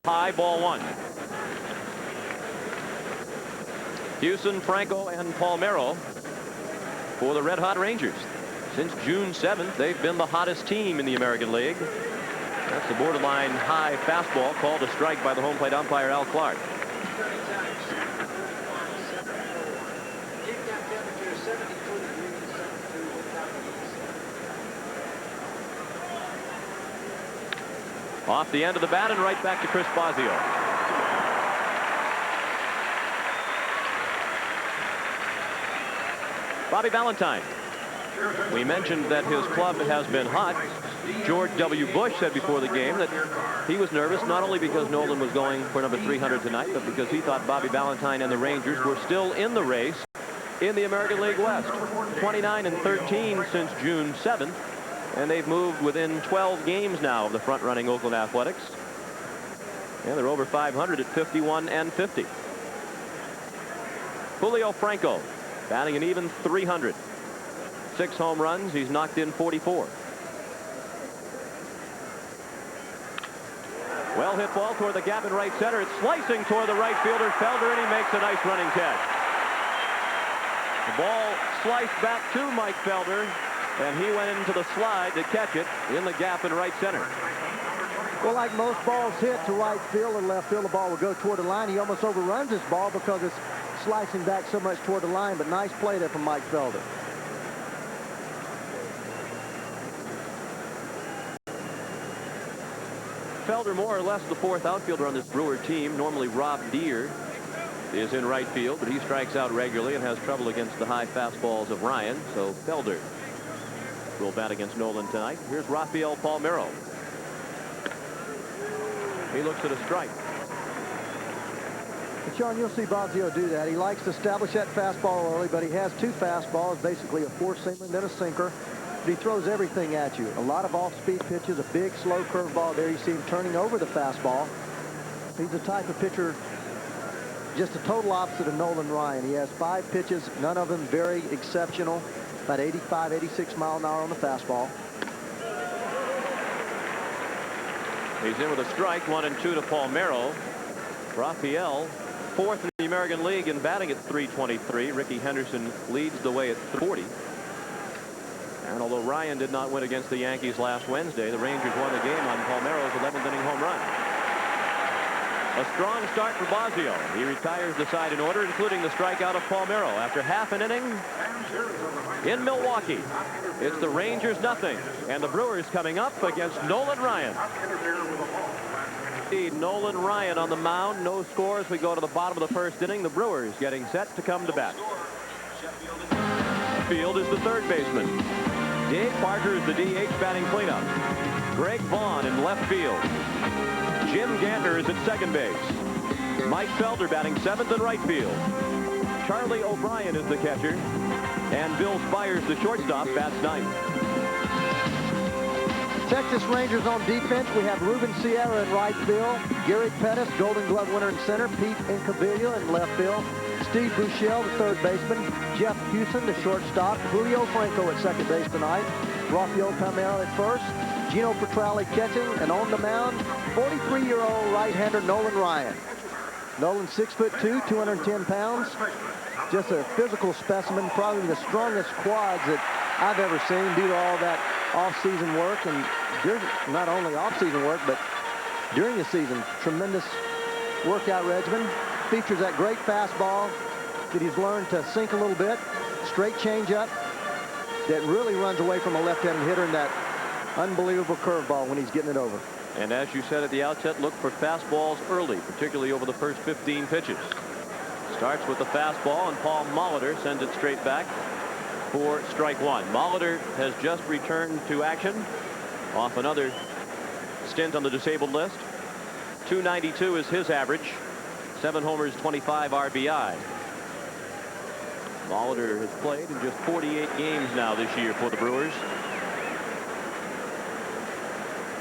High, ball one. Houston, Franco, and Palmeiro for the Red Hot Rangers. Since June 7th, they've been the hottest team in the American League. That's the borderline high fastball called a strike by the home plate umpire, Al Clark. Off the end of the bat and right back to Chris Bosio. Bobby Valentine. We mentioned that his club has been hot. George W. Bush said before the game that he was nervous not only because Nolan was going for number 300 tonight, but because he thought Bobby Valentine and the Rangers were still in the race in the American League West. 29-13 since June 7th. And they've moved within 12 games now of the front-running Oakland Athletics. And they're over 500 at 51-50. Julio Franco batting an even 300. 6 home runs. He's knocked in 44. Well hit ball toward the gap in right center. It's slicing toward the right fielder, Felder, and he makes a nice running catch. The ball sliced back to Mike Felder. And he went into the slide to catch it in the gap in right center. Well, like most balls hit to right field or left field, the ball will go toward the line. He almost overruns this ball because it's slicing back so much toward the line. But nice play there from Mike Felder. Felder more or less the fourth outfielder on this Brewer team. Normally Rob Deere is in right field, but he strikes out regularly and has trouble against the high fastballs of Ryan. So Felder will bat against Nolan tonight. Here's Rafael Palmeiro. He looks at a strike. And Sean, you'll see Bosio do that. He likes to establish that fastball early, but he has 2 fastballs, basically a 4-seamer and then a sinker. But he throws everything at you. A lot of off-speed pitches, a big, slow curveball there. You see him turning over the fastball. He's the type of pitcher, just a total opposite of Nolan Ryan. He has 5 pitches, none of them very exceptional. About 85, 86 mile an hour on the fastball. He's in with a strike, 1-2 to Palmeiro. Rafael, 4th in the American League in batting at .323. Ricky Henderson leads the way at .40. And although Ryan did not win against the Yankees last Wednesday, the Rangers won the game on Palmeiro's 11th inning home run. A strong start for Bosio. He retires the side in order, including the strikeout of Palmeiro after half an inning in Milwaukee. It's the Rangers nothing, and the Brewers coming up against Nolan Ryan. Nolan Ryan on the mound. No score as we go to the bottom of the first inning. The Brewers getting set to come to bat. Field is the third baseman. Dave Parker is the DH batting cleanup. Greg Vaughn in left field. Jim Gantner is at second base. Mike Felder batting 7th in right field. Charlie O'Brien is the catcher. And Bill Spires, the shortstop, bats 9th. Texas Rangers on defense. We have Ruben Sierra in right field. Gary Pettis, Golden Glove winner in center. Pete Incaviglia in left field. Steve Buechele, the third baseman. Jeff Houston, the shortstop. Julio Franco at second base tonight. Rafael Palmeiro at first. Gino Petralli catching, and on the mound, 43-year-old right-hander Nolan Ryan. Nolan 6'2", 210 pounds. Just a physical specimen, probably the strongest quads that I've ever seen due to all that off-season work. And not only off-season work, but during the season, tremendous workout regimen. Features that great fastball that he's learned to sink a little bit. Straight changeup that really runs away from a left-handed hitter, and that unbelievable curveball when he's getting it over. And as you said at the outset, look for fastballs early, particularly over the first 15 pitches. Starts with the fastball, and Paul Molitor sends it straight back for strike 1. Molitor has just returned to action off another stint on the disabled list. .292 is his average. 7 homers, 25 RBI. Molitor has played in just 48 games now this year for the Brewers.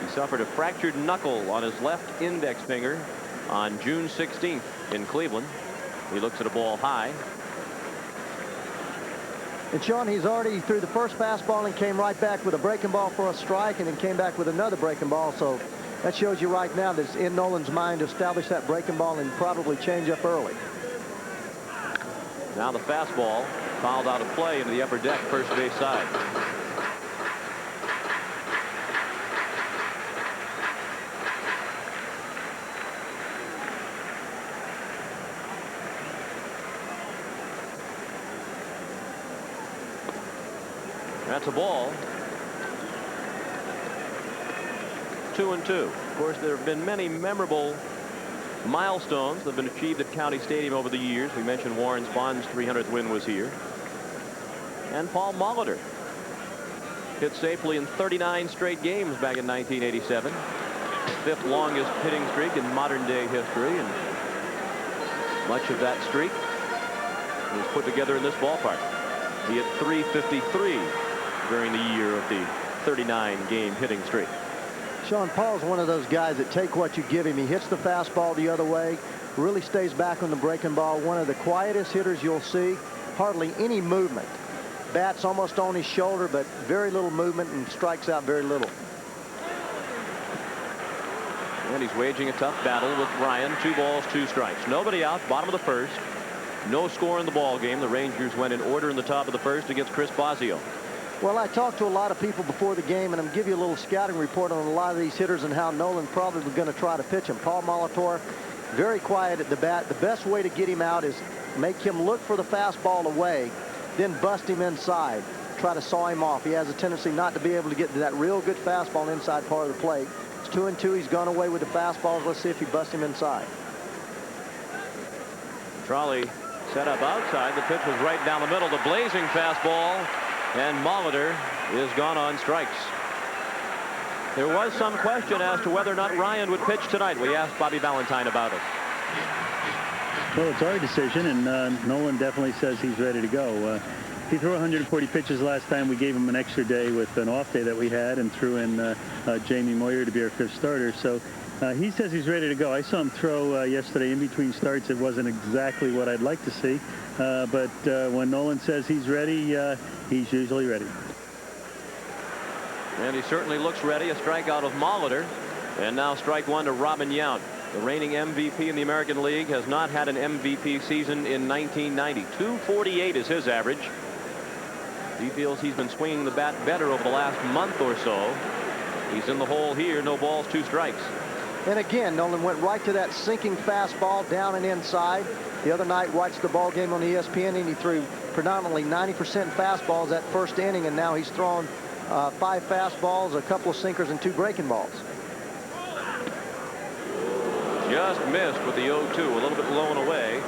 He suffered a fractured knuckle on his left index finger on June 16th in Cleveland. He looks at a ball high. And Sean, he's already threw the first fastball and came right back with a breaking ball for a strike, and then came back with another breaking ball. So That shows you right now that it's in Nolan's mind to establish that breaking ball and probably change up early. Now the fastball fouled out of play into the upper deck, first base side. That's a ball. 2-2. Of course, there have been many memorable milestones that have been achieved at County Stadium over the years. We mentioned Warren Spahn's 300th win was here. And Paul Molitor hit safely in 39 straight games back in 1987. Fifth longest hitting streak in modern day history. And much of that streak was put together in this ballpark. He hit .353 during the year of the 39 game hitting streak. Sean, Paul's one of those guys that take what you give him. He hits the fastball the other way, really stays back on the breaking ball. One of the quietest hitters you'll see. Hardly any movement. Bat's almost on his shoulder, but very little movement, and strikes out very little. And he's waging a tough battle with Ryan. 2 balls, 2 strikes. Nobody out, bottom of the first. No score in the ball game. The Rangers went in order in the top of the first against Chris Bosio. Well, I talked to a lot of people before the game, and I'm going to give you a little scouting report on a lot of these hitters and how Nolan probably was going to try to pitch him. Paul Molitor, very quiet at the bat. The best way to get him out is make him look for the fastball away, then bust him inside, try to saw him off. He has a tendency not to be able to get to that real good fastball inside part of the plate. It's 2-2. He's gone away with the fastballs. Let's see if he busts him inside. Trolley set up outside. The pitch was right down the middle. The blazing fastball. And Molitor is gone on strikes. There was some question as to whether or not Ryan would pitch tonight. We asked Bobby Valentine about it. Well, it's our decision, and Nolan definitely says he's ready to go. He threw 140 pitches last time. We gave him an extra day with an off day that we had and threw in Jamie Moyer to be our 5th starter. So he says he's ready to go. I saw him throw yesterday in between starts. It wasn't exactly what I'd like to see. But when Nolan says he's ready, he's usually ready. And he certainly looks ready. A strikeout of Molitor. And now strike 1 to Robin Yount. The reigning MVP in the American League has not had an MVP season in 1990. .248 is his average. He feels he's been swinging the bat better over the last month or so. He's in the hole here. No balls, 2 strikes. And again, Nolan went right to that sinking fastball down and inside. The other night, watched the ball game on ESPN, and he threw predominantly 90% fastballs that first inning, and now he's thrown 5 fastballs, a couple of sinkers, and 2 breaking balls. Just missed with the 0-2, a little bit low and away.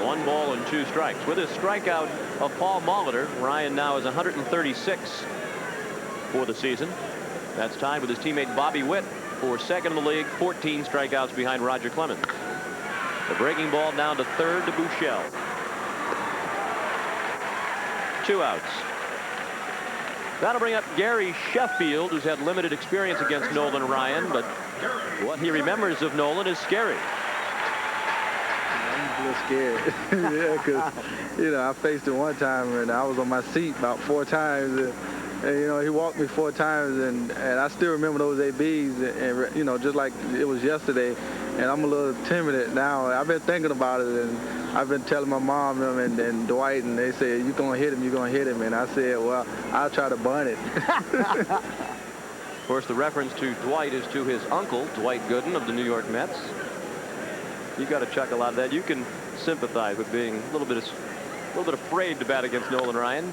1 ball and 2 strikes. With his strikeout of Paul Molitor, Ryan now is 136 for the season. That's tied with his teammate Bobby Witt for 2nd in the league, 14 strikeouts behind Roger Clemens. The breaking ball down to 3rd to Buechele. 2 outs. That'll bring up Gary Sheffield, who's had limited experience against Nolan Ryan, but what he remembers of Nolan is scary. I'm a little scared. Yeah, because, you know, I faced him one time, and I was on my seat about 4 times. And, you know, he walked me 4 times, and I still remember those ABs, and, you know, just like it was yesterday. And I'm a little timid now. I've been thinking about it, and I've been telling my mom and Dwight, and they said, you're going to hit him, you're going to hit him. And I said, well, I'll try to bunt it. Of course, the reference to Dwight is to his uncle, Dwight Gooden of the New York Mets. You got to chuckle out of that. You can sympathize with being a little bit afraid to bat against Nolan Ryan.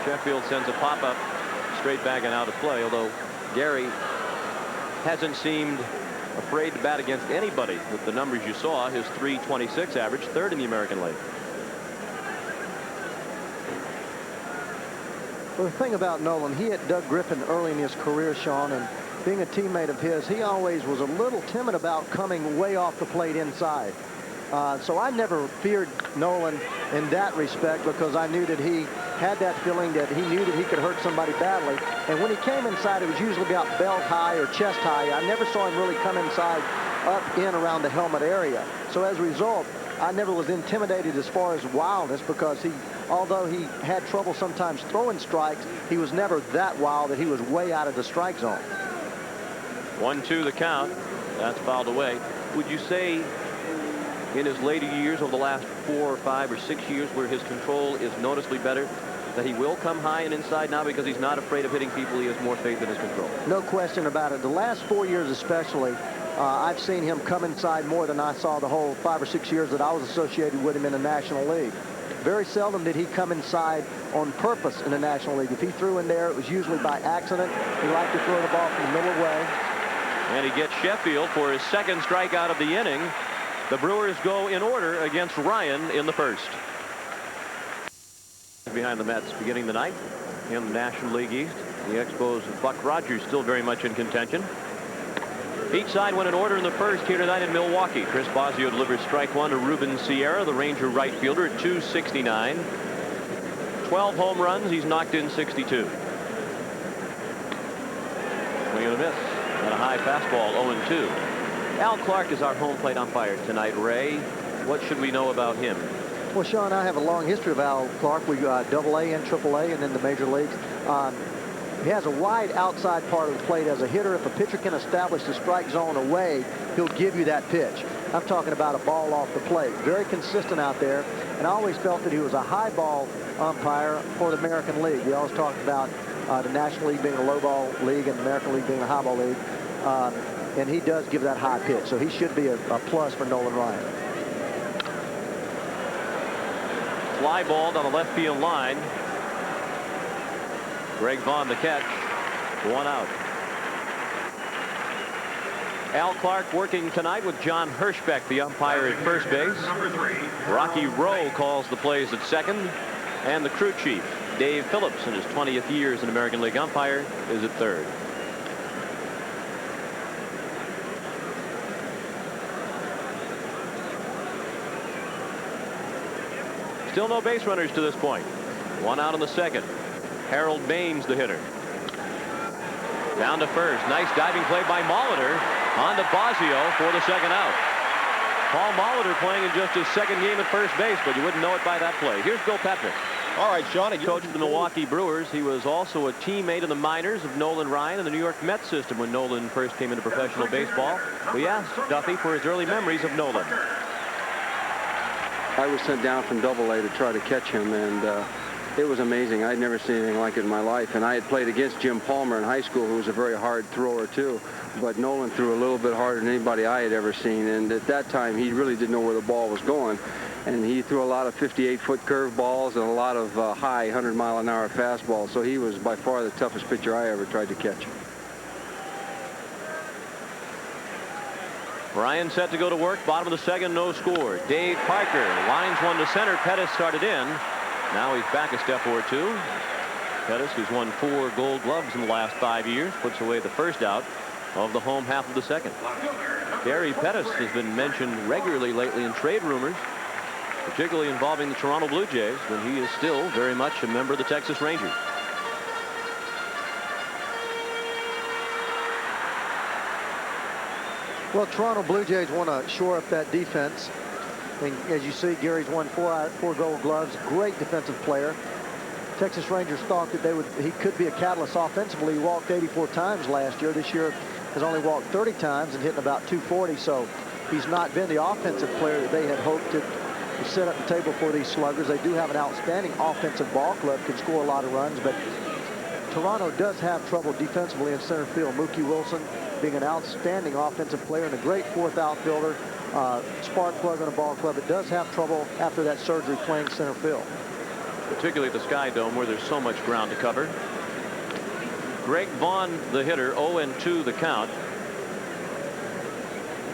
Sheffield sends a pop-up straight back and out of play, although Gary hasn't seemed afraid to bat against anybody with the numbers you saw. His .326 average, 3rd in the American League. Well, the thing about Nolan, he had Doug Griffin early in his career, Sean, and being a teammate of his, he always was a little timid about coming way off the plate inside. So I never feared Nolan in that respect, because I knew that he had that feeling that he knew that he could hurt somebody badly. And when he came inside, it was usually about belt high or chest high. I never saw him really come inside up in around the helmet area. So as a result, I never was intimidated as far as wildness, because although he had trouble sometimes throwing strikes, he was never that wild that he was way out of the strike zone. 1-2 the count. That's fouled away. Would you say in his later years, over the last 4 or 5 or 6 years, where his control is noticeably better, that he will come high and inside now because he's not afraid of hitting people? He has more faith in his control. No question about it. The last 4 years especially, I've seen him come inside more than I saw the whole 5 or 6 years that I was associated with him in the National League. Very seldom did he come inside on purpose in the National League. If he threw in there, it was usually by accident. He liked to throw the ball from the middle away. And he gets Sheffield for his second strikeout of the inning. The Brewers go in order against Ryan in the first. Behind the Mets beginning the night in the National League East. The Expos of Buck Rogers still very much in contention. Each side went in order in the first here tonight in Milwaukee. Chris Bosio delivers strike one to Ruben Sierra, the Ranger right fielder, at 269. 12 home runs. He's knocked in 62. Swing and a miss. And a high fastball, 0-2. Al Clark is our home plate umpire tonight. Ray, what should we know about him? Well, Sean, I have a long history of Al Clark. We got AA and AAA and then the major leagues. He has a wide outside part of the plate as a hitter. If a pitcher can establish the strike zone away, he'll give you that pitch. I'm talking about a ball off the plate. Very consistent out there. And I always felt that he was a high ball umpire for the American League. We always talked about the National League being a low ball league and the American League being a high ball league. And he does give that high pitch. So he should be a plus for Nolan Ryan. Fly ball down the left field line. Greg Vaughn the catch. 1 out. Al Clark working tonight with John Hirschbeck, the umpire at first base. Rocky Rowe calls the plays at second. And the crew chief, Dave Phillips, in his 20th year as an American League umpire, is at third. Still no base runners to this point. 1 out in the second. Harold Baines, the hitter. Down to first. Nice diving play by Molitor. On to Bosio for the second out. Paul Molitor playing in just his second game at first base, but you wouldn't know it by that play. Here's Bill Petnick. All right, Sean. He coached the Milwaukee Brewers. He was also a teammate in the minors of Nolan Ryan in the New York Mets system when Nolan first came into professional baseball. We asked Duffy for his early memories of Nolan. I was sent down from AA to try to catch him, and it was amazing. I'd never seen anything like it in my life. And I had played against Jim Palmer in high school, who was a very hard thrower, too. But Nolan threw a little bit harder than anybody I had ever seen. And at that time, he really didn't know where the ball was going. And he threw a lot of 58-foot curve balls and a lot of high 100-mile-an-hour fastballs. So he was by far the toughest pitcher I ever tried to catch. Ryan set to go to work. Bottom of the second, no score. Dave Parker lines one to center. Pettis started in. Now he's back a step or two. Pettis, who's won 4 Gold Gloves in the last 5 years, puts away the first out of the home half of the second. Gary Pettis has been mentioned regularly lately in trade rumors, particularly involving the Toronto Blue Jays, when he is still very much a member of the Texas Rangers. Well, Toronto Blue Jays want to shore up that defense. And as you see, Gary's won 4 Gold Gloves. Great defensive player. Texas Rangers thought that he could be a catalyst offensively. He walked 84 times last year. This year has only walked 30 times and hitting about 240. So he's not been the offensive player that they had hoped to set up the table for these sluggers. They do have an outstanding offensive ball club, can score a lot of runs, but Toronto does have trouble defensively in center field. Mookie Wilson being an outstanding offensive player and a great fourth outfielder, spark plug on a ball club. It does have trouble after that surgery playing center field. Particularly at the Sky Dome, where there's so much ground to cover. Greg Vaughn, the hitter, 0-2 the count.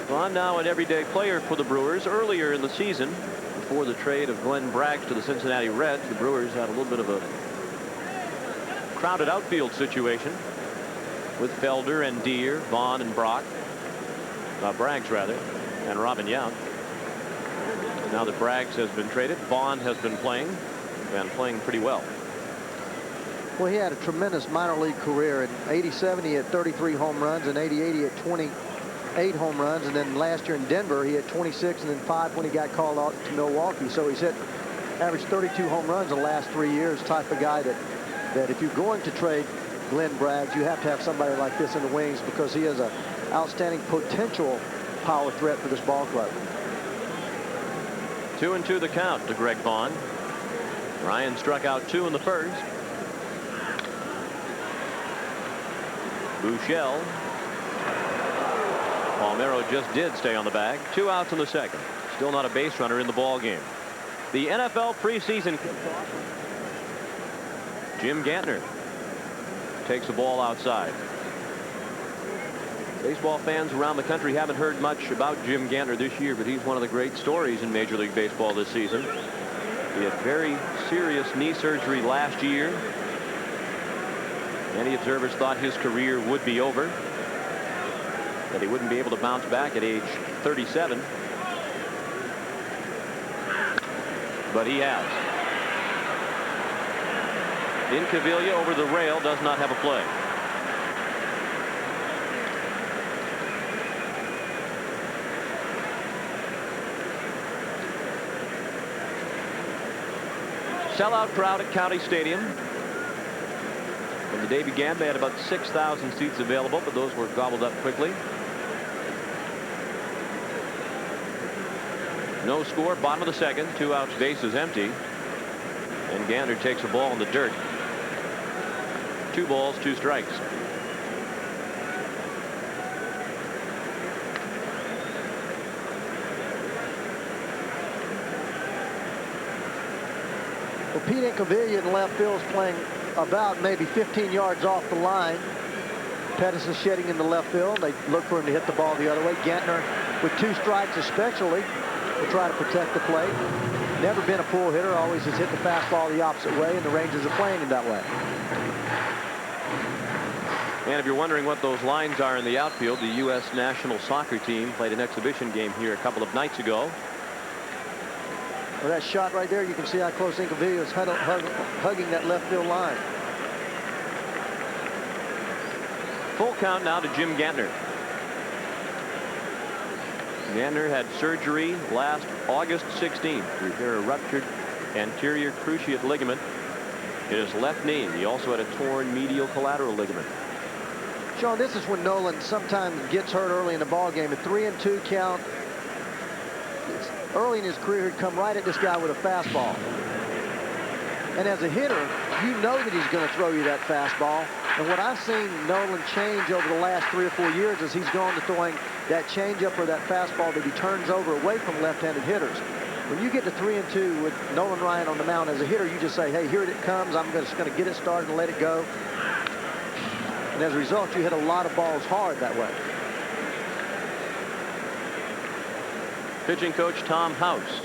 Vaughn now an everyday player for the Brewers. Earlier in the season, before the trade of Glenn Braggs to the Cincinnati Reds, the Brewers had a little bit of a crowded outfield situation with Felder and Deere, Vaughn and Braggs rather, and Robin Yount. Now that Braggs has been traded, Vaughn has been playing pretty well. Well, he had a tremendous minor league career. In '87, he had 33 home runs. In '88, he had 28 home runs. And then last year in Denver, he had 26 and then 5 when he got called out to Milwaukee. So he's hit averaged 32 home runs in the last 3 years. Type of guy that if you're going to trade Glenn brags, you have to have somebody like this in the wings because he is an outstanding potential power threat for this ball club. 2-2 the count to Greg Vaughn. Ryan struck out 2 in the first. Buechele. Palmeiro just did stay on the bag. 2 outs in the second. Still not a base runner in the ball game. The NFL preseason. Jim Gantner takes the ball outside. Baseball fans around the country haven't heard much about Jim Gantner this year, but he's one of the great stories in Major League Baseball this season. He had very serious knee surgery last year. Many observers thought his career would be over, that he wouldn't be able to bounce back at age 37. But he has. Incaviglia over the rail, does not have a play. Sellout crowd at County Stadium. When the day began, they had about 6,000 seats available, but those were gobbled up quickly. No score, bottom of the second, 2 outs, bases empty. And Gantner takes a ball in the dirt. 2 balls, 2 strikes. Well, Pete Incaviglia in left field is playing about maybe 15 yards off the line. Pettis is shedding in the left field. They look for him to hit the ball the other way. Gantner, with 2 strikes especially, will try to protect the plate. Never been a pull hitter, always has hit the fastball the opposite way, and the Rangers are playing him that way. And if you're wondering what those lines are in the outfield, the U.S. national soccer team played an exhibition game here a couple of nights ago. Well, that shot right there, you can see how close Incaviglia is hugging that left field line. Full count now to Jim Gantner. Gantner had surgery last August 16th to repair a ruptured anterior cruciate ligament in his left knee. He also had a torn medial collateral ligament. Sean, this is when Nolan sometimes gets hurt early in the ball game. A 3-2 count. Early in his career, he'd come right at this guy with a fastball. And as a hitter, you know that he's going to throw you that fastball. And what I've seen Nolan change over the last 3 or 4 years is he's gone to throwing that changeup or that fastball that he turns over away from left-handed hitters. When you get to 3-2 with Nolan Ryan on the mound as a hitter, you just say, hey, here it comes. I'm just going to get it started and let it go. And as a result, you hit a lot of balls hard that way. Pitching coach Tom House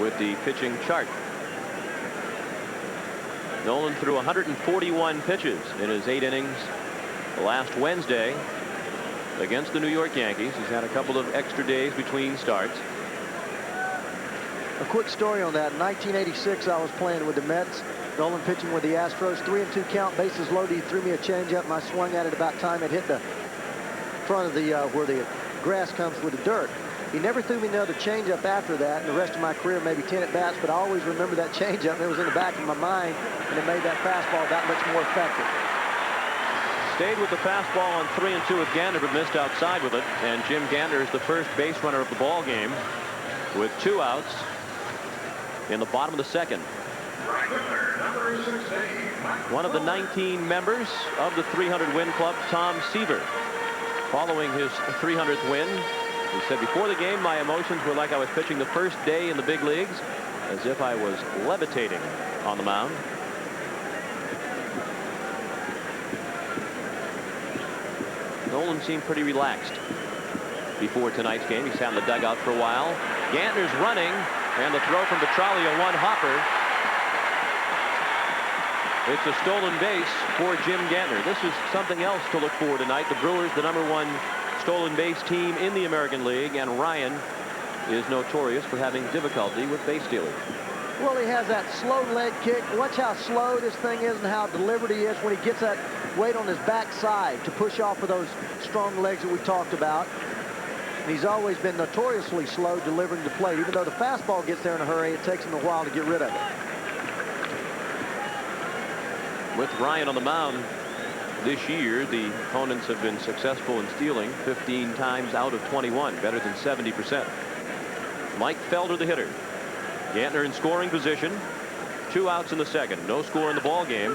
with the pitching chart. Nolan threw 141 pitches in his 8 innings last Wednesday against the New York Yankees. He's had a couple of extra days between starts. A quick story on that. In 1986, I was playing with the Mets. Nolan pitching with the Astros. 3-2 count, bases loaded. He threw me a changeup, and I swung at it about time it hit the front of the where the grass comes with the dirt. He never threw me another changeup after that. In the rest of my career, maybe 10 at bats, but I always remember that changeup, and it was in the back of my mind, and it made that fastball that much more effective. Stayed with the fastball on 3-2 with Gantner, but missed outside with it. And Jim Gantner is the first base runner of the ball game with 2 outs in the bottom of the second. One of the 19 members of the 300 win club, Tom Seaver, following his 300th win. He said, before the game, my emotions were like I was pitching the first day in the big leagues, as if I was levitating on the mound. Nolan seemed pretty relaxed before tonight's game. He sat in the dugout for a while. Gantner's running, and the throw from Petraglia, one hopper. It's a stolen base for Jim Gantner. This is something else to look for tonight. The Brewers, the #1 stolen base team in the American League, and Ryan is notorious for having difficulty with base stealing. Well, he has that slow leg kick. Watch how slow this thing is and how deliberate he is when he gets that weight on his backside to push off of those strong legs that we talked about. And he's always been notoriously slow delivering the plate. Even though the fastball gets there in a hurry, it takes him a while to get rid of it. With Ryan on the mound, this year, the opponents have been successful in stealing 15 times out of 21, better than 70%. Mike Felder, the hitter. Gantner in scoring position. 2 outs in the second. No score in the ball game.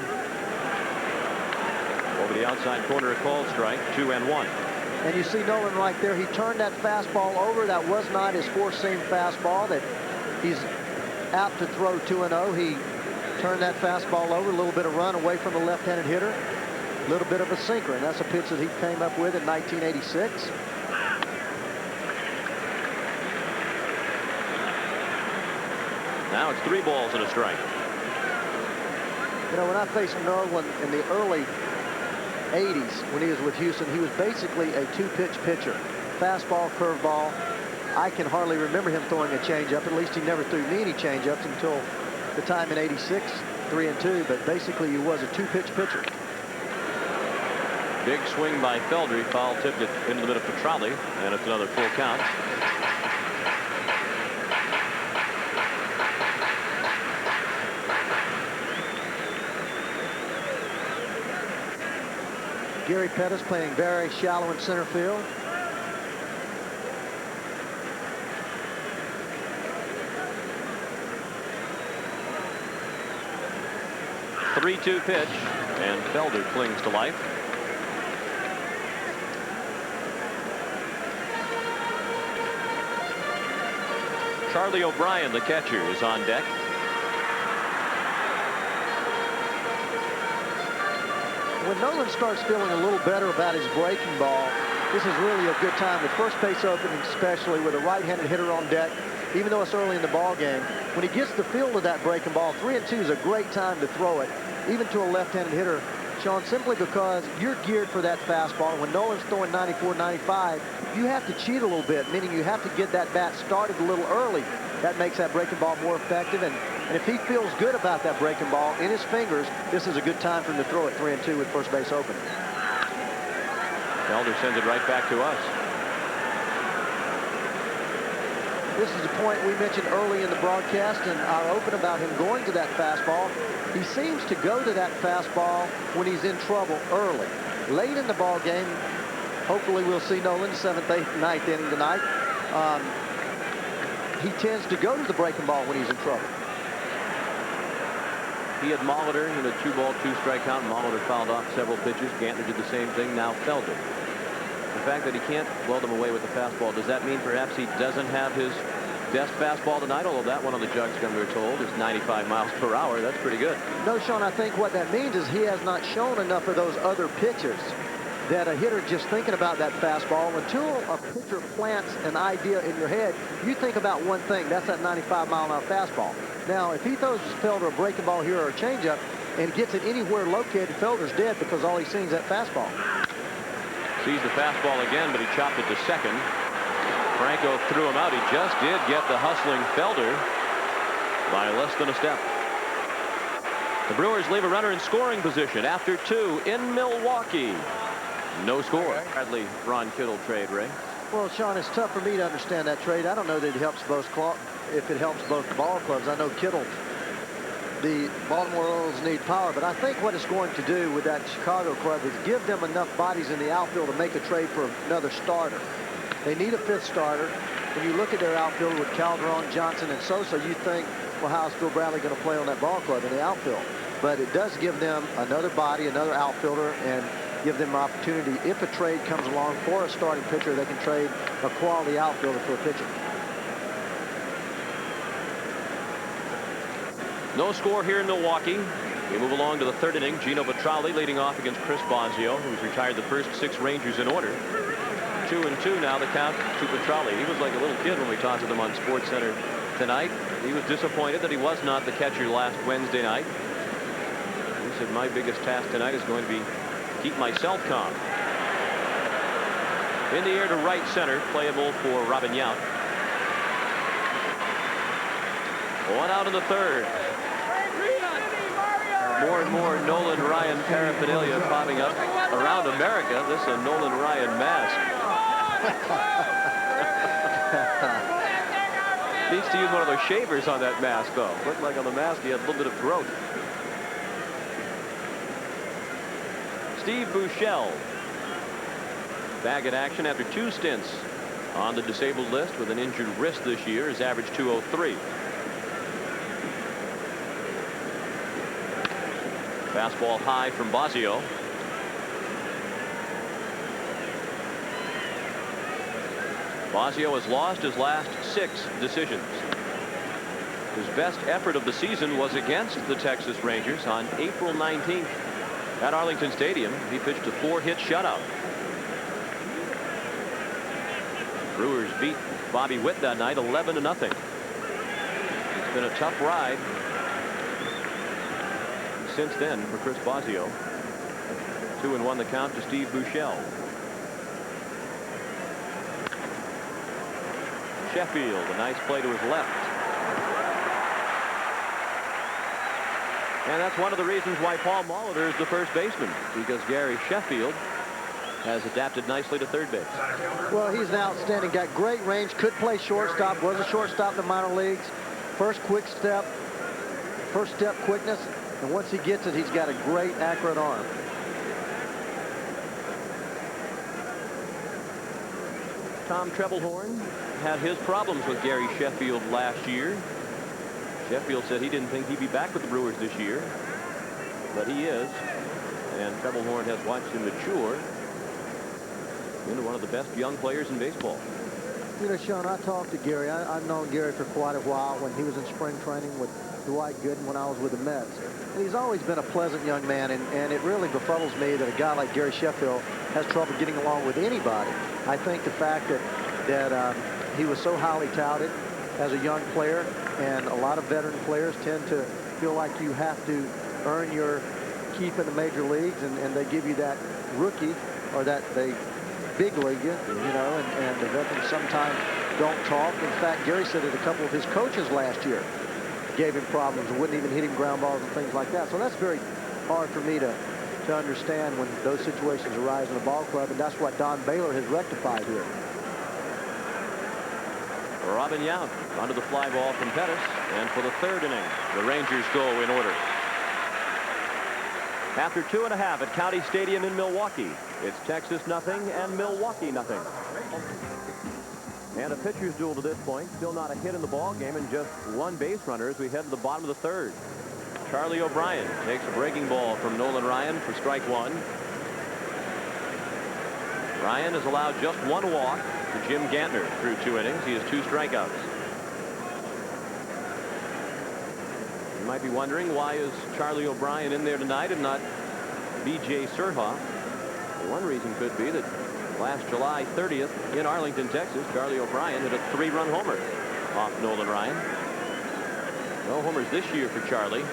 Over the outside corner, a called strike. 2-1. And you see Nolan right there. He turned that fastball over. That was not his four-seam fastball that he's apt to throw 2-0. He turned that fastball over. A little bit of run away from the left-handed hitter. A little bit of a sinker, and that's a pitch that he came up with in 1986. Now it's 3 balls and a strike. You know, when I faced Nolan in the early 80s, when he was with Houston, he was basically a 2-pitch pitcher. Fastball, curveball. I can hardly remember him throwing a changeup. At least he never threw me any changeups until the time in 86, 3-2. But basically, he was a 2-pitch pitcher. Big swing by Felder. He foul tipped it into the middle for Trolley, and it's another full count. Gary Pettis playing very shallow in center field. A 3-2 pitch, and Felder clings to life. Charlie O'Brien, the catcher, is on deck. When Nolan starts feeling a little better about his breaking ball, this is really a good time. The first base opening, especially with a right-handed hitter on deck, even though it's early in the ball game. When he gets the feel of that breaking ball, 3-2 is a great time to throw it, even to a left-handed hitter, Sean, simply because you're geared for that fastball. When Nolan's throwing 94, 95, you have to cheat a little bit, meaning you have to get that bat started a little early. That makes that breaking ball more effective. And if he feels good about that breaking ball in his fingers, this is a good time for him to throw it 3-2 with first base open. Felder sends it right back to us. This is a point we mentioned early in the broadcast and our open about him going to that fastball. He seems to go to that fastball when he's in trouble early. Late in the ball game, hopefully we'll see Nolan 7th, 8th, 9th inning tonight. He tends to go to the breaking ball when he's in trouble. He had Molitor in a 2-ball, 2-strike count. Molitor fouled off several pitches. Gantner did the same thing. Now Felder. The fact that he can't blow them away with the fastball, does that mean perhaps he doesn't have his best fastball tonight? Although that one on the jugs gun, we were told, is 95 miles per hour. That's pretty good. No, Sean, I think what that means is he has not shown enough of those other pitches that a hitter just thinking about that fastball. Until a pitcher plants an idea in your head, you think about one thing. That's that 95-mile-an-hour fastball. Now, if he throws Felder a breaking ball here or a changeup and gets it anywhere located, Felder's dead because all he's seen is that fastball. Sees the fastball again, but he chopped it to second. Franco threw him out. He just did get the hustling Felder by less than a step. The Brewers leave a runner in scoring position after 2 in Milwaukee. No score. Bradley, Ron Kittle trade, Ray. Well, Sean, it's tough for me to understand that trade. I don't know that it helps both if it helps both ball clubs. I know Kittle, the Baltimore Orioles need power, but I think what it's going to do with that Chicago club is give them enough bodies in the outfield to make a trade for another starter. They need a 5th starter. When you look at their outfield with Calderon, Johnson, and Sosa, you think, well, how's Phil Bradley going to play on that ball club in the outfield? But it does give them another body, another outfielder, and give them an opportunity. If a trade comes along for a starting pitcher, they can trade a quality outfielder for a pitcher. No score here in Milwaukee. We move along to the 3rd inning. Gino Vitrali leading off against Chris Bosio, who's retired the first 6 Rangers in order. 2-2 now the count to Vitrali. He was like a little kid when we talked to him on SportsCenter tonight. He was disappointed that he was not the catcher last Wednesday night. He said, my biggest task tonight is going to be keep myself calm. In the air to right center, playable for Robin Yount. 1 out in the 3rd. More and more Nolan Ryan paraphernalia popping up around America. This is a Nolan Ryan mask. Needs to use one of those shavers on that mask, though. Looked like on the mask he had a little bit of growth. Steve Buechele back in action after 2 stints on the disabled list with an injured wrist this year. His average 203. Fastball high from Bosio. Bosio has lost his last 6 decisions. His best effort of the season was against the Texas Rangers on April 19th at Arlington Stadium. He pitched a 4-hit shutout. Brewers beat Bobby Witt that night 11-0. It's been a tough ride since then for Chris Bosio. 2-1 the count to Steve Buechele. Sheffield, a nice play to his left. And that's one of the reasons why Paul Molitor is the first baseman, because Gary Sheffield has adapted nicely to third base. Well, he's an outstanding guy. Great range. Could play shortstop. Was a shortstop in the minor leagues. First step quickness. And once he gets it, he's got a great, accurate arm. Tom Treblehorn had his problems with Gary Sheffield last year. Sheffield said he didn't think he'd be back with the Brewers this year, but he is. And Treblehorn has watched him mature into one of the best young players in baseball. You know, Sean, I talked to Gary. I've known Gary for quite a while when he was in spring training with Dwight Gooden when I was with the Mets. And he's always been a pleasant young man, and it really befuddles me that a guy like Gary Sheffield has trouble getting along with anybody. I think the fact that he was so highly touted as a young player, and a lot of veteran players tend to feel like you have to earn your keep in the major leagues, and they give you that rookie or that they big league you know, and the veterans sometimes don't talk. In fact, Gary said that a couple of his coaches last year gave him problems and wouldn't even hit him ground balls and things like that. So that's very hard for me to understand when those situations arise in a ball club, and that's what Don Baylor has rectified here. Robin Yount onto the fly ball from Pettis, and for the 3rd inning, the Rangers go in order. After 2.5 at County Stadium in Milwaukee, it's Texas nothing and Milwaukee nothing. And a pitcher's duel to this point. Still not a hit in the ball game, and just 1 base runner as we head to the bottom of the 3rd. Charlie O'Brien takes a breaking ball from Nolan Ryan for strike 1. Ryan has allowed just 1 walk to Jim Gantner through 2 innings. He has 2 strikeouts. You might be wondering, why is Charlie O'Brien in there tonight and not B.J. Surhoff? Well, one reason could be that last July 30th in Arlington, Texas, Charlie O'Brien hit a 3-run homer off Nolan Ryan. No homers this year for Charlie.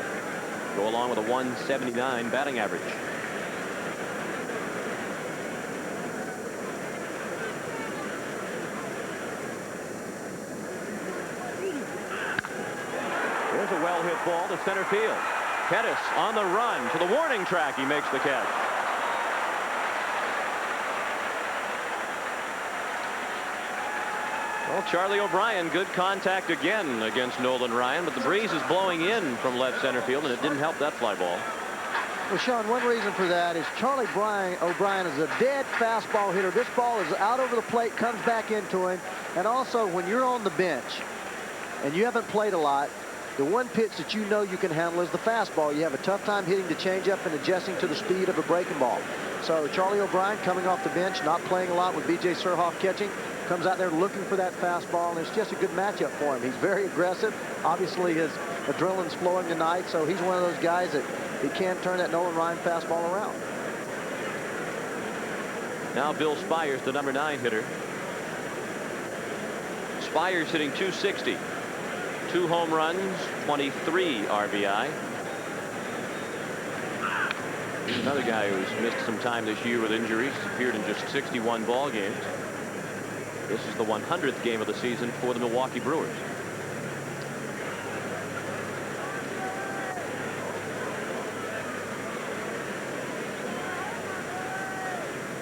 Go along with a 179 batting average. There's a well-hit ball to center field. Pettis on the run to the warning track. He makes the catch. Well, Charlie O'Brien, good contact again against Nolan Ryan, but the breeze is blowing in from left center field, and it didn't help that fly ball. Well, Sean, one reason for that is Charlie O'Brien is a dead fastball hitter. This ball is out over the plate, comes back into him, and also when you're on the bench and you haven't played a lot, the one pitch that you know you can handle is the fastball. You have a tough time hitting the changeup and adjusting to the speed of a breaking ball. So Charlie O'Brien coming off the bench, not playing a lot with B.J. Surhoff catching, comes out there looking for that fastball, and it's just a good matchup for him. He's very aggressive. Obviously, his adrenaline's flowing tonight, so he's one of those guys that he can turn that Nolan Ryan fastball around. Now Bill Spires, the number 9 hitter. Spires hitting .260. 2 home runs, 23 RBI. He's another guy who's missed some time this year with injuries. Appeared in just 61 ball games. This is the 100th game of the season for the Milwaukee Brewers.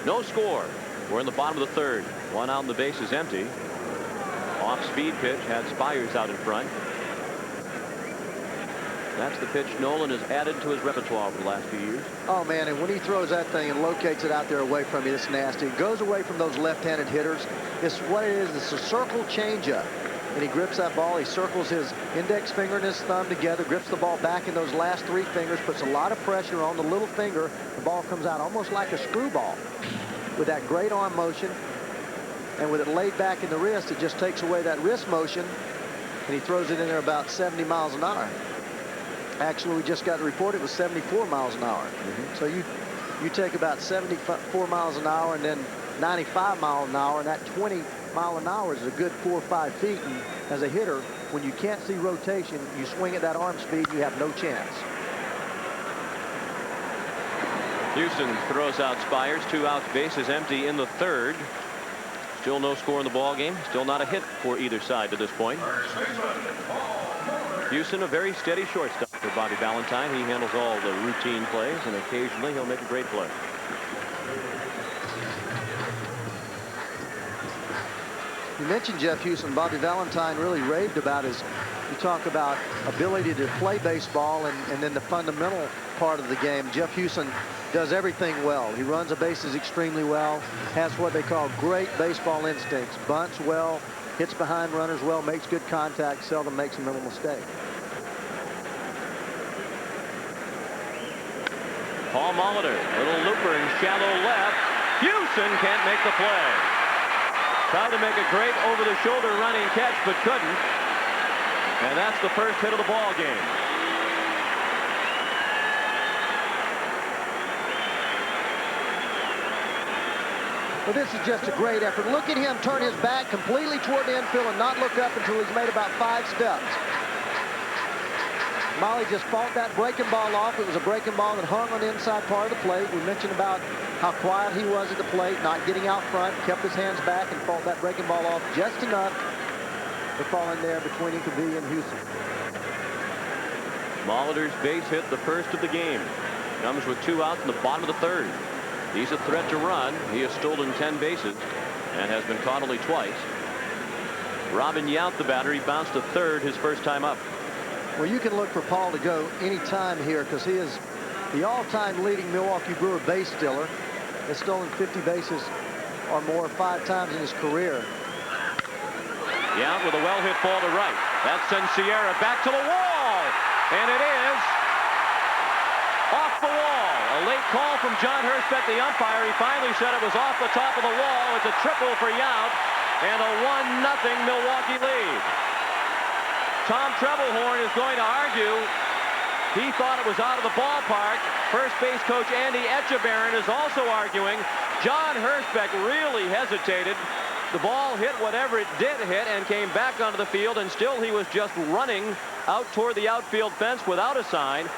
No score. We're in the bottom of the 3rd. 1 out and the base is empty. Off-speed pitch had Spires out in front. That's the pitch Nolan has added to his repertoire over the last few years. Oh, man, and when he throws that thing and locates it out there away from you, it's nasty. It goes away from those left-handed hitters. It's what it is. It's a circle changeup. And he grips that ball. He circles his index finger and his thumb together, grips the ball back in those last 3 fingers, puts a lot of pressure on the little finger. The ball comes out almost like a screwball with that great arm motion. And with it laid back in the wrist, it just takes away that wrist motion, and he throws it in there about 70 miles an hour. Actually, we just got the report it was 74 miles an hour. So you take about 74 miles an hour and then 95 miles an hour, and that 20 mile an hour is a good 4 or 5 feet. And as a hitter, when you can't see rotation, you swing at that arm speed, you have no chance. Houston throws out Spires. 2 outs, bases empty in the 3rd. Still no score in the ball game. Still not a hit for either side to this point. Houston, a very steady shortstop for Bobby Valentine. He handles all the routine plays, and occasionally he'll make a great play. You mentioned Jeff Houston. Bobby Valentine really raved about his, you talk about ability to play baseball and then the fundamental part of the game. Jeff Houston does everything well. He runs the bases extremely well, has what they call great baseball instincts, bunts well, hits behind runners well, makes good contact, seldom makes a mental mistake. Paul Molitor, little looper in shallow left. Houston can't make the play. Tried to make a great over-the-shoulder running catch, but couldn't. And that's the first hit of the ball game. Well, this is just a great effort. Look at him turn his back completely toward the infield and not look up until he's made about 5 steps. Molly just fought that breaking ball off. It was a breaking ball that hung on the inside part of the plate. We mentioned about how quiet he was at the plate, not getting out front, kept his hands back and fought that breaking ball off just enough to fall in there between Incavillia and Houston. Molitor's base hit, the first of the game. Comes with 2 outs in the bottom of the 3rd. He's a threat to run. He has stolen 10 bases and has been caught only twice. Robin Yount, the batter, he bounced to 3rd his first time up. Well, you can look for Paul to go any time here because he is the all-time leading Milwaukee Brewer base stealer. Has stolen 50 bases or more 5 times in his career. Yount with a well-hit ball to right. That sends Sierra back to the wall. And it is off the wall. A late call from John Hirschbeck, the umpire. He finally said it was off the top of the wall. It's a triple for Yount and a 1-0 Milwaukee lead. Tom Treblehorn is going to argue he thought it was out of the ballpark. First base coach Andy Etchebarren is also arguing. John Hirschbeck really hesitated. The ball hit whatever it did hit and came back onto the field, and still he was just running out toward the outfield fence without a sign.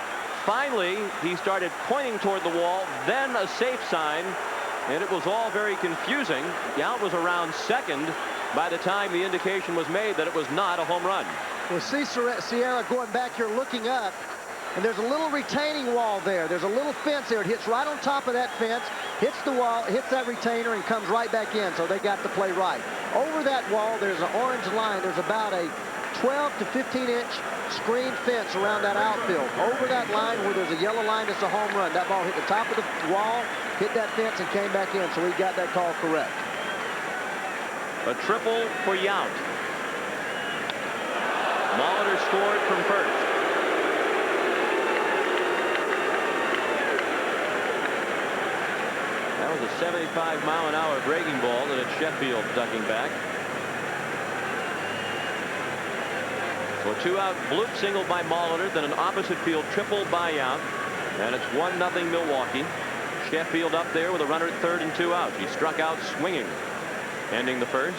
Finally, he started pointing toward the wall, then a safe sign, and it was all very confusing. Yount was around second by the time the indication was made that it was not a home run. Well, see Sierra going back here looking up, and there's a little retaining wall there. There's a little fence there. It hits right on top of that fence, hits the wall, hits that retainer, and comes right back in, so they got to play right. Over that wall, there's an orange line. There's about a 12 to 15-inch screen fence around that outfield. Over that line where there's a yellow line, it's a home run. That ball hit the top of the wall, hit that fence, and came back in, so he got that call correct. A triple for Yount. Molitor scored from first. That was a 75-mile-an-hour breaking ball that hit Sheffield ducking back. So a 2-out bloop single by Molitor, then an opposite field triple by Yount, and it's 1-0 Milwaukee. Sheffield up there with a runner at 3rd and 2 outs. He struck out swinging, ending the first.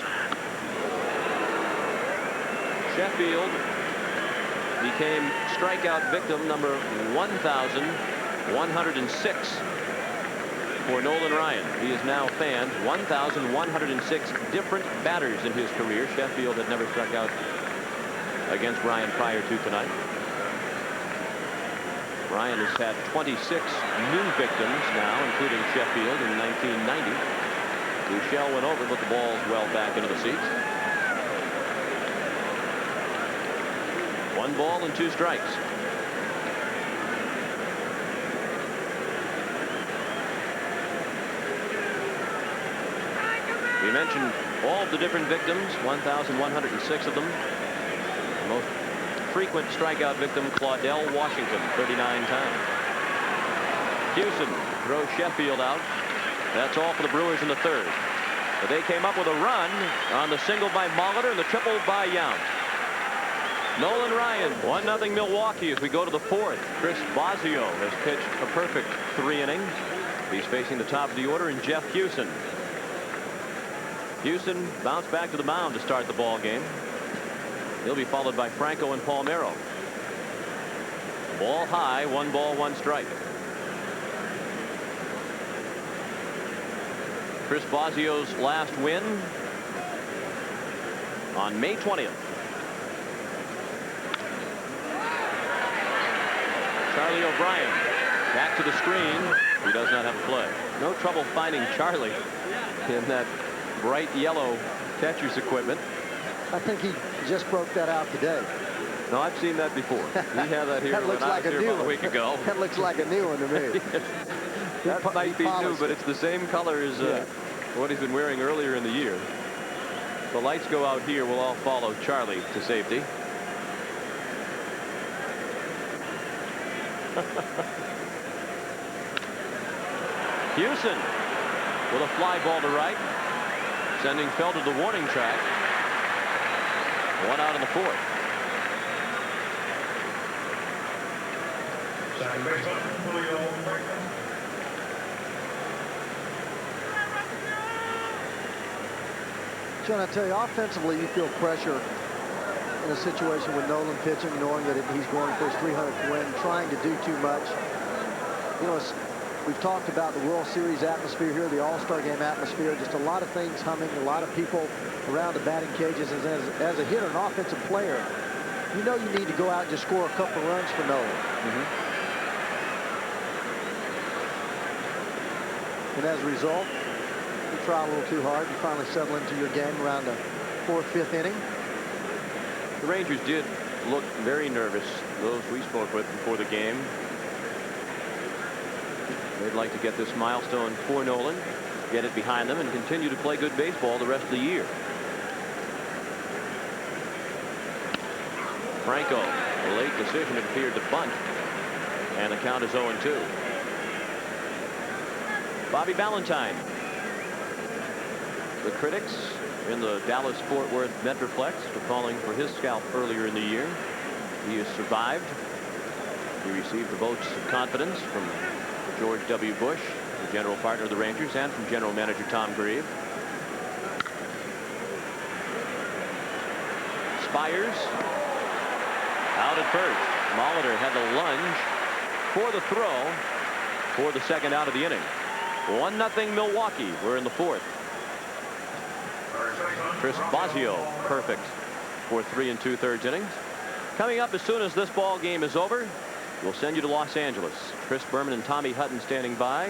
Sheffield became strikeout victim number 1,106 for Nolan Ryan. He is now fanned 1,106 different batters in his career. Sheffield had never struck out against Ryan prior to tonight. Ryan has had 26 new victims now, including Sheffield in 1990. Buechele went over, but the ball's well back into the seats. 1 ball and 2 strikes. We mentioned all of the different victims, 1,106 of them. The most frequent strikeout victim, Claudell Washington, 39 times. Houston throws Sheffield out. That's all for the Brewers in the third. But they came up with a run on the single by Molitor and the triple by Yount. Nolan Ryan, 1-0 Milwaukee as we go to the fourth. Chris Bosio has pitched a perfect 3 innings. He's facing the top of the order, and Jeff Houston. Houston bounced back to the mound to start the ball game. He'll be followed by Franco and Palmeiro. Ball high, 1 ball, 1 strike. Chris Bosio's last win on May 20th. Charlie O'Brien back to the screen. He does not have a play. No trouble finding Charlie in that bright yellow catcher's equipment. I think he just broke that out today. No, I've seen that before. He had that here That when looks I like was a here new about a week ago. That looks like a new one to me. That might be new, polished but it. it's the same color as what he's been wearing earlier in the year. The lights go out here. We'll all follow Charlie to safety. Houston with a fly ball to right, sending Felder to the warning track. 1 out in the fourth. John, I tell you, offensively, you feel pressure in a situation with Nolan pitching, knowing that he's going for his 300th win, trying to do too much. You know, we've talked about the World Series atmosphere here, the All-Star Game atmosphere, just a lot of things humming, a lot of people around the batting cages. As a hitter, an offensive player, you know you need to go out and just score a couple of runs for Nolan. And as a result, you try a little too hard. You finally settle into your game around the 4th, 5th inning. The Rangers did look very nervous, those we spoke with before the game. They'd like to get this milestone for Nolan, get it behind them, and continue to play good baseball the rest of the year. Franco, a late decision, it appeared to bunt, and the count is 0-2. Bobby Valentine. The critics in the Dallas-Fort Worth Metroplex were calling for his scalp earlier in the year. He has survived. He received the votes of confidence from George W. Bush, the general partner of the Rangers, and from general manager Tom Grieve. Spires out at first. Molitor had the lunge for the throw for the second out of the inning. 1-0 Milwaukee. We're in the fourth. Chris Bosio, perfect for 3 2/3 innings. Coming up as soon as this ball game is over, we'll send you to Los Angeles. Chris Berman and Tommy Hutton standing by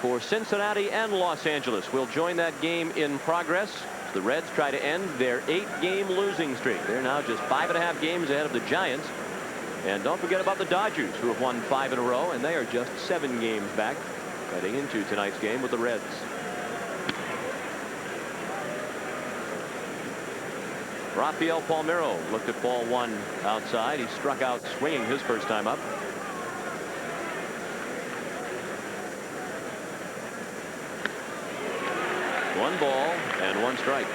for Cincinnati and Los Angeles. We'll join that game in progress. The Reds try to end their 8-game losing streak. They're now just 5.5 games ahead of the Giants. And don't forget about the Dodgers, who have won 5 in a row, and they are just 7 games back heading into tonight's game with the Reds. Rafael Palmeiro looked at ball 1 outside. He struck out swinging his first time up. One ball and 1 strike.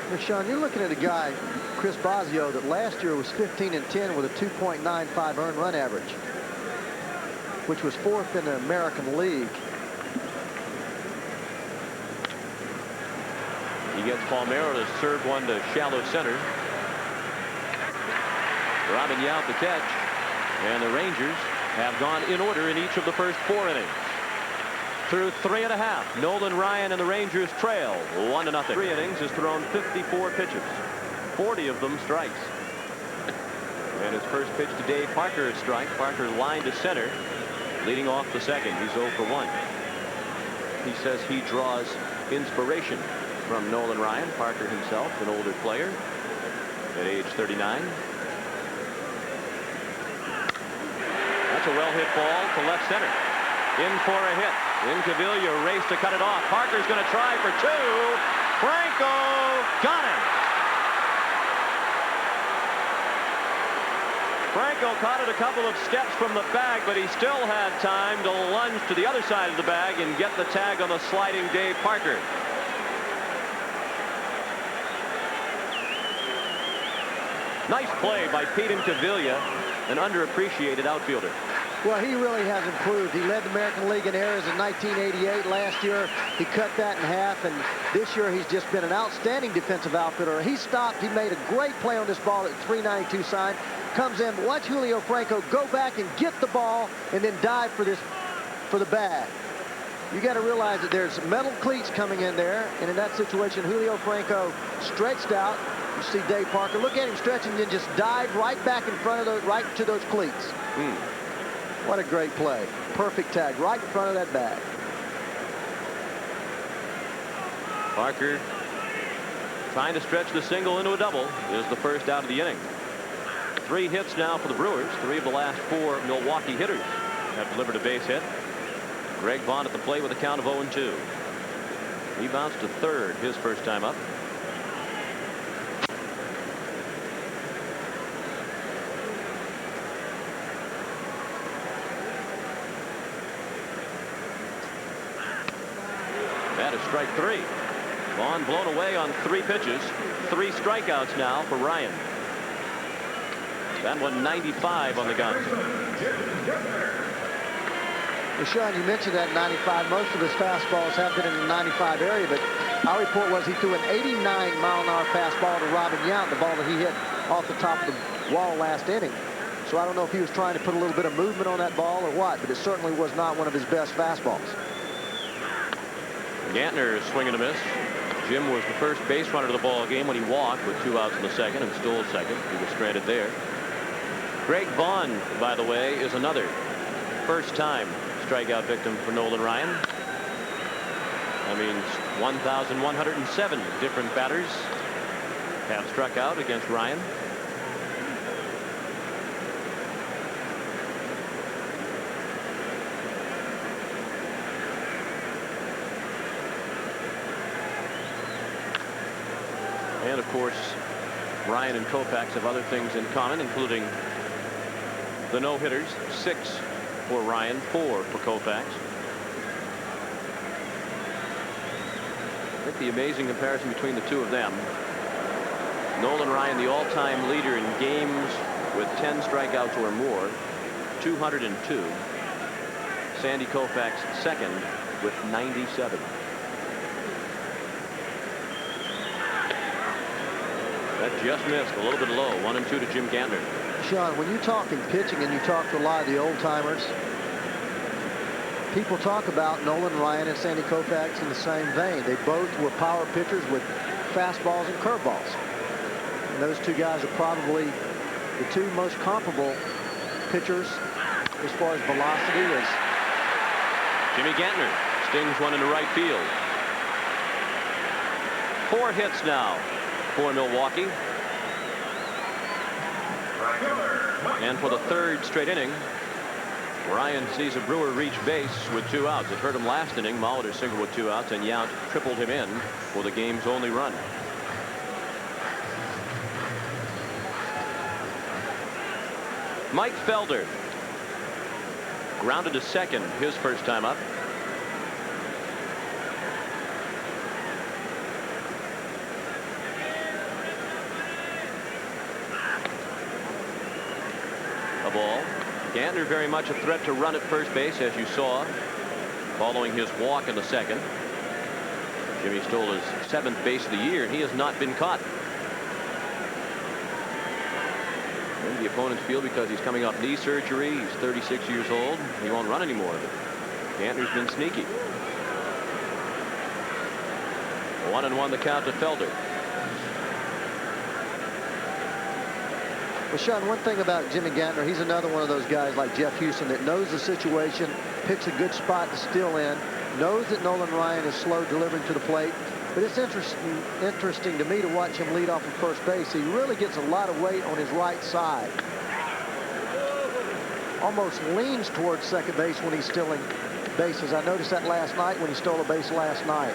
Now, Sean, you're looking at a guy, Chris Bosio, that last year was 15-10 with a 2.95 earned run average, which was 4th in the American League. He gets Palmeiro to serve one to shallow center. Robin Yount the catch, and the Rangers have gone in order in each of the first 4 innings. Through 3.5, Nolan Ryan and the Rangers trail 1-0. 3 innings, has thrown 54 pitches, 40 of them strikes. And his first pitch to Dave Parker, a strike. Parker lined to center, leading off the second. He's 0 for 1. He says he draws inspiration from Nolan Ryan. Parker himself, an older player at age 39. That's a well-hit ball to left center. In for a hit. Incaviglia race to cut it off. Parker's going to try for two. Franco got him. Franco caught it a couple of steps from the bag, but he still had time to lunge to the other side of the bag and get the tag on the sliding Dave Parker. Nice play by Pete Incaviglia, an underappreciated outfielder. Well, he really has improved. He led the American League in errors in 1988. Last year, he cut that in half, and this year he's just been an outstanding defensive outfielder. He stopped. He made a great play on this ball at 392 sign. Comes in, watch Julio Franco go back and get the ball and then dive for the bag. You got to realize that there's metal cleats coming in there, and in that situation, Julio Franco stretched out. You see Dave Parker, look at him stretching and just dive right back in front of those, right to those cleats. What a great play. Perfect tag right in front of that bag. Parker trying to stretch the single into a double is the first out of the inning. 3 hits now for the Brewers. 3 of the last 4 Milwaukee hitters have delivered a base hit. Greg Vaughn at the plate with a count of 0-2. He bounced to third his first time up. That is strike 3. Vaughn blown away on 3 pitches. 3 strikeouts now for Ryan. That one 95 on the gun. Well, Sean, you mentioned that 95. Most of his fastballs have been in the 95 area, but our report was he threw an 89-mile-an-hour fastball to Robin Yount, the ball that he hit off the top of the wall last inning. So I don't know if he was trying to put a little bit of movement on that ball or what, but it certainly was not one of his best fastballs. Gantner is swinging a miss. Jim was the first base runner of the ball game when he walked with 2 outs in the second and stole second. He was stranded there. Greg Vaughn, by the way, is another first-time strikeout victim for Nolan Ryan. That means 1,107 different batters have struck out against Ryan. And of course, Ryan and Koufax have other things in common, including the no-hitters. 6 for Ryan, 4 for Koufax. I think the amazing comparison between the two of them. Nolan Ryan, the all-time leader in games with 10 strikeouts or more, 202. Sandy Koufax second with 97. That just missed, a little bit low. 1-2 to Jim Gantner. Sean, when you talk in pitching and you talk to a lot of the old-timers, people talk about Nolan Ryan and Sandy Koufax in the same vein. They both were power pitchers with fastballs and curveballs. And those two guys are probably the two most comparable pitchers as far as velocity is. Jimmy Gantner stings one into right field. 4 hits now for Milwaukee. And for the 3rd straight inning, Ryan sees a Brewer reach base with 2 outs. It hurt him last inning. Molitor singled with 2 outs, and Yount tripled him in for the game's only run. Mike Felder grounded to second his first time up. Ball. Gantner very much a threat to run at first base, as you saw, following his walk in the second. Jimmy stole his 7th base of the year, and he has not been caught. In the opponent's field because he's coming off knee surgery. He's 36 years old. He won't run anymore. But Gantner's been sneaky. 1-1 the count to Felder. Well, Sean, one thing about Jimmy Gantner, he's another one of those guys like Jeff Houston that knows the situation, picks a good spot to steal in, knows that Nolan Ryan is slow delivering to the plate. But it's interesting to me to watch him lead off at first base. He really gets a lot of weight on his right side. Almost leans towards second base when he's stealing bases. I noticed that last night when he stole a base last night.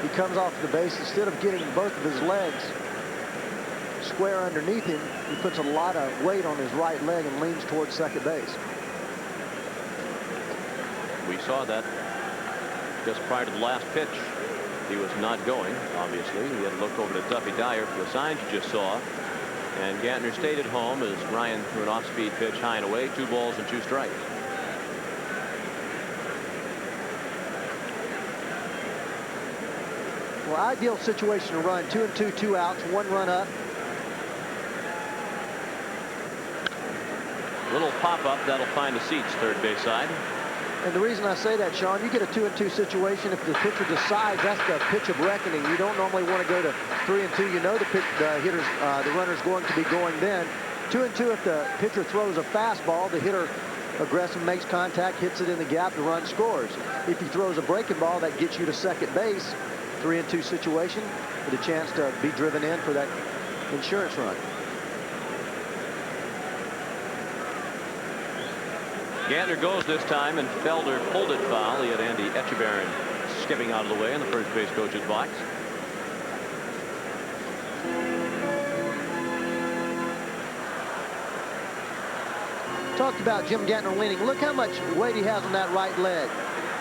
He comes off the base, instead of getting both of his legs square underneath him, he puts a lot of weight on his right leg and leans towards second base. We saw that just prior to the last pitch. He was not going, obviously. He had looked over to Duffy Dyer for the signs you just saw. And Gantner stayed at home as Ryan threw an off-speed pitch high and away. 2 balls and 2 strikes. Well, ideal situation to run. 2 and 2, 2 outs, 1 run up. Little pop-up that'll find the seats third base side. And the reason I say that, Sean, you get a 2 and 2 situation. If the pitcher decides that's the pitch of reckoning, you don't normally want to go to 3 and 2. You know the runner's going to be going then. 2 and 2, if the pitcher throws a fastball, the hitter aggressive, makes contact, hits it in the gap, the run scores. If he throws a breaking ball, that gets you to second base. 3 and 2 situation with a chance to be driven in for that insurance run. Gantner goes this time, and Felder pulled it foul. He had Andy Etchebarren skipping out of the way in the first base coach's box. Talked about Jim Gantner leaning. Look how much weight he has on that right leg.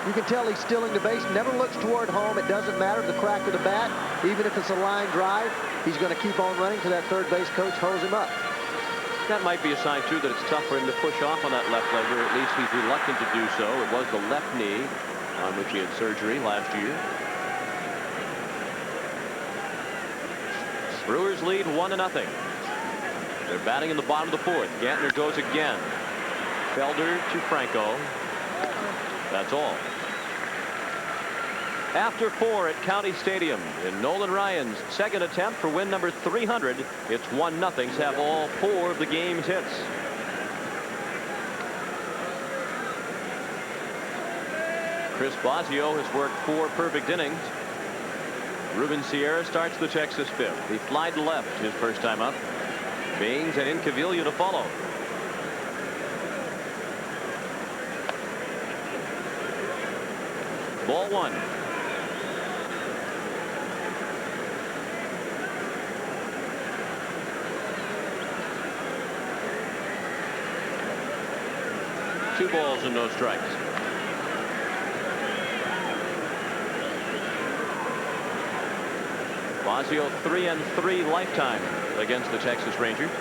You can tell he's stealing the base, never looks toward home. It doesn't matter the crack of the bat. Even if it's a line drive, he's going to keep on running till that third base coach holds him up. That might be a sign, too, that it's tough for him to push off on that left leg, or at least he's reluctant to do so. It was the left knee on which he had surgery last year. Brewers lead 1-0. They're batting in the bottom of the 4th. Gantner goes again. Felder to Franco. That's all. After 4 at County Stadium in Nolan Ryan's second attempt for win number 300. It's 1-0. Have all 4 of the game's hits. Chris Bosio has worked 4 perfect innings. Ruben Sierra starts the Texas 5th. He flied to left his first time up. Baines and Incaviglia to follow. Ball 1. Two balls and no strikes. Bosio 3-3 lifetime against the Texas Rangers.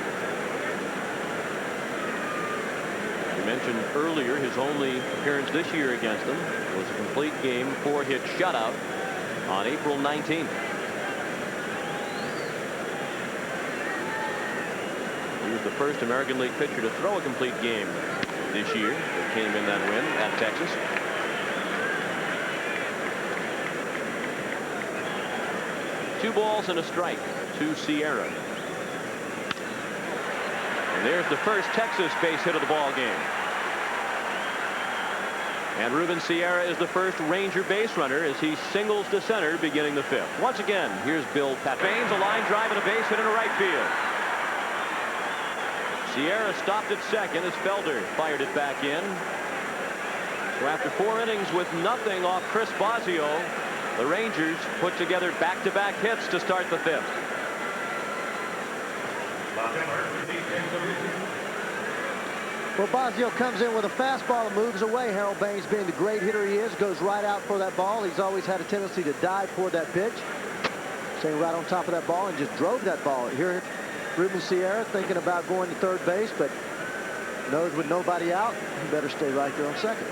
We mentioned earlier his only appearance this year against them was a complete game 4-hit shutout on April 19th. He was the first American League pitcher to throw a complete game this year. That came in that win at Texas. Two balls and a strike to Sierra. And there's the first Texas base hit of the ball game. And Ruben Sierra is the first Ranger base runner as he singles to center beginning the 5th. Once again, here's Bill Pat Baines, a line drive and a base hit into right field. Sierra stopped at second as Felder fired it back in. So after 4 innings with nothing off Chris Bosio, the Rangers put together back-to-back hits to start the 5th. Well, Bosio comes in with a fastball and moves away. Harold Baines, being the great hitter he is, goes right out for that ball. He's always had a tendency to dive toward that pitch. Staying right on top of that ball and just drove that ball. Here, Ruben Sierra thinking about going to third base, but knows with nobody out, he better stay right there on second.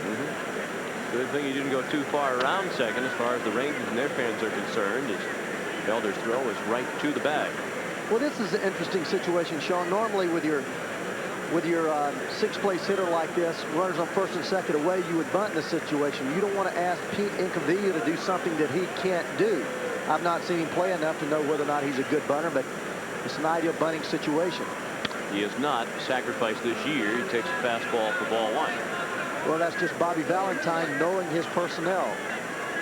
Good thing he didn't go too far around second as far as the Rangers and their fans are concerned, as Felder's throw was right to the bag. Well, this is an interesting situation, Sean. Normally with your 6th place hitter like this, runners on first and second away, you would bunt in this situation. You don't want to ask Pete Incaviglia to do something that he can't do. I've not seen him play enough to know whether or not he's a good bunter, but it's an ideal bunting situation. He has not sacrificed this year. He takes a fastball for ball 1. Well, that's just Bobby Valentine knowing his personnel.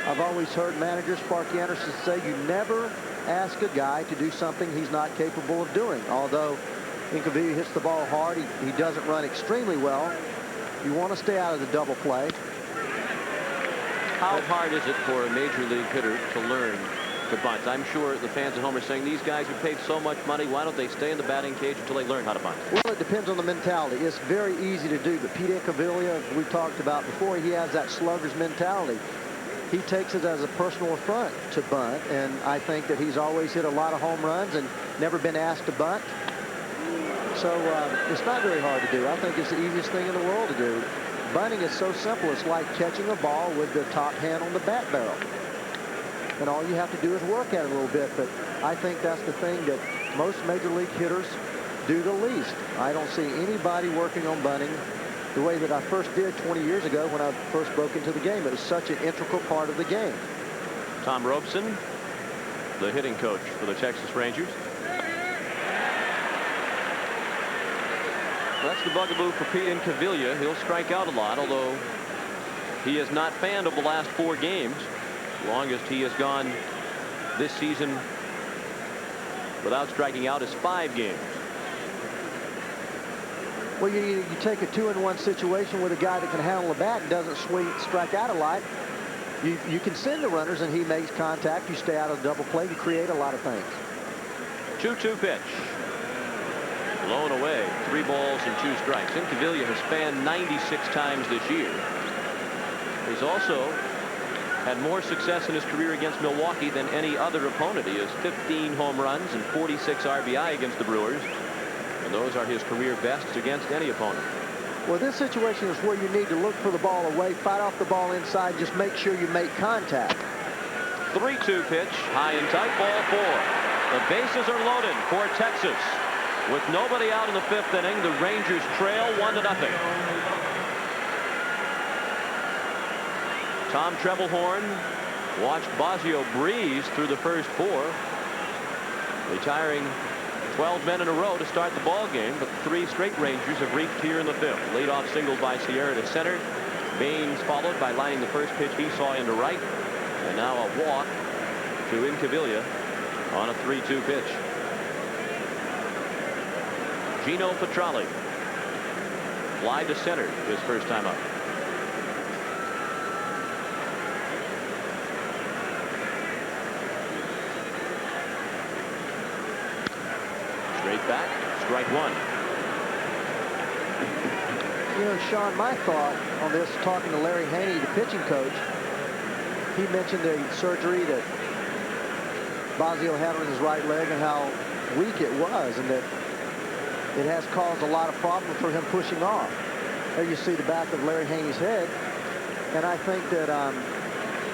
I've always heard managers, Sparky Anderson, say you never ask a guy to do something he's not capable of doing. Although Incaviglia hits the ball hard, he doesn't run extremely well. You want to stay out of the double play. How hard is it for a major league hitter to learn to bunt? I'm sure the fans at home are saying, these guys are paid so much money, why don't they stay in the batting cage until they learn how to bunt? Well, it depends on the mentality. It's very easy to do, but Pete Incaviglia, we talked about before, he has that slugger's mentality. He takes it as a personal affront to bunt, and I think that he's always hit a lot of home runs and never been asked to bunt. So it's not very hard to do. I think it's the easiest thing in the world to do. Bunting is so simple. It's like catching a ball with the top hand on the bat barrel. And all you have to do is work at it a little bit. But I think that's the thing that most major league hitters do the least. I don't see anybody working on bunting the way that I first did 20 years ago when I first broke into the game. It was such an integral part of the game. Tom Robeson, the hitting coach for the Texas Rangers. That's the bugaboo for Pete Incaviglia. He'll strike out a lot, although he has not fanned over the last 4 games. The longest he has gone this season without striking out is 5 games. Well, you take a 2-in-1 situation with a guy that can handle the bat and doesn't strike out a lot. You can send the runners and he makes contact. You stay out of the double play. You create a lot of things. 2-2 pitch. Blown away. 3 balls and 2 strikes. Incaviglia has fanned 96 times this year. He's also had more success in his career against Milwaukee than any other opponent. He has 15 home runs and 46 RBI against the Brewers. And those are his career bests against any opponent. Well, this situation is where you need to look for the ball away, fight off the ball inside, just make sure you make contact. 3-2 pitch, high and tight, ball 4. The bases are loaded for Texas. With nobody out in the 5th inning, the Rangers trail 1-0. Tom Trebelhorn watched Bosio breeze through the first 4, retiring 12 men in a row to start the ball game, but 3 straight Rangers have reached here in the 5th. Leadoff single by Sierra to center. Baines followed by lining the first pitch he saw into right, and now a walk to Incaviglia on a 3-2 pitch. Gino Petralli fly to center his first time up. Straight back, strike 1. You know, Sean, my thought on this, talking to Larry Haney, the pitching coach, he mentioned the surgery that Bosio had on his right leg and how weak it was, and that it has caused a lot of problems for him pushing off. There you see the back of Larry Haney's head, and I think that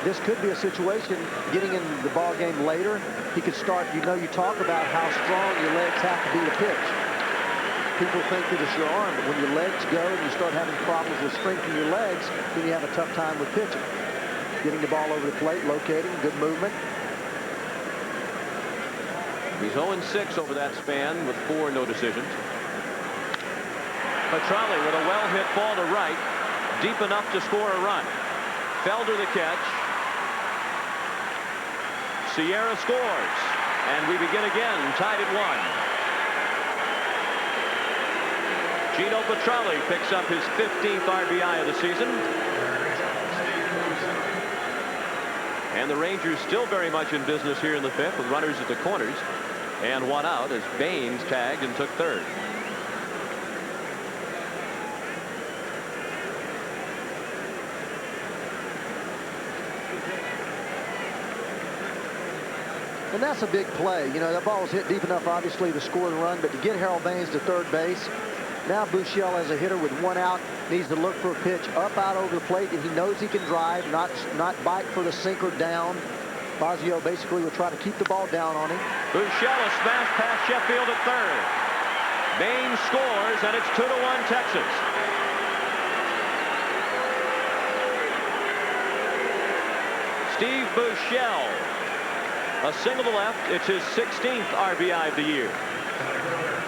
this could be a situation getting in the ball game later. He could start, you talk about how strong your legs have to be to pitch. People think that it's your arm, but when your legs go and you start having problems with strength in your legs, then you have a tough time with pitching. Getting the ball over the plate, locating, good movement. He's 0-6 over that span with 4 no decisions. Petralli with a well-hit ball to right, deep enough to score a run. Felder the catch. Sierra scores, and we begin again, tied at 1. Gino Petralli picks up his 15th RBI of the season. And the Rangers still very much in business here in the 5th with runners at the corners, and 1 out as Baines tagged and took 3rd. And that's a big play. That ball was hit deep enough, obviously, to score the run, but to get Harold Baines to 3rd base. Now Buechele, as a hitter with 1 out, needs to look for a pitch up out over the plate that he knows he can drive, not bite for the sinker down. Bosio basically will try to keep the ball down on him. Buechele smashed past Sheffield at 3rd. Baines scores, and it's 2-1 Texas. Steve Buechele, a single to left. It's his 16th RBI of the year.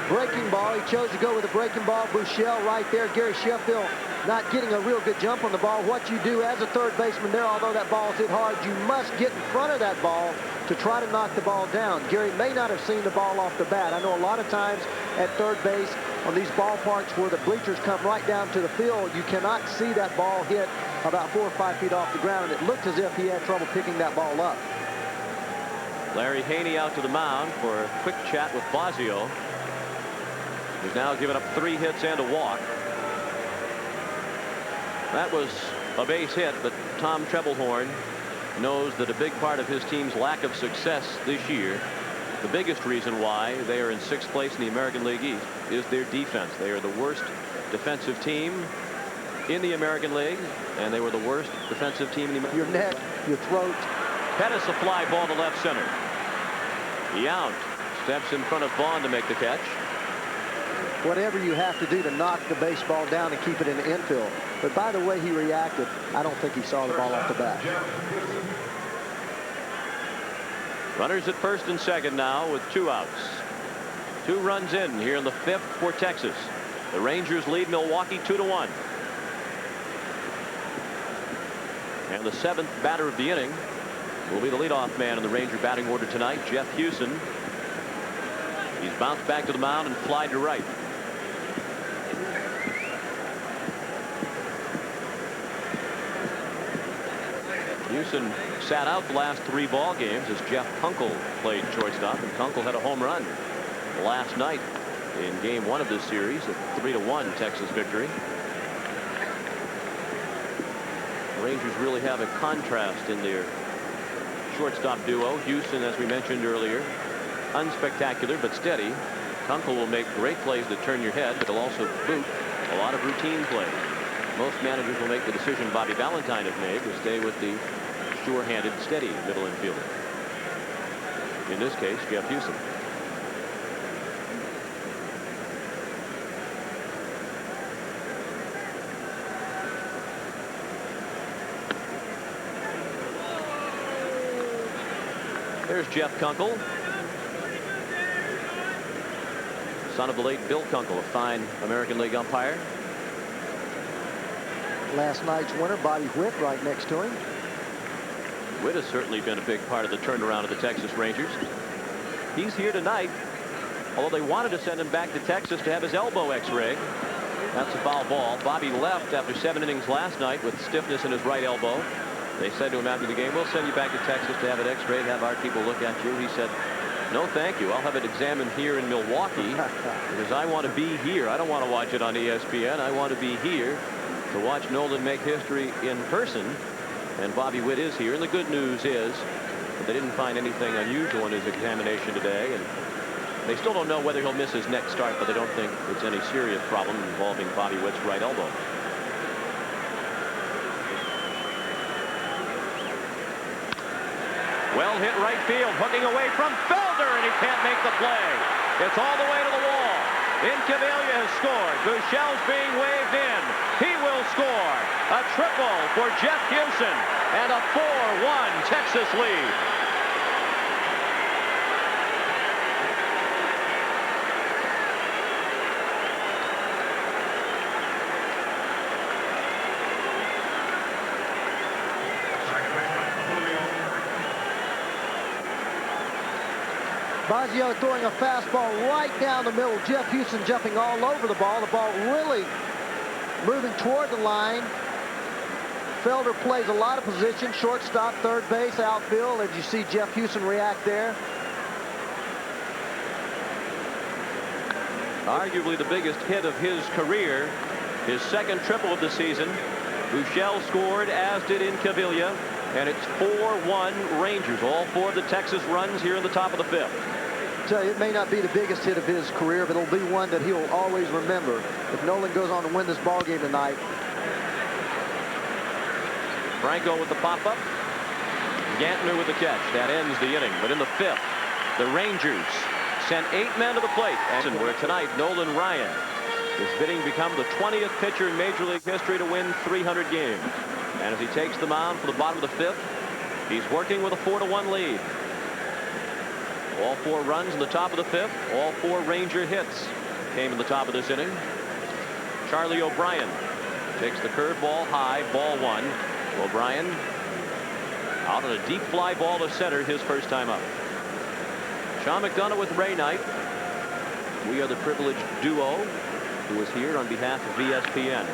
Breaking ball. He chose to go with a breaking ball. Buechele right there. Gary Sheffield not getting a real good jump on the ball. What you do as a third baseman there, although that ball is hit hard, you must get in front of that ball to try to knock the ball down. Gary may not have seen the ball off the bat. I know a lot of times at third base on these ballparks where the bleachers come right down to the field, you cannot see that ball hit about 4 or 5 feet off the ground. And it looked as if he had trouble picking that ball up. Larry Haney out to the mound for a quick chat with Bosio. He's now given up 3 hits and a walk. That was a base hit, but Tom Trebelhorn knows that a big part of his team's lack of success this year, the biggest reason why they are in 6th place in the American League East, is their defense. They are the worst defensive team in the American League, and they were the worst defensive team in the Your neck, your throat. Pettis a fly ball to left center. Yount steps in front of Vaughn to make the catch. Whatever you have to do to knock the baseball down and keep it in the infield. But by the way he reacted, I don't think he saw the ball off the bat. Runners at first and second now with 2 outs. 2 runs in here in the 5th for Texas. The Rangers lead Milwaukee 2-1. And the 7th batter of the inning will be the leadoff man in the Ranger batting order tonight, Jeff Hewson. He's bounced back to the mound and flied to right. Hewson sat out the last 3 ball games as Jeff Kunkel played shortstop, and Kunkel had a home run last night in game 1 of this series, a 3-1 Texas victory. The Rangers really have a contrast in their shortstop duo. Hewson, as we mentioned earlier, unspectacular but steady. Kunkel will make great plays that turn your head, but he'll also boot a lot of routine plays. Most managers will make the decision Bobby Valentine has made to stay with the sure-handed, steady middle infielder. In this case, Jeff Hewson. There's Jeff Kunkel, son of the late Bill Kunkel, a fine American League umpire. Last night's winner, Bobby Witt, right next to him. Witt has certainly been a big part of the turnaround of the Texas Rangers. He's here tonight, although they wanted to send him back to Texas to have his elbow x-rayed. That's a foul ball. Bobby left after 7 innings last night with stiffness in his right elbow. They said to him after the game, we'll send you back to Texas to have it x-rayed, have our people look at you. He said, no, thank you. I'll have it examined here in Milwaukee because I want to be here. I don't want to watch it on ESPN. I want to be here to watch Nolan make history in person. And Bobby Witt is here. And the good news is that they didn't find anything unusual in his examination today. And they still don't know whether he'll miss his next start, but they don't think it's any serious problem involving Bobby Witt's right elbow. Well hit right field, hooking away from Felder, and he can't make the play. It's all the way to the wall. Incaviglia has scored. Buechel's being waved in. He will score. A triple for Jeff Hewson and a 4-1 Texas lead. Bosio throwing a fastball right down the middle. Jeff Hewson jumping all over the ball. The ball really moving toward the line. Felder plays a lot of position, shortstop, third base, outfield. As you see Jeff Hewson react there. Arguably the biggest hit of his career, his second triple of the season. Buechel scored, as did Incaviglia, and it's 4-1 Rangers. All 4 of the Texas runs here in the top of the 5th. Tell you, it may not be the biggest hit of his career, but it'll be one that he'll always remember if Nolan goes on to win this ball game tonight. Franco with the pop-up. Gantner with the catch. That ends the inning. But in the 5th, the Rangers sent 8 men to the plate. And where tonight, Nolan Ryan is bidding to become the 20th pitcher in Major League history to win 300 games. And as he takes the mound for the bottom of the 5th, he's working with a 4-1 lead. All 4 runs in the top of the 5th. All 4 Ranger hits came in the top of this inning. Charlie O'Brien Takes the curveball high, ball one. O'Brien out on a deep fly ball to center, his first time up. Sean McDonough with Ray Knight. We are the privileged duo who is here on behalf of ESPN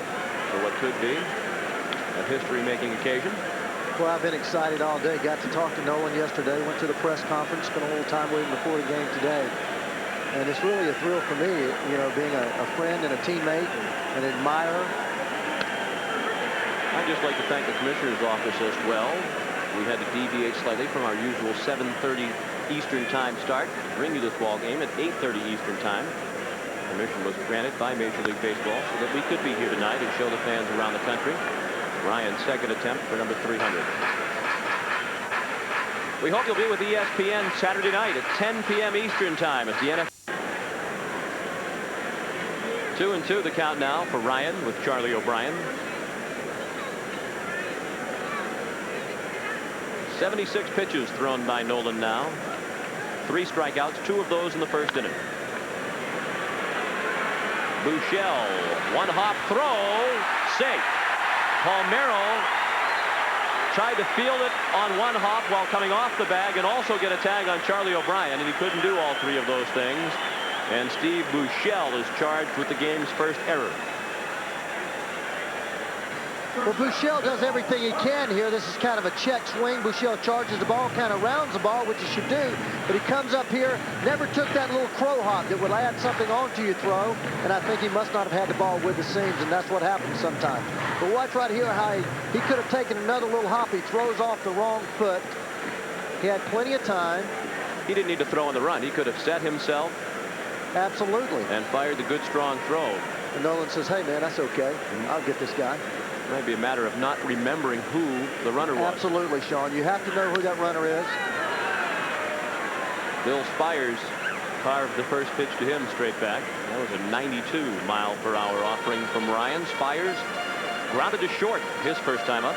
for what could be a history-making occasion. Well, I've been excited all day. Got to talk to Nolan yesterday. Went to the press conference. Spent a little time with him before the game today. And it's really a thrill for me, you know, being a friend and a teammate and an admirer. I'd just like to thank the commissioner's office as well. We had to deviate slightly from our usual 7:30 Eastern time start. Bring you this ball game at 8:30 Eastern time. Permission was granted by Major League Baseball so that we could be here tonight and show the fans around the country Ryan's second attempt for number 300. We hope you'll be with ESPN Saturday night at 10 p.m. Eastern time as the NFL. 2-2 the count now for Ryan with Charlie O'Brien. 76 pitches thrown by Nolan now. 3 strikeouts, 2 of those in the first inning. Buechele, one hop throw, safe. Palmeiro tried to field it on one hop while coming off the bag and also get a tag on Charlie O'Brien, and he couldn't do all 3 of those things. And Steve Buechele is charged with the game's first error. Well, Buechele does everything he can here. This is kind of a check swing. Buechele charges the ball, kind of rounds the ball, which he should do. But he comes up here, never took that little crow hop that would add something onto your throw. And I think he must not have had the ball with the seams, and that's what happens sometimes. But watch right here how he could have taken another little hop. He throws off the wrong foot. He had plenty of time. He didn't need to throw on the run. He could have set himself. Absolutely. And fired the good, strong throw. And Nolan says, hey, man, that's okay. I'll get this guy. It might be a matter of not remembering who the runner was. Absolutely, Sean. You have to know who that runner is. Bill Spires carved the first pitch to him straight back. That was a 92-mile-per-hour offering from Ryan. Spires grounded to short his first time up.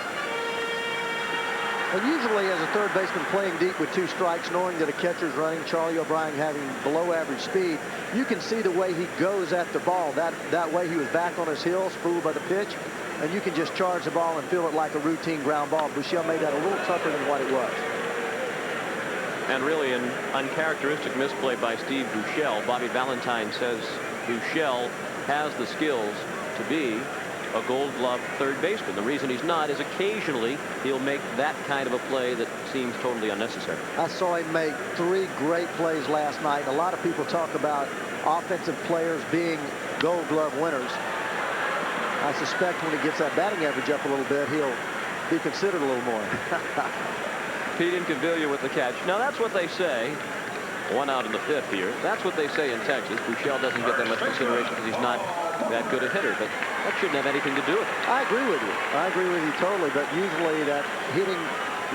And usually as a third baseman playing deep with 2 strikes, knowing that a catcher's running, Charlie O'Brien having below average speed, you can see the way he goes at the ball. That way he was back on his heels, fooled by the pitch, and you can just charge the ball and feel it like a routine ground ball. Buechele made that a little tougher than what it was. And really an uncharacteristic misplay by Steve Buechele. Bobby Valentine says Buechele has the skills to be a Gold Glove third baseman. The reason he's not is occasionally he'll make that kind of a play that seems totally unnecessary. I saw him make 3 great plays last night. A lot of people talk about offensive players being Gold Glove winners. I suspect when he gets that batting average up a little bit, he'll be considered a little more. Pete Incaviglia with the catch. Now that's what they say. 1 out in the 5th here. That's what they say in Texas. Buechele doesn't get that much consideration because he's not that good a hitter, but that shouldn't have anything to do with it. I agree with you. I agree with you totally, but usually that hitting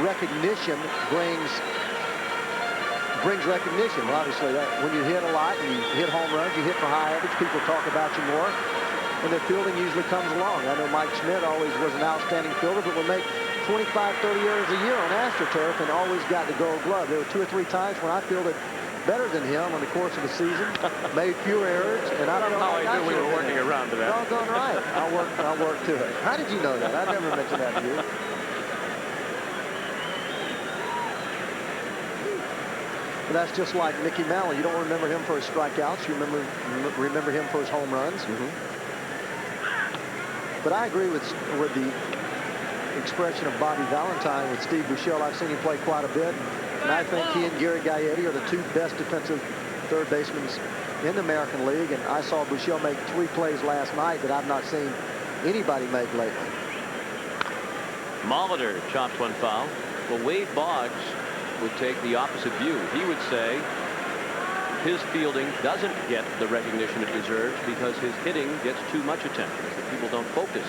recognition brings recognition. Well, obviously, when you hit a lot and you hit home runs, you hit for high average, people talk about you more, and the fielding usually comes along. I know Mike Schmidt always was an outstanding fielder, but would make 25, 30 errors a year on AstroTurf and always got the Gold Glove. There were 2 or 3 times when I fielded better than him on the course of the season, made fewer errors, and I don't know how I knew we were working around to that. Doggone right. I'll work to it. How did you know that? I never mentioned that to you. But that's just like Mickey Mantle. You don't remember him for his strikeouts. You remember him for his home runs. But I agree with the expression of Bobby Valentine with Steve Buechele. I've seen him play quite a bit. And I think he and Gary Gaetti are the 2 best defensive third basemen in the American League. And I saw Buechele make 3 plays last night that I've not seen anybody make lately. Molitor chops one foul. Well, Wade Boggs would take the opposite view. He would say his fielding doesn't get the recognition it deserves because his hitting gets too much attention. If people don't focus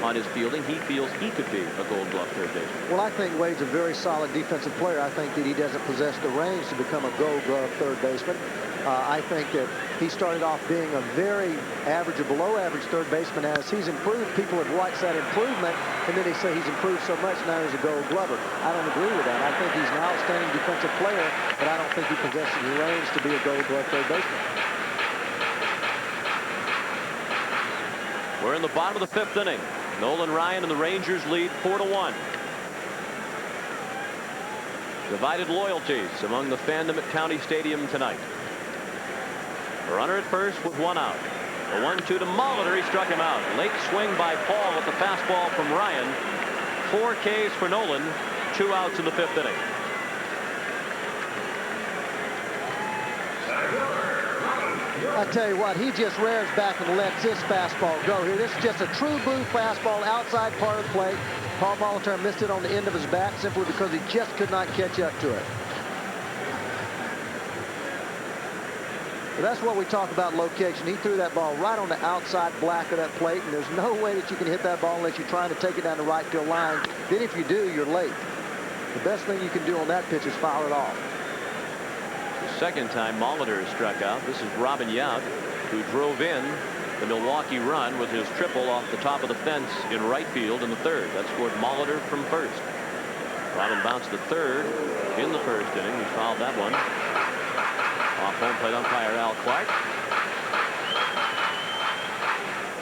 on his fielding, he feels he could be a Gold Glove third baseman. Well, I think Wade's a very solid defensive player. I think that he doesn't possess the range to become a Gold Glove third baseman. I think that he started off being a very average or below average third baseman. As he's improved, people have watched that improvement, and then they say he's improved so much now he's a Gold Glover. I don't agree with that. I think he's an outstanding defensive player, but I don't think he possesses the range to be a Gold Glove third baseman. We're in the bottom of the 5th inning. Nolan Ryan and the Rangers lead 4-1. Divided loyalties among the fandom at County Stadium tonight. A runner at first with one out. A 1-2 to Molitor. He struck him out. Late swing by Paul at the fastball from Ryan. 4 Ks for Nolan. 2 outs in the 5th inning. I tell you what, he just rears back and lets this fastball go here. This is just a true blue fastball outside part of the plate. Paul Molitor missed it on the end of his bat simply because he just could not catch up to it. But that's what we talk about location. He threw that ball right on the outside black of that plate, and there's no way that you can hit that ball unless you're trying to take it down the right field line. Then if you do, you're late. The best thing you can do on that pitch is foul it off. The second time Molitor is struck out. This is Robin Yount, who drove in the Milwaukee run with his triple off the top of the fence in right field in the 3rd. That scored Molitor from first. Robin bounced the 3rd in the 1st inning. He fouled that one. Off home plate umpire Al Clark.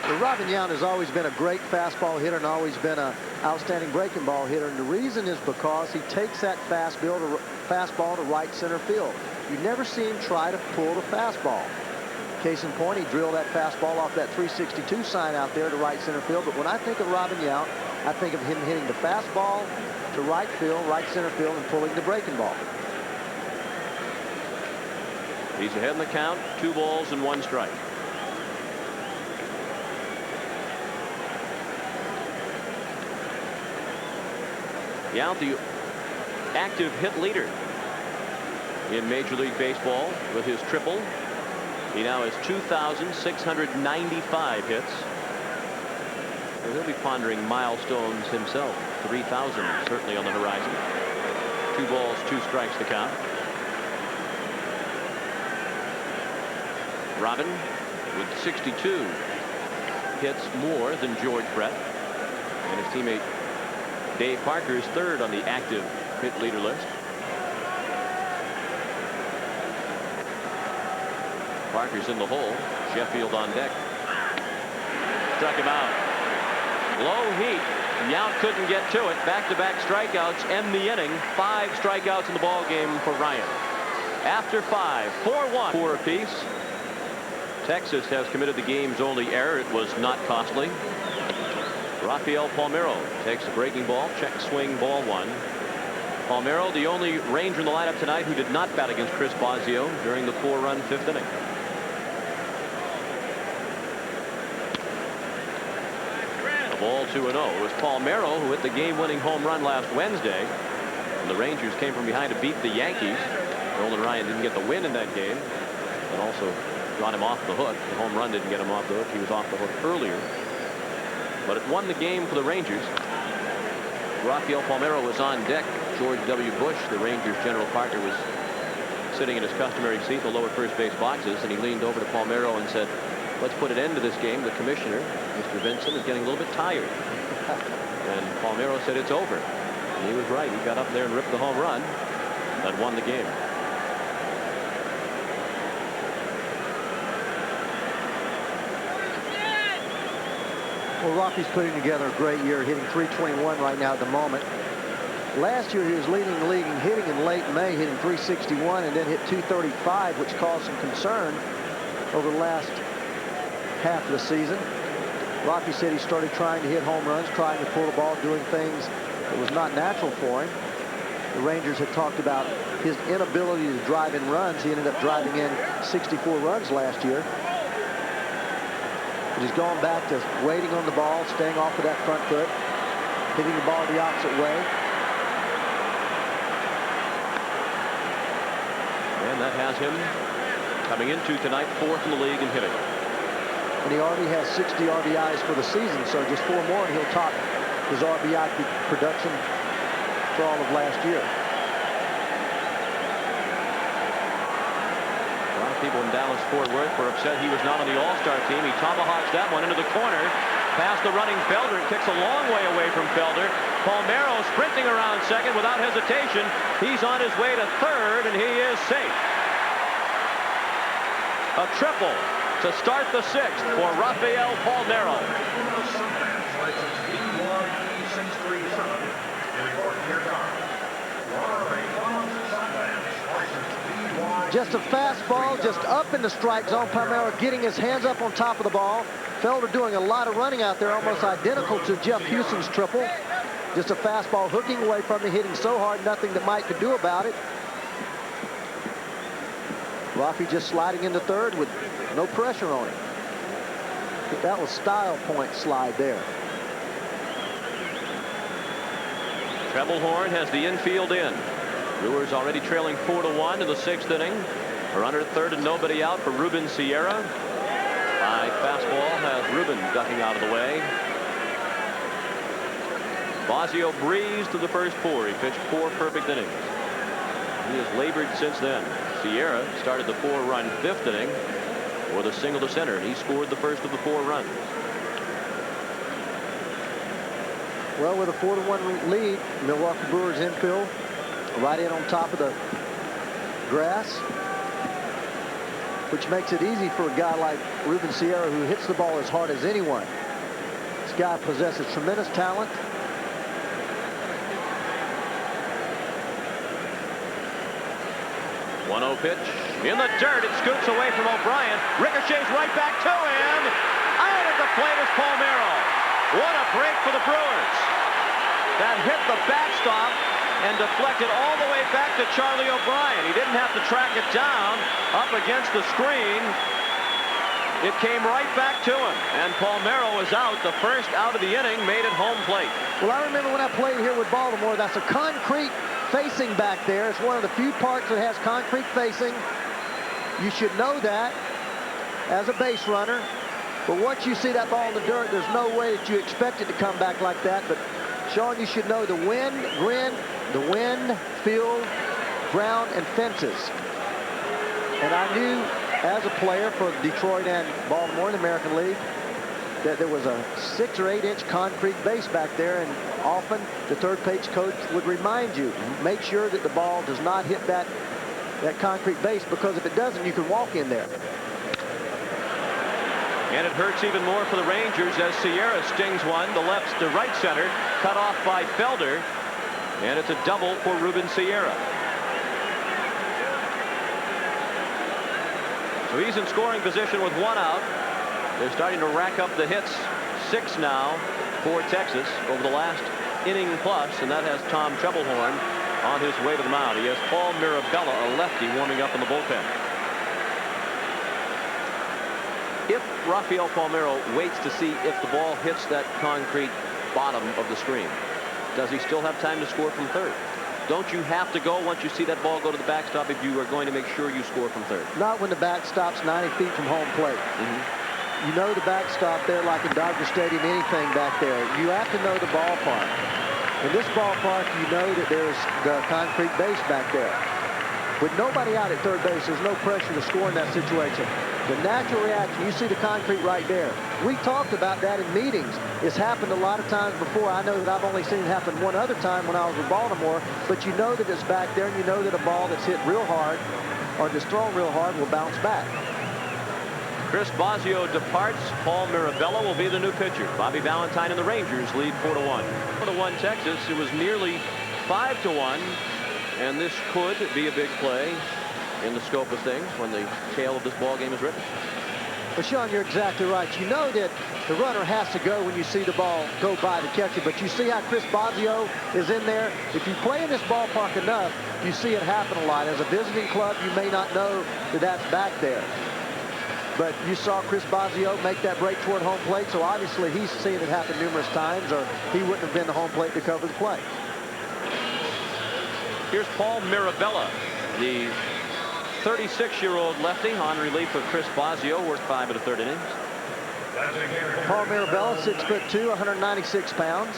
Well, Robin Yount has always been a great fastball hitter and always been an outstanding breaking ball hitter. And the reason is because he takes that fastball to right center field. You never see him try to pull the fastball. Case in point, he drilled that fastball off that 362 sign out there to right center field. But when I think of Robin Yount, I think of him hitting the fastball to right field, right center field, and pulling the breaking ball. He's ahead in the count. 2 balls and 1 strike. Yount, the active hit leader in Major League Baseball with his triple. He now has 2,695 hits. And he'll be pondering milestones himself. 3,000 certainly on the horizon. 2 balls, 2 strikes to count. Robin with 62 hits more than George Brett. And his teammate Dave Parker is 3rd on the active hit leader list. Parker's in the hole. Sheffield on deck. Struck him out. Low heat. Yount couldn't get to it. Back-to-back strikeouts end the inning. 5 strikeouts in the ball game for Ryan. After 5, 4-1. 4 apiece. Texas has committed the game's only error. It was not costly. Rafael Palmeiro takes a breaking ball. Check swing, ball 1. Palmeiro, the only Ranger in the lineup tonight who did not bat against Chris Bosio during the 4-run 5th inning. A ball 2-0. It was Palmeiro who hit the game-winning home run last Wednesday. And the Rangers came from behind to beat the Yankees. Nolan Ryan didn't get the win in that game. And also got him off the hook. The home run didn't get him off the hook. He was off the hook earlier. But it won the game for the Rangers. Rafael Palmeiro was on deck. George W. Bush, the Rangers general partner, was sitting in his customary seat, the lower first base boxes, and he leaned over to Palmeiro and said, "Let's put an end to this game. The commissioner, Mr. Vincent, is getting a little bit tired." And Palmeiro said, "It's over." And he was right. He got up there and ripped the home run that won the game. Well, Rafi's putting together a great year, hitting .321 right now at the moment. Last year, he was leading the league in hitting in late May, hitting .361, and then hit .235, which caused some concern over the last half of the season. Rafi said he started trying to hit home runs, trying to pull the ball, doing things that was not natural for him. The Rangers had talked about his inability to drive in runs. He ended up driving in 64 runs last year. But he's gone back to waiting on the ball, staying off of that front foot, hitting the ball the opposite way. And that has him coming into tonight 4th in the league in hitting. And he already has 60 RBIs for the season, so just 4 more and he'll top his RBI production for all of last year. A lot of people in Dallas-Fort Worth were upset he was not on the All-Star team. He tomahawks that one into the corner, past the running Felder. It kicks a long way away from Felder. Palmeiro sprinting around second without hesitation. He's on his way to 3rd, and he is safe. A triple to start the 6th for Rafael Palmeiro. Just a fastball, just up in the strike zone. Palmeiro getting his hands up on top of the ball. Felder doing a lot of running out there, almost identical to Jeff Houston's triple. Just a fastball hooking away from me, hitting so hard, nothing that Mike could do about it. Rafi just sliding into third with no pressure on him. But that was style point slide there. Trebelhorn has the infield in. Brewers already trailing 4-1 in the 6th inning. A runner at third and nobody out for Ruben Sierra. High fastball has Ruben ducking out of the way. Bosio breezed to the first 4. He pitched 4 perfect innings. He has labored since then. Sierra started the 4-run 5th inning with a single to center, and he scored the first of the 4 runs. Well, with a 4-1 lead, Milwaukee Brewers infield right in on top of the grass, which makes it easy for a guy like Ruben Sierra, who hits the ball as hard as anyone. This guy possesses tremendous talent. One-0 pitch in the dirt. It scoots away from O'Brien. Ricochets right back to him. Out at the plate is Palmeiro. What a break for the Brewers. That hit the backstop and deflected all the way back to Charlie O'Brien. He didn't have to track it down up against the screen. It came right back to him, and Palmeiro was out. The first out of the inning, made it home plate. Well, I remember when I played here with Baltimore, that's a concrete facing back there. It's one of the few parks that has concrete facing. You should know that as a base runner. But once you see that ball in the dirt, there's no way that you expect it to come back like that. But Sean, you should know the wind, field, ground, and fences. And I knew as a player for Detroit and Baltimore in the American League that there was a 6 or 8 inch concrete base back there, and often the third base coach would remind you, make sure that the ball does not hit that concrete base, because if it doesn't, you can walk in there. And it hurts even more for the Rangers as Sierra stings one. The left to right center, cut off by Felder. And it's a double for Ruben Sierra. So he's in scoring position with 1 out. They're starting to rack up the hits. 6 now for Texas over the last inning plus, and that has Tom Trebelhorn on his way to the mound. He has Paul Mirabella, a lefty, warming up in the bullpen. If Rafael Palmeiro waits to see if the ball hits that concrete bottom of the screen, does he still have time to score from third? Don't you have to go once you see that ball go to the backstop if you are going to make sure you score from third? Not when the backstop's 90 feet from home plate. You know the backstop there, like in Dodger Stadium, anything back there. You have to know the ballpark. In this ballpark, you know that there's the concrete base back there. With nobody out at third base, there's no pressure to score in that situation. The natural reaction, you see the concrete right there. We talked about that in meetings. It's happened a lot of times before. I know that I've only seen it happen one other time when I was with Baltimore, but you know that it's back there, and you know that a ball that's hit real hard or that's thrown real hard will bounce back. Chris Bosio departs. Paul Mirabella will be the new pitcher. Bobby Valentine and the Rangers lead 4-1. 4-1 Texas. It was nearly 5-1, and this could be a big play in the scope of things when the tail of this ball game is written. Well, Sean, you're exactly right. You know that the runner has to go when you see the ball go by the catcher, but you see how Chris Bosio is in there. If you play in this ballpark enough, you see it happen a lot. As a visiting club, you may not know that that's back there. But you saw Chris Bosio make that break toward home plate, so obviously he's seen it happen numerous times, or he wouldn't have been to home plate to cover the play. Here's Paul Mirabella, the 36-year-old lefty, on relief of Chris Bosio, worked 5 1/3 innings. Paul Mirabella, 6'2", 196 pounds,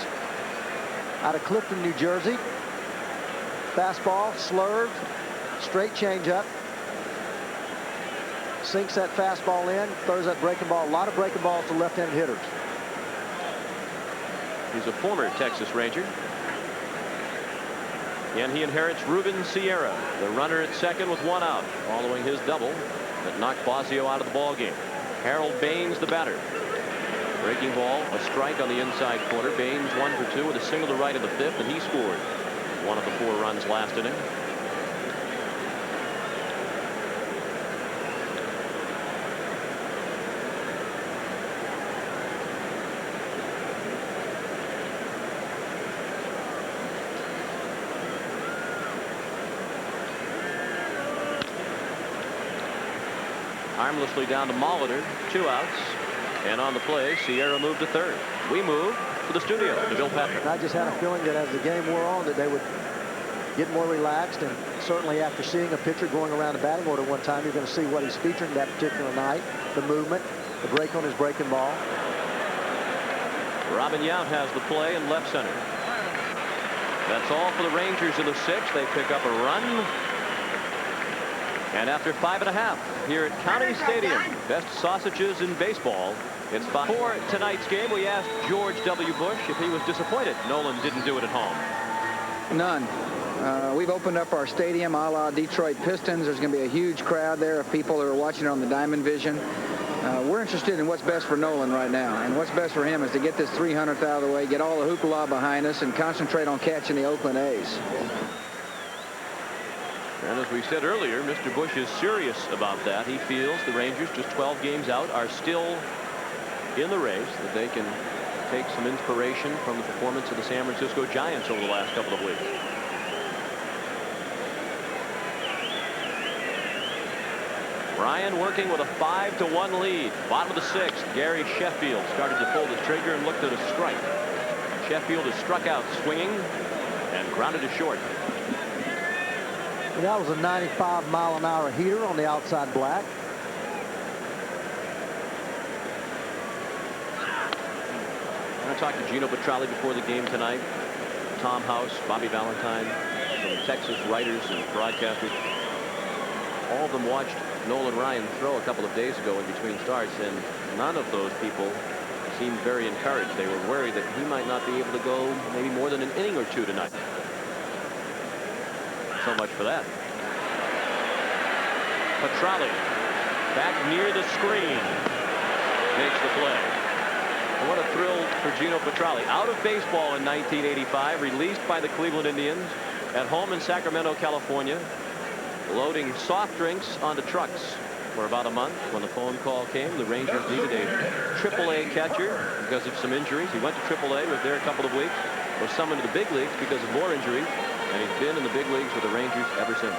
out of Clifton, New Jersey. Fastball, slurve, straight changeup. Sinks that fastball in, throws that breaking ball. A lot of breaking balls to left-handed hitters. He's a former Texas Ranger. And he inherits Ruben Sierra, the runner at second with 1 out, following his double that knocked Bosio out of the ball game. Harold Baines, the batter. Breaking ball, a strike on the inside corner. Baines 1 for 2 with a single to right in the 5th, and he scored one of the 4 runs last inning. Harmlessly down to Molitor, 2 outs. And on the play, Sierra moved to third. We move to the studio to Bill Patrick. I just had a feeling that as the game wore on that they would get more relaxed, and certainly after seeing a pitcher going around the batting order one time, you're going to see what he's featuring that particular night, the movement, the break on his breaking ball. Robin Yount has the play in left center. That's all for the Rangers in the 6th. They pick up a run. And after 5.5 here at County Stadium, best sausages in baseball. It's 5. For tonight's game, we asked George W. Bush if he was disappointed Nolan didn't do it at home. None. We've opened up our stadium a la Detroit Pistons. There's going to be a huge crowd there of people who are watching it on the Diamond Vision. We're interested in what's best for Nolan right now. And what's best for him is to get this 300th out of the way, get all the hoopla behind us, and concentrate on catching the Oakland A's. And as we said earlier, Mr. Bush is serious about that. He feels the Rangers, just 12 games out, are still in the race, that they can take some inspiration from the performance of the San Francisco Giants over the last couple of weeks. Ryan working with a 5-1 lead. Bottom of the 6th, Gary Sheffield started to pull the trigger and looked at a strike. Sheffield is struck out swinging and grounded to short. That was a 95-mile-an-hour heater on the outside black. I talked to Gino Petralli before the game tonight. Tom House, Bobby Valentine, some Texas writers and broadcasters. All of them watched Nolan Ryan throw a couple of days ago in between starts, and none of those people seemed very encouraged. They were worried that he might not be able to go maybe more than an inning or two tonight. So much for that. Petralli back near the screen makes the play. And what a thrill for Gino Petralli. Out of baseball in 1985, released by the Cleveland Indians, at home in Sacramento, California, loading soft drinks onto trucks for about a month. When the phone call came, the Rangers needed a AAA catcher because of some injuries. He went to AAA, was there a couple of weeks, was summoned to the big leagues because of more injuries. And he's been in the big leagues with the Rangers ever since.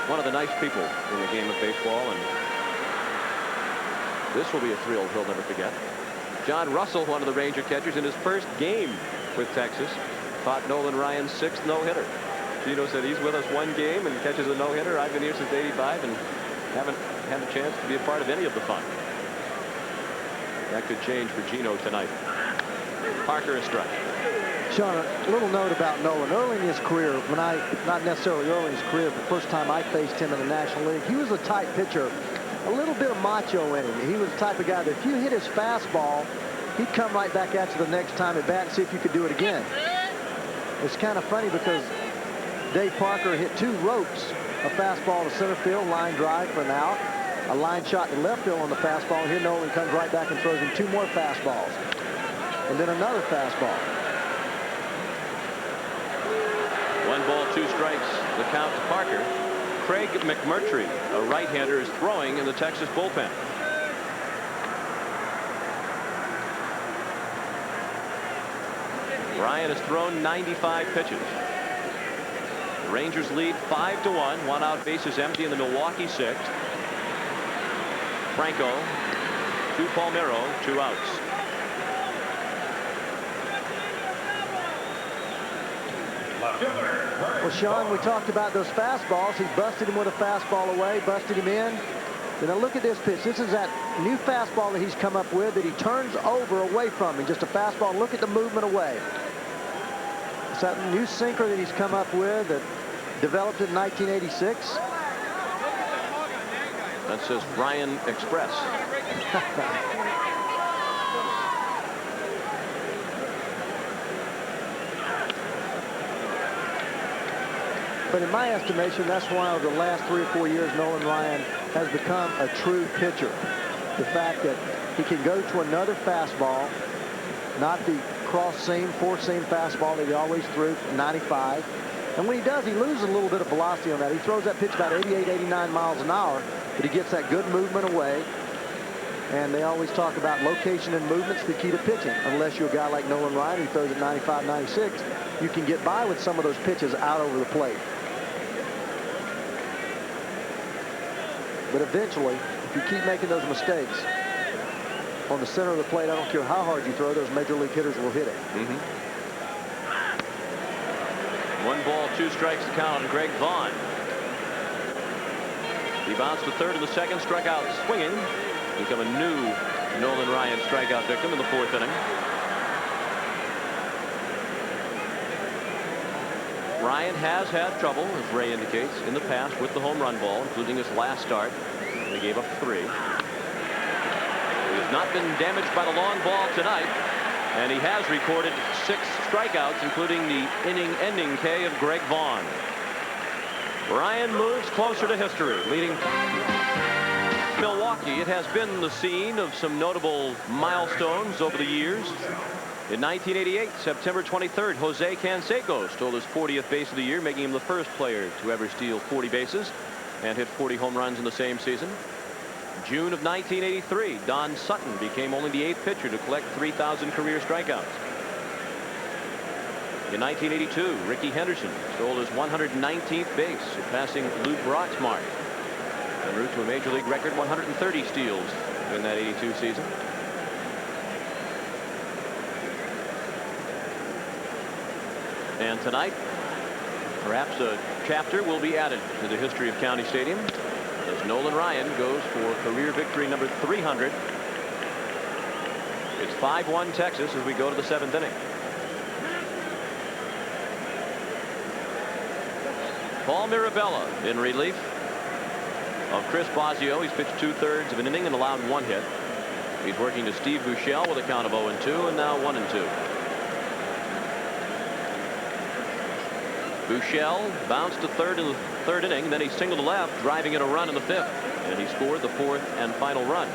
One of the nice people in the game of baseball, and this will be a thrill he'll never forget. John Russell, one of the Ranger catchers, in his first game with Texas, caught Nolan Ryan's 6th no-hitter. Gino said he's with us one game and catches a no-hitter. I've been here since '85 and haven't had a chance to be a part of any of the fun. That could change for Gino tonight. Parker is struck. Sean, a little note about Nolan. Early in his career, not necessarily early in his career, but the first time I faced him in the National League, he was a type pitcher, a little bit of macho in him. He was the type of guy that if you hit his fastball, he'd come right back at you the next time at bat and see if you could do it again. It's kind of funny because Dave Parker hit 2 ropes, a fastball to center field, line drive for an out, a line shot to left field on the fastball, and here Nolan comes right back and throws him 2 more fastballs, and then another fastball. 1 ball, 2 strikes, the count to Parker. Craig McMurtry, a right-hander, is throwing in the Texas bullpen. Ryan has thrown 95 pitches. The Rangers lead 5-1. 1 out, bases empty in the Milwaukee 6th. Franco to Palmeiro, 2 outs. Well, Sean, we talked about those fastballs. He busted him with a fastball away, busted him in. Now look at this pitch. This is that new fastball that he's come up with that he turns over away from him. Just a fastball. Look at the movement away. It's that new sinker that he's come up with that developed in 1986. That says Ryan Express. But in my estimation, that's why over the last 3 or 4 years, Nolan Ryan has become a true pitcher. the fact that he can go to another fastball, not the cross-seam, four-seam fastball that he always threw, 95. And when he does, he loses a little bit of velocity on that. He throws that pitch about 88, 89 miles an hour, but he gets that good movement away. And they always talk about location and movement's the key to pitching. Unless you're a guy like Nolan Ryan who throws at 95, 96, you can get by with some of those pitches out over the plate. But eventually, if you keep making those mistakes on the center of the plate, I don't care how hard you throw, those major league hitters will hit it. 1 ball, 2 strikes to count on Greg Vaughn. He bounced to third in the second, struck out swinging. Become a new Nolan Ryan strikeout victim in the 4th inning. Ryan has had trouble, as Ray indicates, in the past with the home run ball, including his last start. He gave up 3. He has not been damaged by the long ball tonight, and he has recorded 6 strikeouts, including the inning-ending K of Greg Vaughn. Ryan moves closer to history, leading Milwaukee. It has been the scene of some notable milestones over the years. In 1988, September 23rd, Jose Canseco stole his 40th base of the year, making him the first player to ever steal 40 bases and hit 40 home runs in the same season. June of 1983, Don Sutton became only the 8th pitcher to collect 3,000 career strikeouts. In 1982, Ricky Henderson stole his 119th base, surpassing Lou Brock's mark, en route to a major league record 130 steals in that 82 season. And tonight, perhaps a chapter will be added to the history of County Stadium as Nolan Ryan goes for career victory number 300. It's 5-1 Texas as we go to the 7th inning. Paul Mirabella in relief of Chris Bosio. He's pitched 2/3 of an inning and allowed 1 hit. He's working to Steve Buechele with a count of 0-2 and now 1-2. Buechele bounced to third in the 3rd inning, then he singled to left, driving in a run in the 5th, and he scored the 4th and final run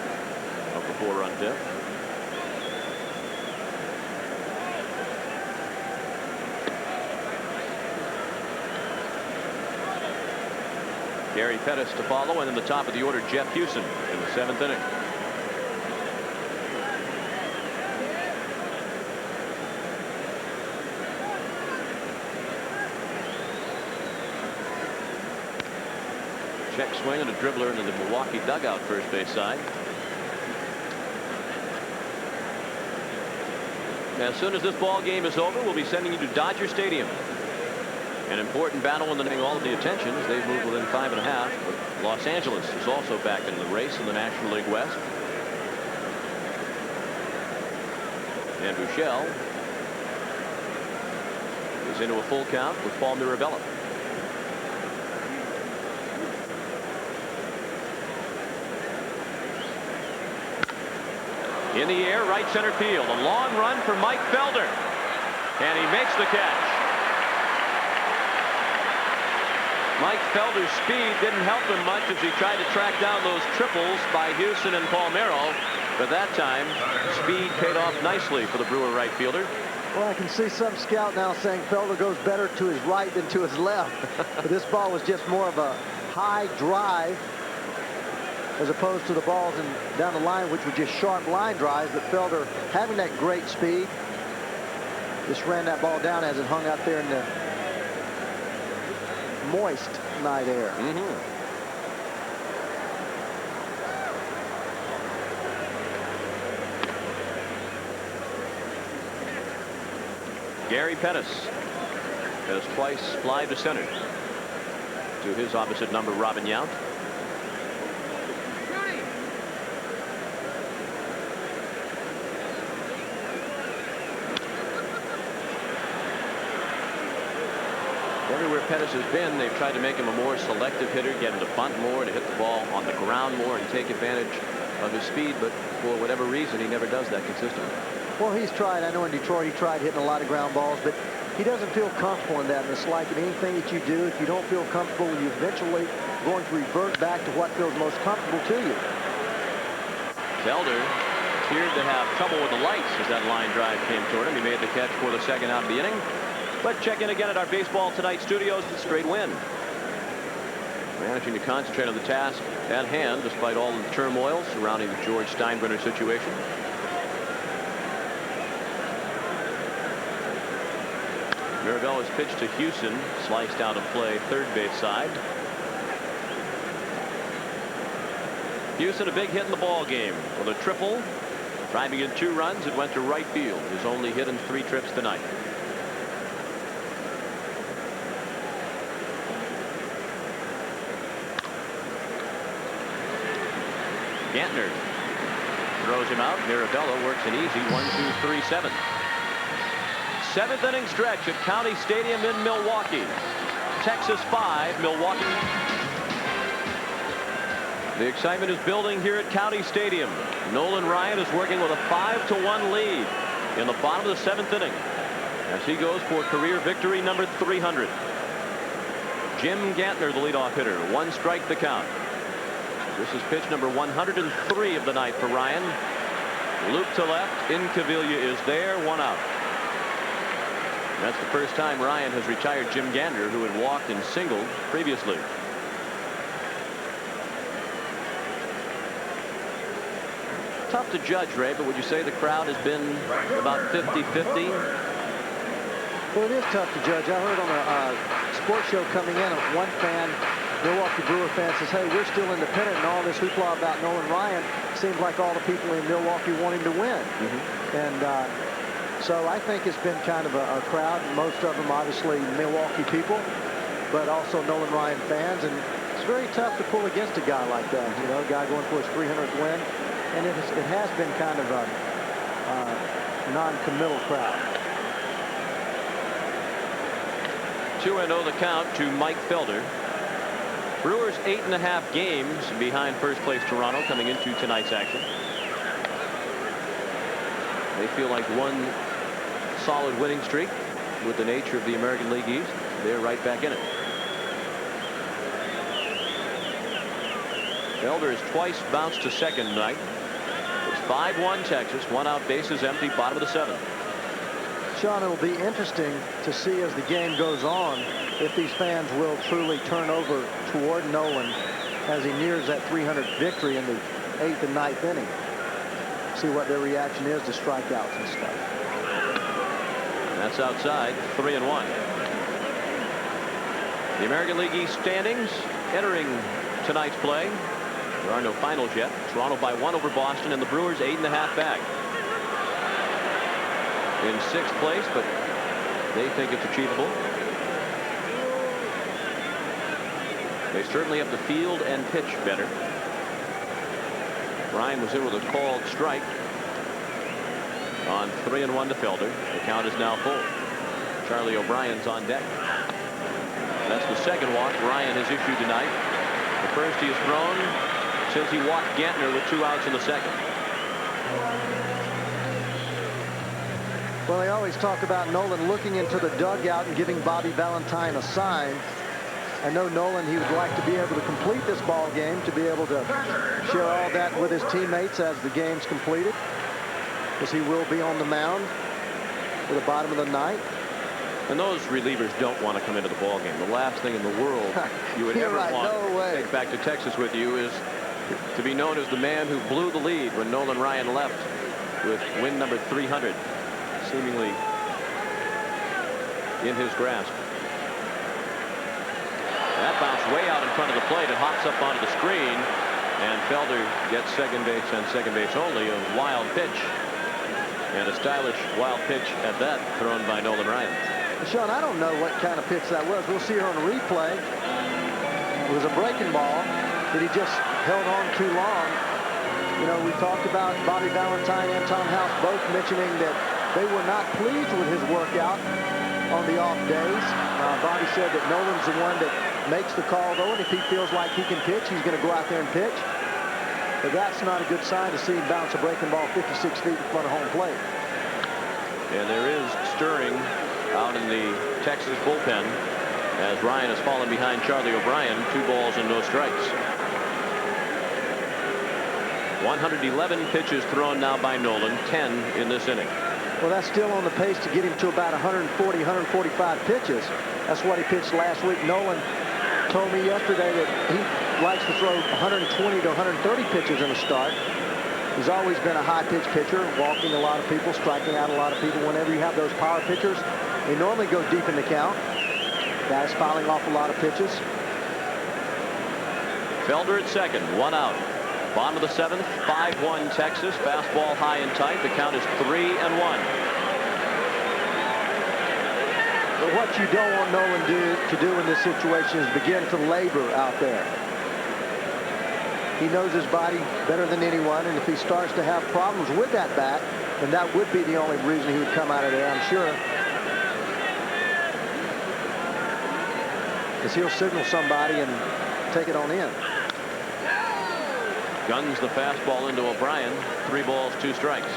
of the 4-run 5th. Gary Pettis to follow, and in the top of the order, Jeff Hewson in the 7th inning. Check swing and a dribbler into the Milwaukee dugout first base side. As soon as this ball game is over, we'll be sending you to Dodger Stadium. An important battle in the getting all of the attention as they've moved within 5.5. But Los Angeles is also back in the race in the National League West. And Buechele is into a full count with Paul Mirabella. In the air, right center field. A long run for Mike Felder. And he makes the catch. Mike Felder's speed didn't help him much as he tried to track down those triples by Hewson and Palmeiro. But that time, speed paid off nicely for the Brewer right fielder. Well, I can see some scout now saying Felder goes better to his right than to his left. But this ball was just more of a high drive as opposed to the balls down the line, which were just sharp line drives. But Felder, having that great speed, just ran that ball down as it hung out there in the moist night air. Gary Pettis has twice flied to center to his opposite number, Robin Yount. Everywhere Pettis has been, they've tried to make him a more selective hitter, get him to bunt more, to hit the ball on the ground more, and take advantage of his speed. But for whatever reason, he never does that consistently. Well, he's tried. I know in Detroit he tried hitting a lot of ground balls, but he doesn't feel comfortable in that. And it's like in anything that you do, if you don't feel comfortable, you're eventually going to revert back to what feels most comfortable to you. Felder appeared to have trouble with the lights as that line drive came toward him. He made the catch for the second out of the inning. But check in again at our Baseball Tonight studios. It's a straight win. Managing to concentrate on the task at hand despite all the turmoil surrounding the George Steinbrenner situation. Mirabella's pitch to Houston, sliced out of play third base side. Houston a big hit in the ball game with a triple. Driving in 2 runs, it went to right field. His only hit in 3 trips tonight. Gantner throws him out. Mirabella works an easy 1-2-3-7. 7th inning stretch at County Stadium in Milwaukee. Texas 5, Milwaukee. The excitement is building here at County Stadium. Nolan Ryan is working with a 5-1 lead in the bottom of the 7th inning as he goes for career victory number 300. Jim Gantner, the leadoff hitter. 1 strike the count. This is pitch number 103 of the night for Ryan. Loop to left. Incaviglia is there. 1 out. That's the first time Ryan has retired Jim Gantner, who had walked and singled previously. Tough to judge, Ray, but would you say the crowd has been about 50-50? Well, it is tough to judge. I heard on a sports show coming in, one fan, Milwaukee Brewer fan, says, hey, we're still independent, and all this hoopla about Nolan Ryan seems like all the people in Milwaukee want him to win. And so I think it's been kind of a crowd, most of them obviously Milwaukee people, but also Nolan Ryan fans. And it's very tough to pull against a guy like that, you know, a guy going for his 300th win. And it has been kind of a non-committal crowd. 2-0 the count to Mike Felder. Brewers 8.5 games behind first place Toronto coming into tonight's action. They feel like one solid winning streak with the nature of the American League East. They're right back in it. Felder has twice bounced to second tonight. It's 5-1 Texas. 1 out, bases empty, bottom of the 7th. Sean, it'll be interesting to see as the game goes on if these fans will truly turn over toward Nolan as he nears that 300th victory in the 8th and 9th inning. See what their reaction is to strikeouts and stuff. That's outside. 3-1. The American League East standings entering tonight's play. There are no finals yet. Toronto by 1 over Boston, and the Brewers 8.5 back. In 6th place, but they think it's achievable. They certainly have to field and pitch better. Ryan was in with a called strike on 3-1 to Felder. The count is now full. Charlie O'Brien's on deck. That's the second walk Ryan has issued tonight. The first he has thrown since he walked Gantner with 2 outs in the 2nd. Well, they always talk about Nolan looking into the dugout and giving Bobby Valentine a sign. I know Nolan, he would like to be able to complete this ball game, to be able to share all that with his teammates as the game's completed, because he will be on the mound for the bottom of the 9th. And those relievers don't want to come into the ball game. The last thing in the world you would ever want to take back to Texas with you is to be known as the man who blew the lead when Nolan Ryan left with win number 300 seemingly in his grasp. That bounced way out in front of the plate. It hops up onto the screen, and Felder gets second base and second base only. A wild pitch, and a stylish wild pitch at that, thrown by Nolan Ryan. Sean, I don't know what kind of pitch that was. We'll see her on the replay. It was a breaking ball that he just held on too long. You know, we talked about Bobby Valentine and Tom House both mentioning that they were not pleased with his workout on the off days. Bobby said that Nolan's the one that makes the call, though, and if he feels like he can pitch, he's going to go out there and pitch. But that's not a good sign to see him bounce a breaking ball 56 feet in front of home plate. And there is stirring out in the Texas bullpen as Ryan has fallen behind Charlie O'Brien. 2 balls and no strikes. 111 pitches thrown now by Nolan, 10 in this inning. Well, that's still on the pace to get him to about 140, 145 pitches. That's what he pitched last week. Nolan told me yesterday that he likes to throw 120 to 130 pitches in a start. He's always been a high-pitch pitcher, walking a lot of people, striking out a lot of people. Whenever you have those power pitchers, they normally go deep in the count. Guys fouling off a lot of pitches. Felder at second, 1 out. Bottom of the 7th, 5-1 Texas. Fastball high and tight. The count is 3-1. But what you don't want Nolan to do in this situation is begin to labor out there. He knows his body better than anyone, and if he starts to have problems with that bat, then that would be the only reason he would come out of there, I'm sure. Because he'll signal somebody and take it on in. Guns the fastball into O'Brien. 3 balls, 2 strikes.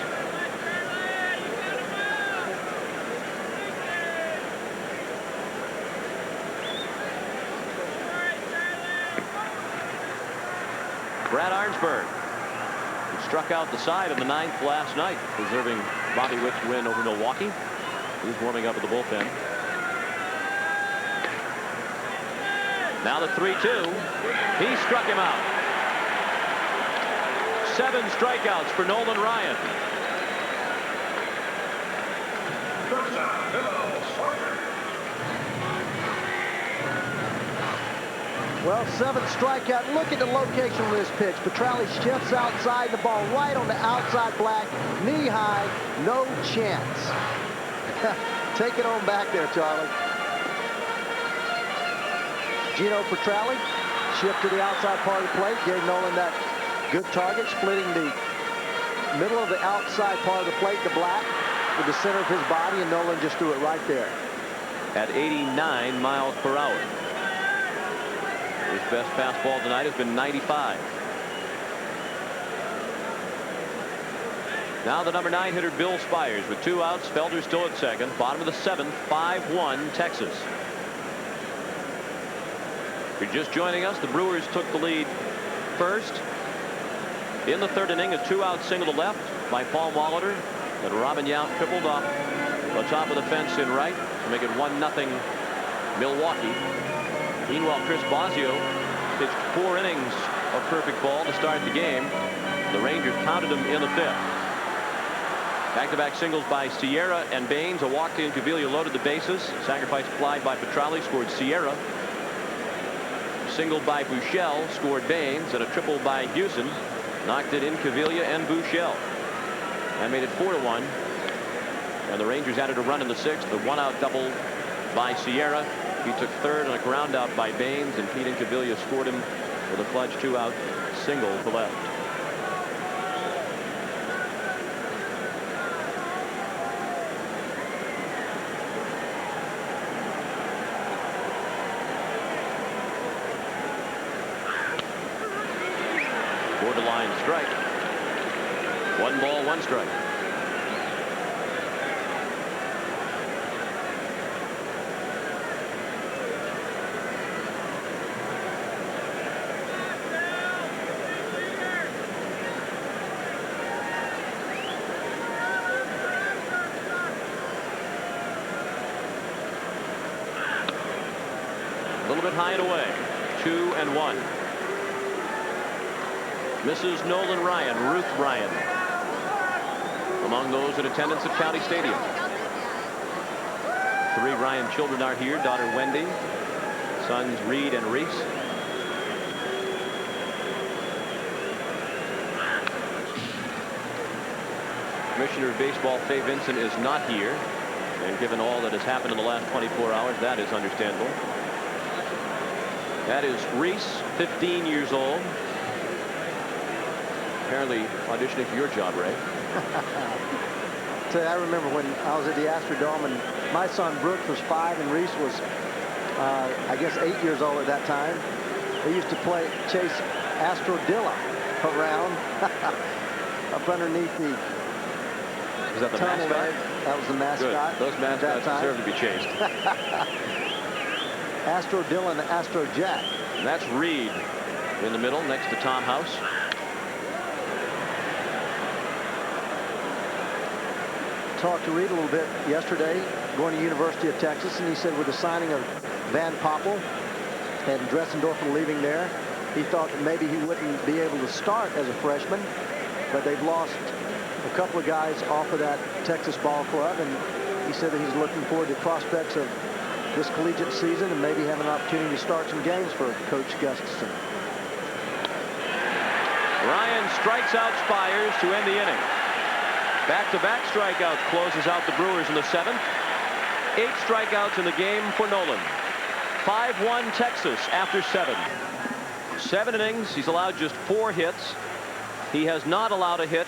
Brad Arnsberg, who struck out the side in the 9th last night, preserving Bobby Witt's win over Milwaukee. He's warming up at the bullpen. Now the 3-2. He struck him out. 7 strikeouts for Nolan Ryan. Well, 7th strikeout. Look at the location of this pitch. Petrelli shifts outside, the ball right on the outside black, knee high, no chance. Take it on back there, Charlie. Gino Petrelli shift to the outside part of the plate, gave Nolan that good target, splitting the middle of the outside part of the plate, the black, with the center of his body, and Nolan just threw it right there. At 89 miles per hour. His best fastball tonight has been 95. Now the number 9 hitter Bill Spires with 2 outs. Felder still at second. Bottom of the 7th, 5-1 Texas. If you're just joining us, the Brewers took the lead first. In the 3rd inning, a 2-out single to left by Paul Molitor. And Robin Yount tripled off the top of the fence in right to make it 1-0 Milwaukee. Meanwhile, Chris Bosio pitched 4 innings of perfect ball to start the game. The Rangers pounded him in the 5th. Back-to-back singles by Sierra and Baines. A walk to Incaviglia loaded the bases. Sacrifice fly by Petrelli scored Sierra. Single by Buechele scored Baines, and a triple by Houston knocked it Incaviglia and Buechele. That made it 4-1. And the Rangers added a run in the 6th. The 1-out double by Sierra. He took 3rd on a ground out by Baines, and Pete Incaviglia scored him with a Fudge 2-out single to left. Borderline strike. 1 ball, 1 strike. A little bit high and away. 2-1. Mrs. Nolan Ryan, Ruth Ryan, among those in attendance at County Stadium. 3 Ryan children are here. Daughter Wendy, sons Reed and Reese. Commissioner of Baseball Fay Vincent is not here, and given all that has happened in the last 24 hours, that is understandable. That is Reese, 15 years old. Apparently auditioning for your job, Ray. I remember when I was at the Astrodome, and my son Brooks was 5 and Reese was, I guess, 8 years old at that time. They used to chase Astrodilla around up underneath the Was that the mascot? That was the mascot. Good. Those mascots deserve to be chased. Astrodilla and the Astro Jack. And that's Reed in the middle next to Tom House. talked to Reed a little bit yesterday, going to University of Texas, and he said with the signing of Van Poppel and Dressendorfer leaving there, he thought that maybe he wouldn't be able to start as a freshman, but they've lost a couple of guys off of that Texas ball club, and he said that he's looking forward to prospects of this collegiate season and maybe having an opportunity to start some games for Coach Gustafson. Ryan strikes out Spires to end the inning. Back-to-back strikeouts closes out the Brewers in the 7th. 8 strikeouts in the game for Nolan. 5-1 Texas after 7. 7 innings. He's allowed just 4 hits. He has not allowed a hit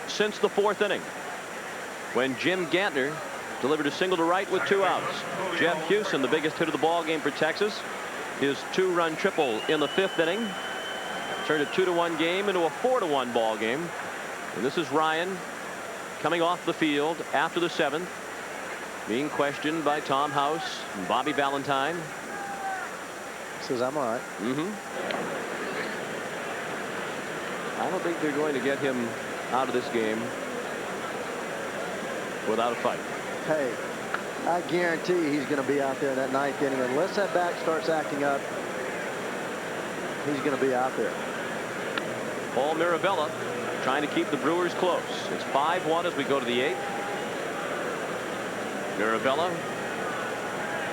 since the 4th inning, when Jim Gantner delivered a single to right with 2 outs. Jeff Hewson, the biggest hit of the ball game for Texas, his 2-run triple in the 5th inning, turned a 2-1 game into a 4-1 ball game. And this is Ryan coming off the field after the 7th, being questioned by Tom House and Bobby Valentine. He says, I'm all right. I don't think they're going to get him out of this game without a fight. Hey, I guarantee he's going to be out there in that 9th inning. Unless that back starts acting up, he's going to be out there. Paul Mirabella trying to keep the Brewers close. It's 5-1 as we go to the 8th. Mirabella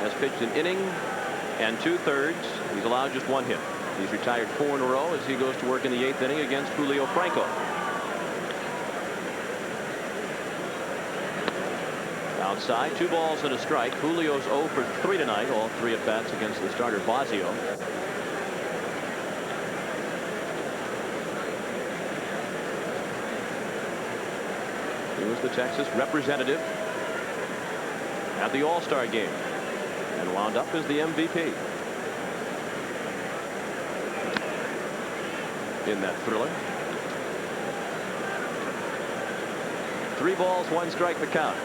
has pitched an inning and 2/3. He's allowed just 1 hit. He's retired 4 in a row as he goes to work in the 8th inning against Julio Franco. Outside, 2 balls and a strike. Julio's 0 for 3 tonight, all 3 at bats against the starter Vazio. He was the Texas representative at the All-Star game and wound up as the MVP in that thriller. 3 balls, 1 strike the count.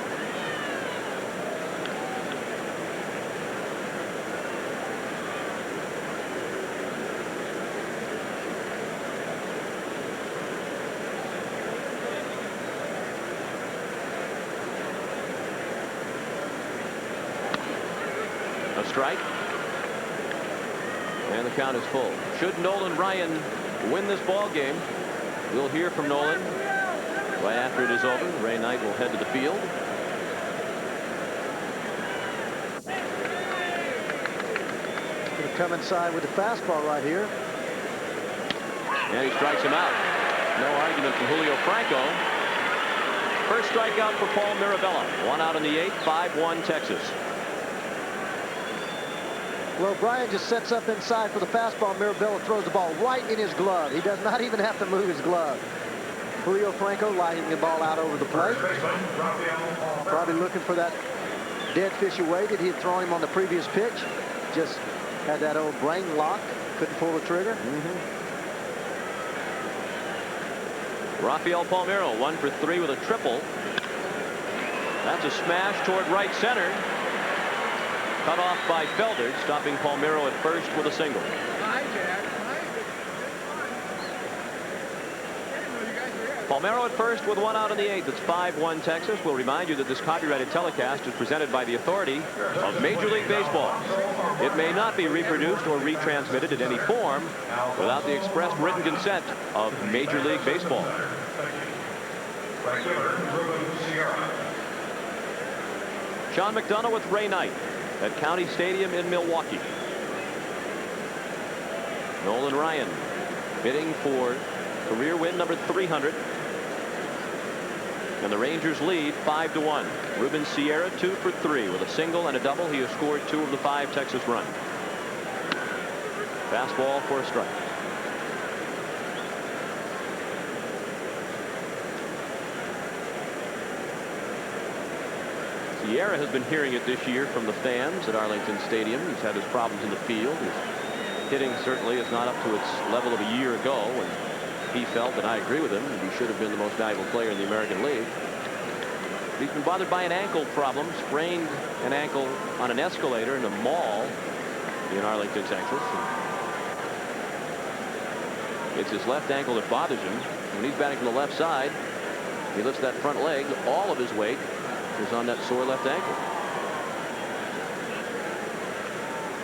A strike, and the count is full. Should Nolan Ryan win this ball game, we'll hear from Nolan right after it is over. Ray Knight will head to the field. Going to come inside with the fastball right here. And he strikes him out. No argument from Julio Franco. First strikeout for Paul Mirabella. 1 out in the 8th. 5-1 Texas. Well, Brian just sets up inside for the fastball. Mirabella throws the ball right in his glove. He does not even have to move his glove. Julio Franco lining the ball out over the plate. Probably looking for that dead fish away that he had thrown him on the previous pitch. Just had that old brain lock. Couldn't pull the trigger. Rafael Palmeiro 1 for 3 with a triple. That's a smash toward right center. Cut off by Felder, stopping Palmeiro at first with a single. Palmeiro at first with 1 out in the 8th. It's 5-1 Texas. We'll remind you that this copyrighted telecast is presented by the authority of Major League Baseball. It may not be reproduced or retransmitted in any form without the express written consent of Major League Baseball. Sean McDonough with Ray Knight at County Stadium in Milwaukee. Nolan Ryan bidding for career win number 300. And the Rangers lead 5-1. Ruben Sierra 2 for 3 with a single and a double. He has scored 2 of the 5 Texas runs. Fastball for a strike. Sierra has been hearing it this year from the fans at Arlington Stadium. He's had his problems in the field. His hitting certainly is not up to its level of a year ago when he felt, and I agree with him, that he should have been the most valuable player in the American League. He's been bothered by an ankle problem, sprained an ankle on an escalator in a mall in Arlington, Texas. It's his left ankle that bothers him. When he's batting from the left side, He lifts that front leg. All of his weight is on that sore left ankle.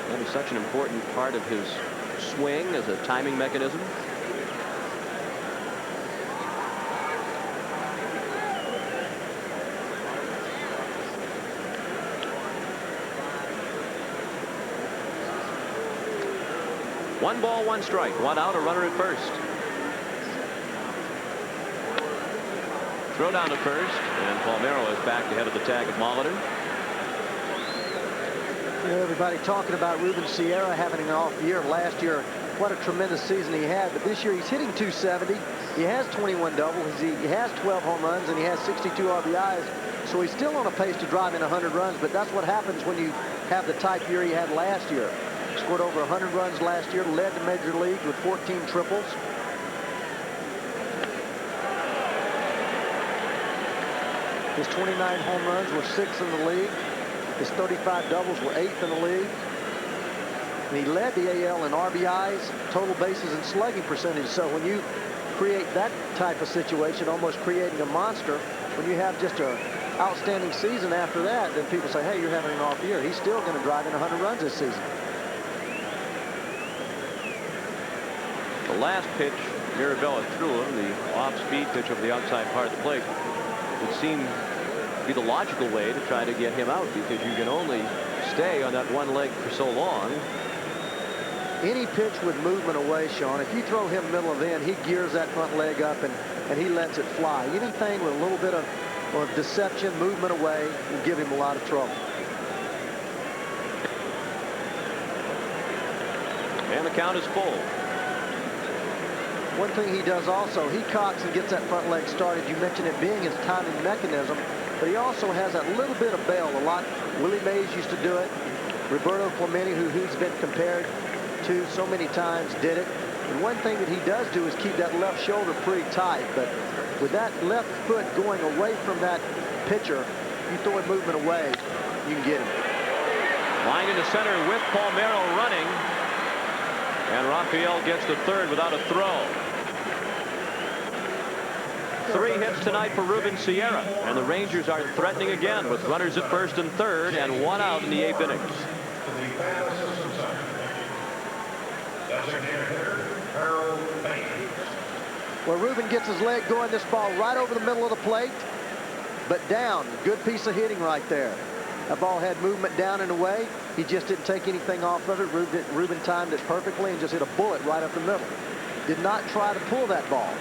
That is such an important part of his swing as a timing mechanism. One ball, one strike, one out, a runner at first. Throw down to first, and Palmeiro is back ahead of the tag of Molitor. You know, everybody talking about Ruben Sierra having an off year. Last year, what a tremendous season he had. But this year, he's hitting .270. He has 21 doubles. He has 12 home runs, and he has 62 RBIs. So he's still on a pace to drive in 100 runs. But that's what happens when you have the type year he had last year. Scored over 100 runs last year, led the major league with 14 triples. His 29 home runs were 6th in the league. His 35 doubles were 8th in the league. And he led the AL in RBIs, total bases, and slugging percentage. So when you create that type of situation, almost creating a monster, when you have just an outstanding season after that, then people say, hey, you're having an off year. He's still going to drive in 100 runs this season. The last pitch Mirabella threw him, the off-speed pitch over the outside part of the plate, would seem to be the logical way to try to get him out, because you can only stay on that one leg for so long. Any pitch with movement away, Sean, if you throw him middle of end, he gears that front leg up and he lets it fly. Anything with a little bit of deception, movement away, will give him a lot of trouble. And the count is full. One thing he does also, he cocks and gets that front leg started. You mentioned it being his timing mechanism, but he also has that little bit of bail. A lot. Willie Mays used to do it. Roberto Clemente, who's been compared to so many times, did it. And one thing that he does do is keep that left shoulder pretty tight. But with that left foot going away from that pitcher, you throw a movement away, you can get him. Line into center with Palmeiro running. And Rafael gets to third without a throw. 3 hits tonight for Ruben Sierra, and the Rangers are threatening again with runners at first and third and 1 out in the 8th inning. Well, Ruben gets his leg going, this ball right over the middle of the plate, but down. Good piece of hitting right there. That ball had movement down and away. He just didn't take anything off of it. Ruben timed it perfectly and just hit a bullet right up the middle. Did not try to pull that ball.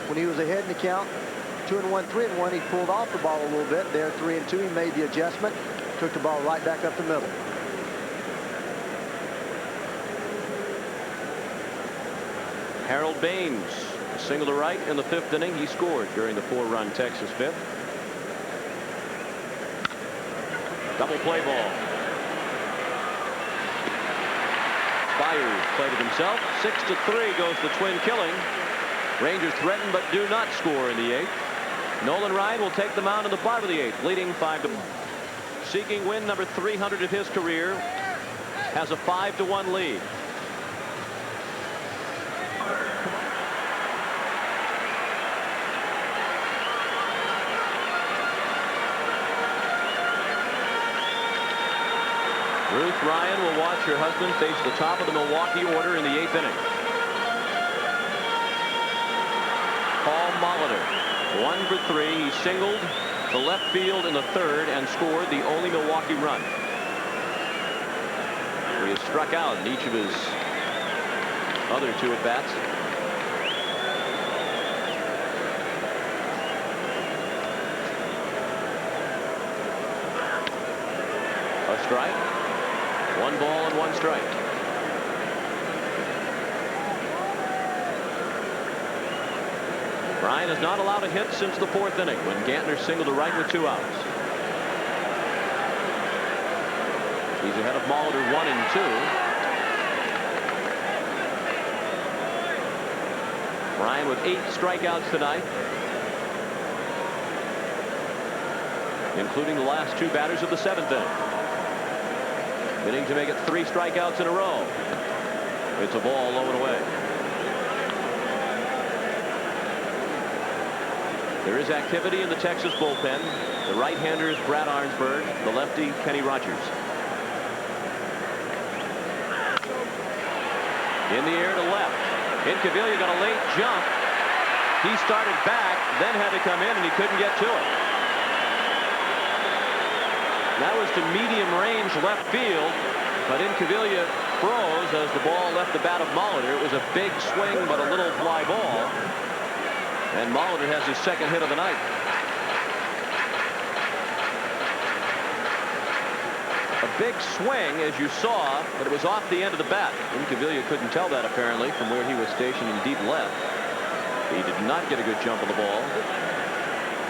When he was ahead in the count, 2-1, 3-1, he pulled off the ball a little bit. There, 3-2, he made the adjustment, took the ball right back up the middle. Harold Baines, a single to right in the 5th inning. He scored during the 4-run Texas 5th. Double play ball. Byers played it himself. 6-3 goes the Twin killing. Rangers threaten but do not score in the 8th. Nolan Ryan will take the mound in the bottom of the 8th, leading 5-1. Seeking win number 300 of his career, has a 5-1 lead. Ruth Ryan will watch her husband face the top of the Milwaukee order in the 8th inning. Paul Molitor, 1 for 3. He singled to left field in the 3rd and scored the only Milwaukee run. He has struck out in each of his other 2 at-bats. A strike. 1 ball and 1 strike. Ryan has not allowed a hit since the 4th inning when Gantner singled to right with 2 outs. He's ahead of Molitor 1 and 2. Ryan with 8 strikeouts tonight, including the last 2 batters of the 7th inning. Beginning to make it 3 strikeouts in a row. It's a ball low and away. There is activity in the Texas bullpen. The right-hander is Brad Arnsberg, the lefty Kenny Rogers. In the air to left. Incaviglia got a late jump. He started back, then had to come in, and he couldn't get to it. That was to medium range left field, but Incaviglia froze as the ball left the bat of Molitor. It was a big swing, but a little fly ball. And Molitor has his second hit of the night. A big swing, as you saw, but it was off the end of the bat. Incaviglia couldn't tell that, apparently, from where he was stationed in deep left. He did not get a good jump on the ball.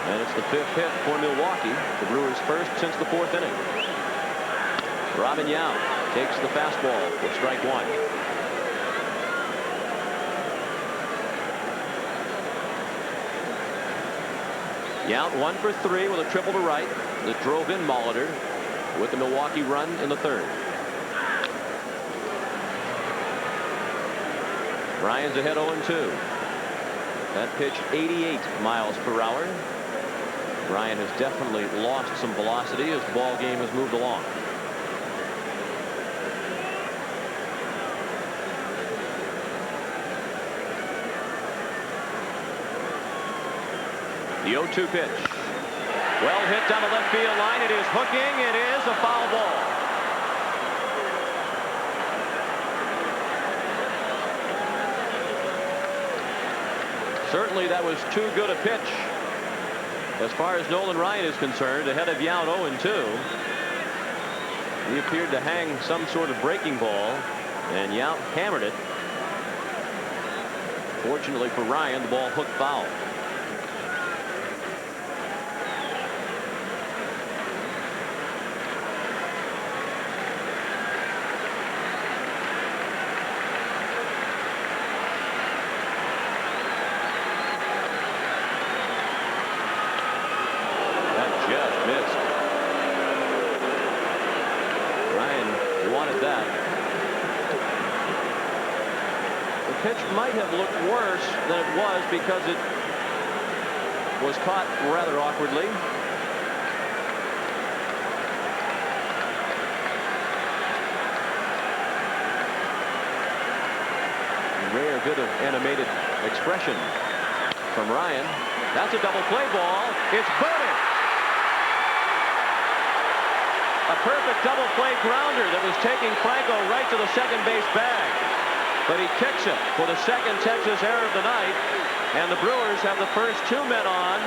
And it's the 5th hit for Milwaukee, the Brewers' first since the 4th inning. Robin Yount takes the fastball for strike 1. Yount 1 for 3 with a triple to right that drove in Molitor with the Milwaukee run in the 3rd. Ryan's ahead 0-2. That pitch 88 miles per hour. Ryan has definitely lost some velocity as the ball game has moved along. The 0-2 pitch. Well hit down the left field line. It is hooking. It is a foul ball. Certainly that was too good a pitch as far as Nolan Ryan is concerned. Ahead of Yount 0-2. He appeared to hang some sort of breaking ball, and Yount hammered it. Fortunately for Ryan, the ball hooked foul. Pitch might have looked worse than it was because it was caught rather awkwardly. Rare bit of animated expression from Ryan. That's a double play ball. It's booted. A perfect double play grounder that was taking Franco right to the second base bag. But he kicks it for the second Texas error of the night, and the Brewers have the first 2 men on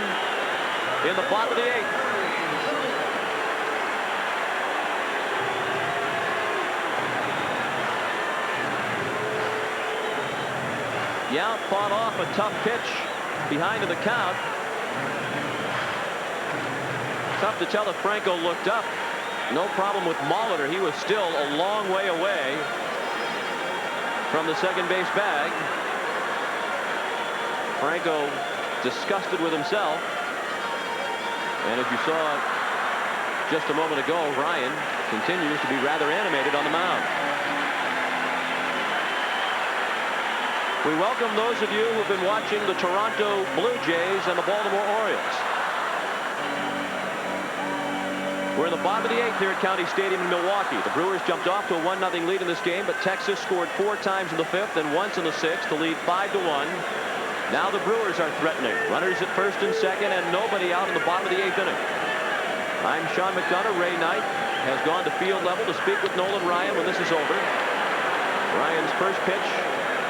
in the bottom of the 8th. Yount fought off a tough pitch behind in the count. Tough to tell if Franco looked up. No problem with Molitor. He was still a long way away from the second base bag. Franco disgusted with himself. And as you saw just a moment ago, Ryan continues to be rather animated on the mound. We welcome those of you who have been watching the Toronto Blue Jays and the Baltimore Orioles. We're in the bottom of the 8th here at County Stadium in Milwaukee. The Brewers jumped off to a 1-0 lead in this game, but Texas scored 4 times in the 5th and once in the 6th to lead 5-1. Now the Brewers are threatening. Runners at first and second and nobody out in the bottom of the 8th inning. I'm Sean McDonough. Ray Knight has gone to field level to speak with Nolan Ryan when this is over. Ryan's first pitch,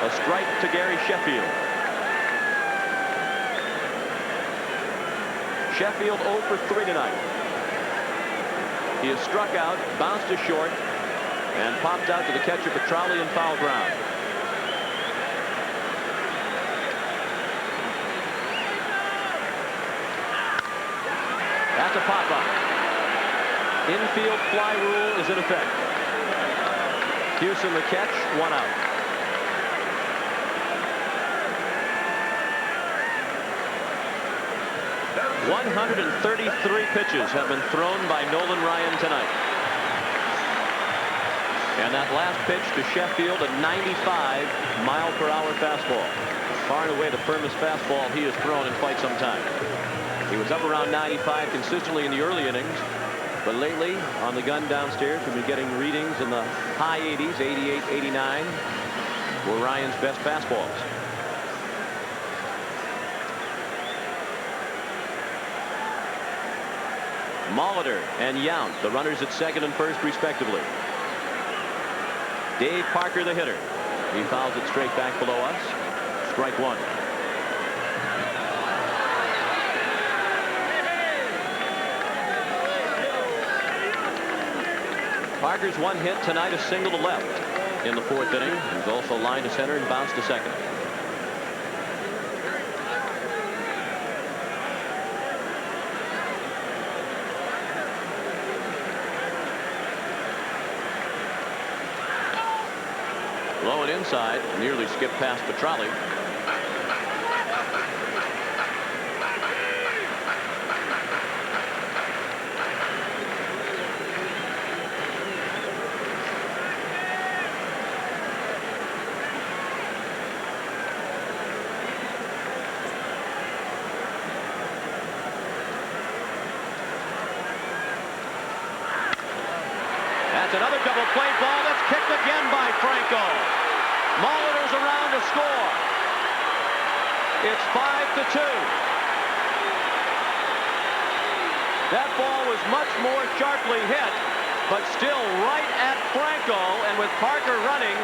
a strike to Gary Sheffield. Sheffield 0 for 3 tonight. He is struck out, bounced to short, and popped out to the catcher Petralli in foul ground. That's a pop-up. Infield fly rule is in effect. Hewson the catch, 1 out. 133 pitches have been thrown by Nolan Ryan tonight. And that last pitch to Sheffield, a 95-mile-per-hour fastball. Far and away the firmest fastball he has thrown in quite some time. He was up around 95 consistently in the early innings, but lately on the gun downstairs we've been getting readings in the high 80s. 88, 89 were Ryan's best fastballs. Molitor and Yount, the runners at second and first respectively. Dave Parker, the hitter. He fouls it straight back below us. Strike one. Parker's one hit tonight, a single to left in the fourth inning. He's also lined to center and bounced to second. Low and inside, nearly skipped past Petrali. That's another double play ball that's kicked again by Franco. Molitor's around to score. It's 5-2. That ball was much more sharply hit, but still right at Franco, and with Parker running,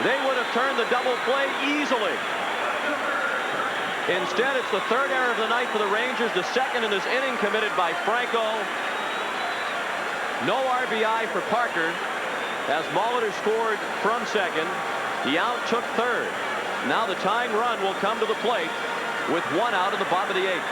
they would have turned the double play easily. Instead, it's the third error of the night for the Rangers, the second in this inning committed by Franco. No RBI for Parker as Molitor scored from second. Yount took third. Now the tying run will come to the plate with one out in the bottom of the eighth.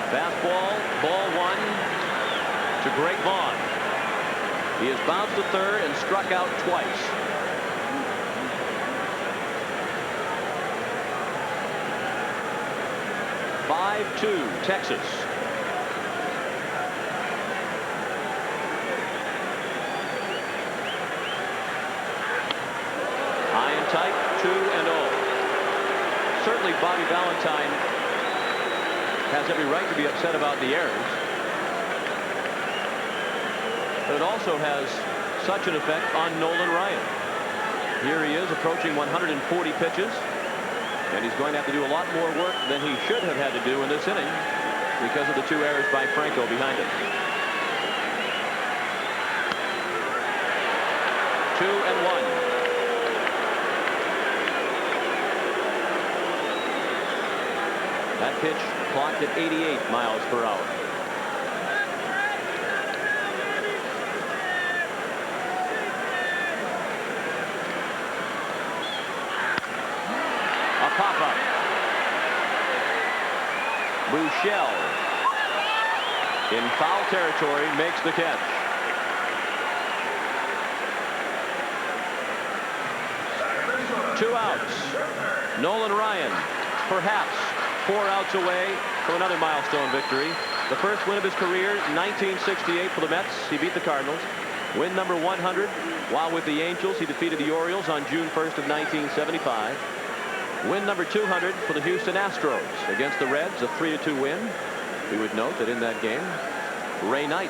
Fastball, ball one to Greg Vaughn. He has bounced to third and struck out twice. (5-2) Texas. High and tight, 2-0. Certainly Bobby Valentine has every right to be upset about the errors, but it also has such an effect on Nolan Ryan. Here he is approaching 140 pitches, and he's going to have to do a lot more work than he should have had to do in this inning because of the two errors by Franco behind him. 2-1. That pitch clocked at 88 miles per hour. A pop-up. Bouchel in foul territory makes the catch. Two outs. Nolan Ryan, perhaps 4 outs away from another milestone victory. The first win of his career, 1968 for the Mets. He beat the Cardinals. Win number 100 while with the Angels. He defeated the Orioles on June 1st of 1975. Win number 200 for the Houston Astros against the Reds, a 3-2 win. We would note that in that game, Ray Knight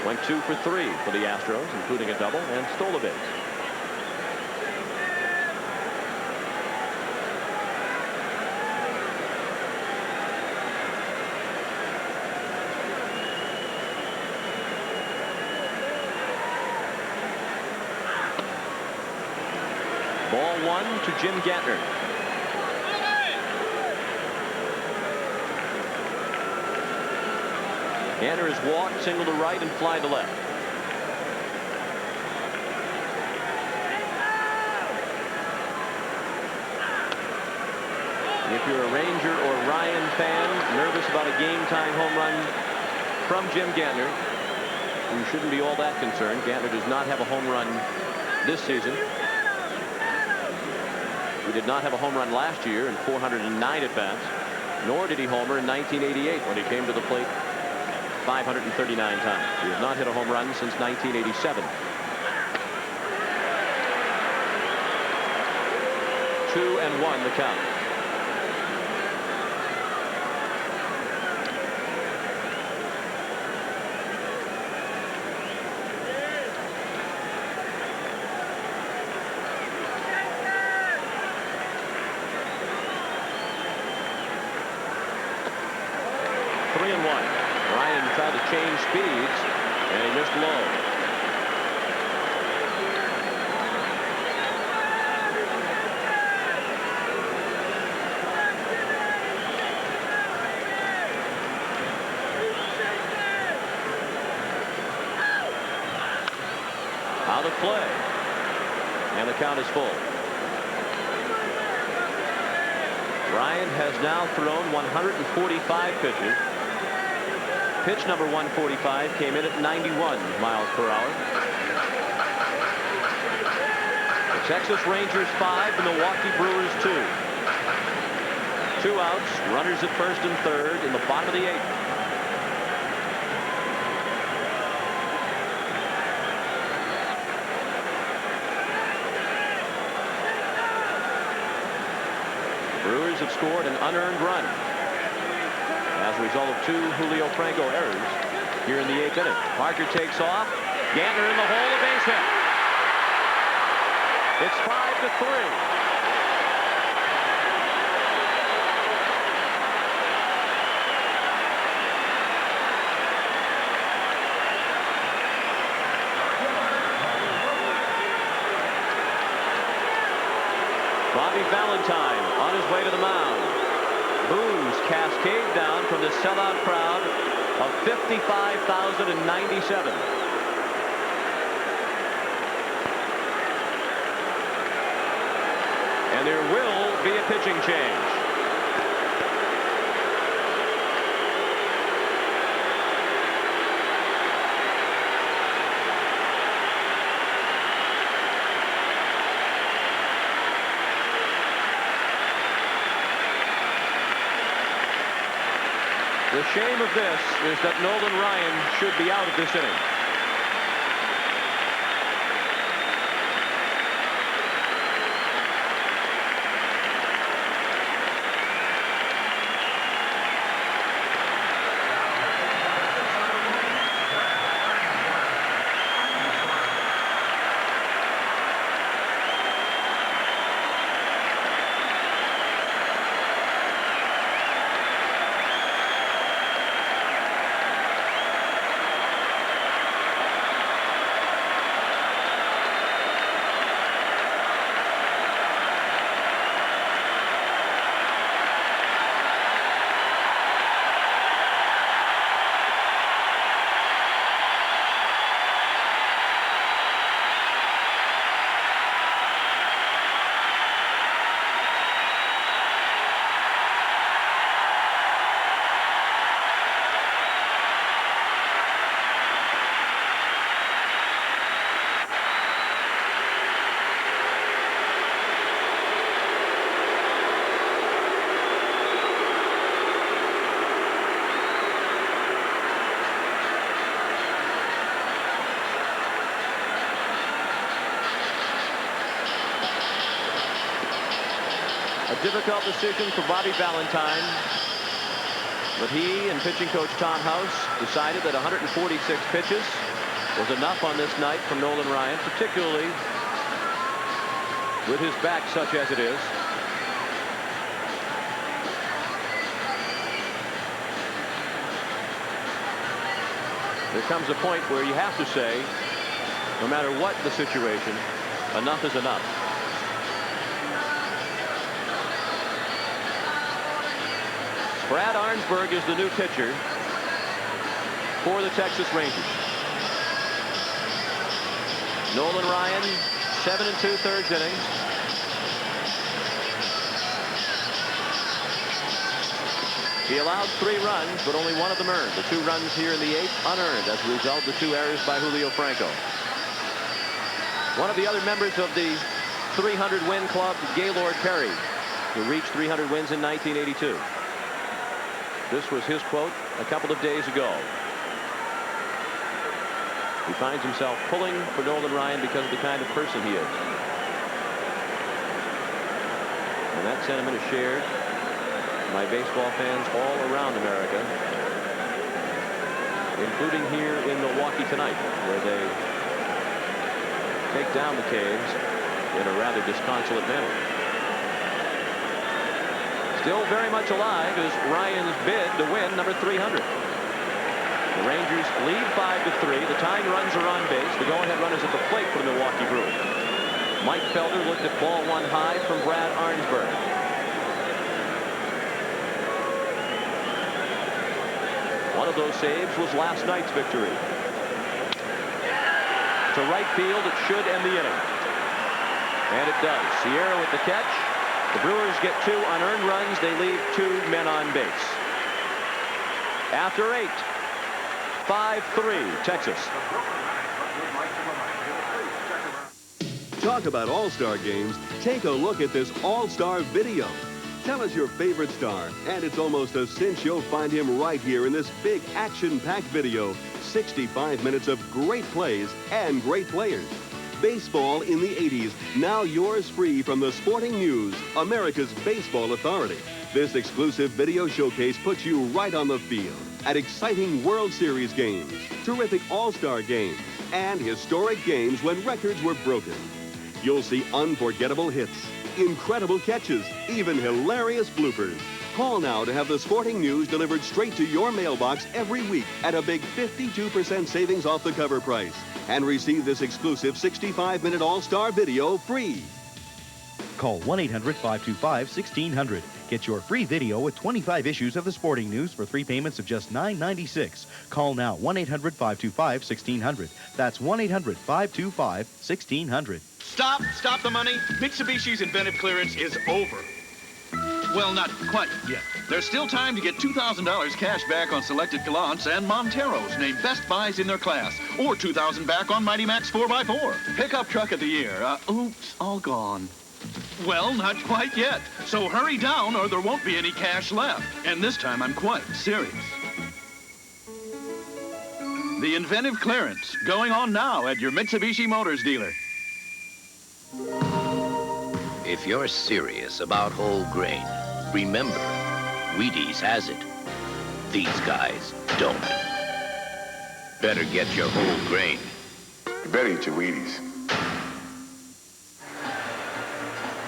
went 2 for 3 for the Astros, including a double, and stole a base. Ball one to Jim Gantner. Gantner has walked, single to right, and fly to left. If you're a Ranger or Ryan fan, nervous about a game-tying home run from Jim Gantner, we shouldn't be all that concerned. Gantner does not have a home run this season. He did not have a home run last year in 409 at-bats, nor did he homer in 1988 when he came to the plate 539 times. He has not hit a home run since 1987. 2-1 the count. Tried to change speeds, and he missed low. Out of play, and the count is full. Ryan has now thrown 145 pitches. Pitch number 145 came in at 91 miles per hour. The Texas Rangers 5, the Milwaukee Brewers 2. 2 outs, runners at first and third in the bottom of the 8th. Brewers have scored an unearned run as a result of 2 Julio Franco errors here in the 8th inning. Parker takes off. Gantner in the hole, a base hit. It's 5-3. Bobby Valentine on his way to the mound. Boos cascade down from the sellout crowd of 55,097. And there will be a pitching change. The shame of this is that Nolan Ryan should be out of this inning. Difficult decision for Bobby Valentine, but he and pitching coach Tom House decided that 146 pitches was enough on this night from Nolan Ryan, particularly with his back such as it is. There comes a point where you have to say, no matter what the situation, enough is enough. Brad Arnsberg is the new pitcher for the Texas Rangers. Nolan Ryan, 7 2/3 innings. He allowed 3 runs, but only 1 of them earned. The 2 runs here in the 8th unearned as a result of the 2 errors by Julio Franco. One of the other members of the 300-win club, Gaylord Perry, who reached 300 wins in 1982. This was his quote a couple of days ago. He finds himself pulling for Nolan Ryan because of the kind of person he is. And that sentiment is shared by baseball fans all around America, including here in Milwaukee tonight, where they take down the Caves in a rather disconsolate manner. Still very much alive is Ryan's bid to win number 300. The Rangers lead 5-3. The tying runs are on base. The go-ahead runners at the plate for the Milwaukee Brewers. Mike Felder looked at ball 1 high from Brad Arnsberg. One of those saves was last night's victory. To right field, it should end the inning. And it does. Sierra with the catch. The Brewers get 2 unearned runs. They leave 2 men on base. After 8, 5-3, Texas. Talk about all-star games. Take a look at this all-star video. Tell us your favorite star, and it's almost a cinch you'll find him right here in this big action-packed video. 65 minutes of great plays and great players. Baseball in the 80s, now yours free from the Sporting News, America's baseball authority. This exclusive video showcase puts you right on the field at exciting World Series games, terrific all-star games, and historic games when records were broken. You'll see unforgettable hits, incredible catches, even hilarious bloopers. Call now to have the Sporting News delivered straight to your mailbox every week at a big 52% savings off the cover price. And receive this exclusive 65-minute all-star video free. Call 1-800-525-1600. Get your free video with 25 issues of the Sporting News for 3 payments of just $9.96. Call now, 1-800-525-1600. That's 1-800-525-1600. Stop the money. Mitsubishi's inventive clearance is over. Well, not quite yet. There's still time to get $2,000 cash back on selected Gallants and Monteros named Best Buys in their class, or $2,000 back on Mighty Max 4x4. Pickup truck of the year. Oops, all gone. Well, not quite yet. So hurry down or there won't be any cash left. And this time I'm quite serious. The inventive clearance going on now at your Mitsubishi Motors dealer. If you're serious about whole grain, remember, Wheaties has it. These guys don't. Better get your whole grain. You better eat your Wheaties.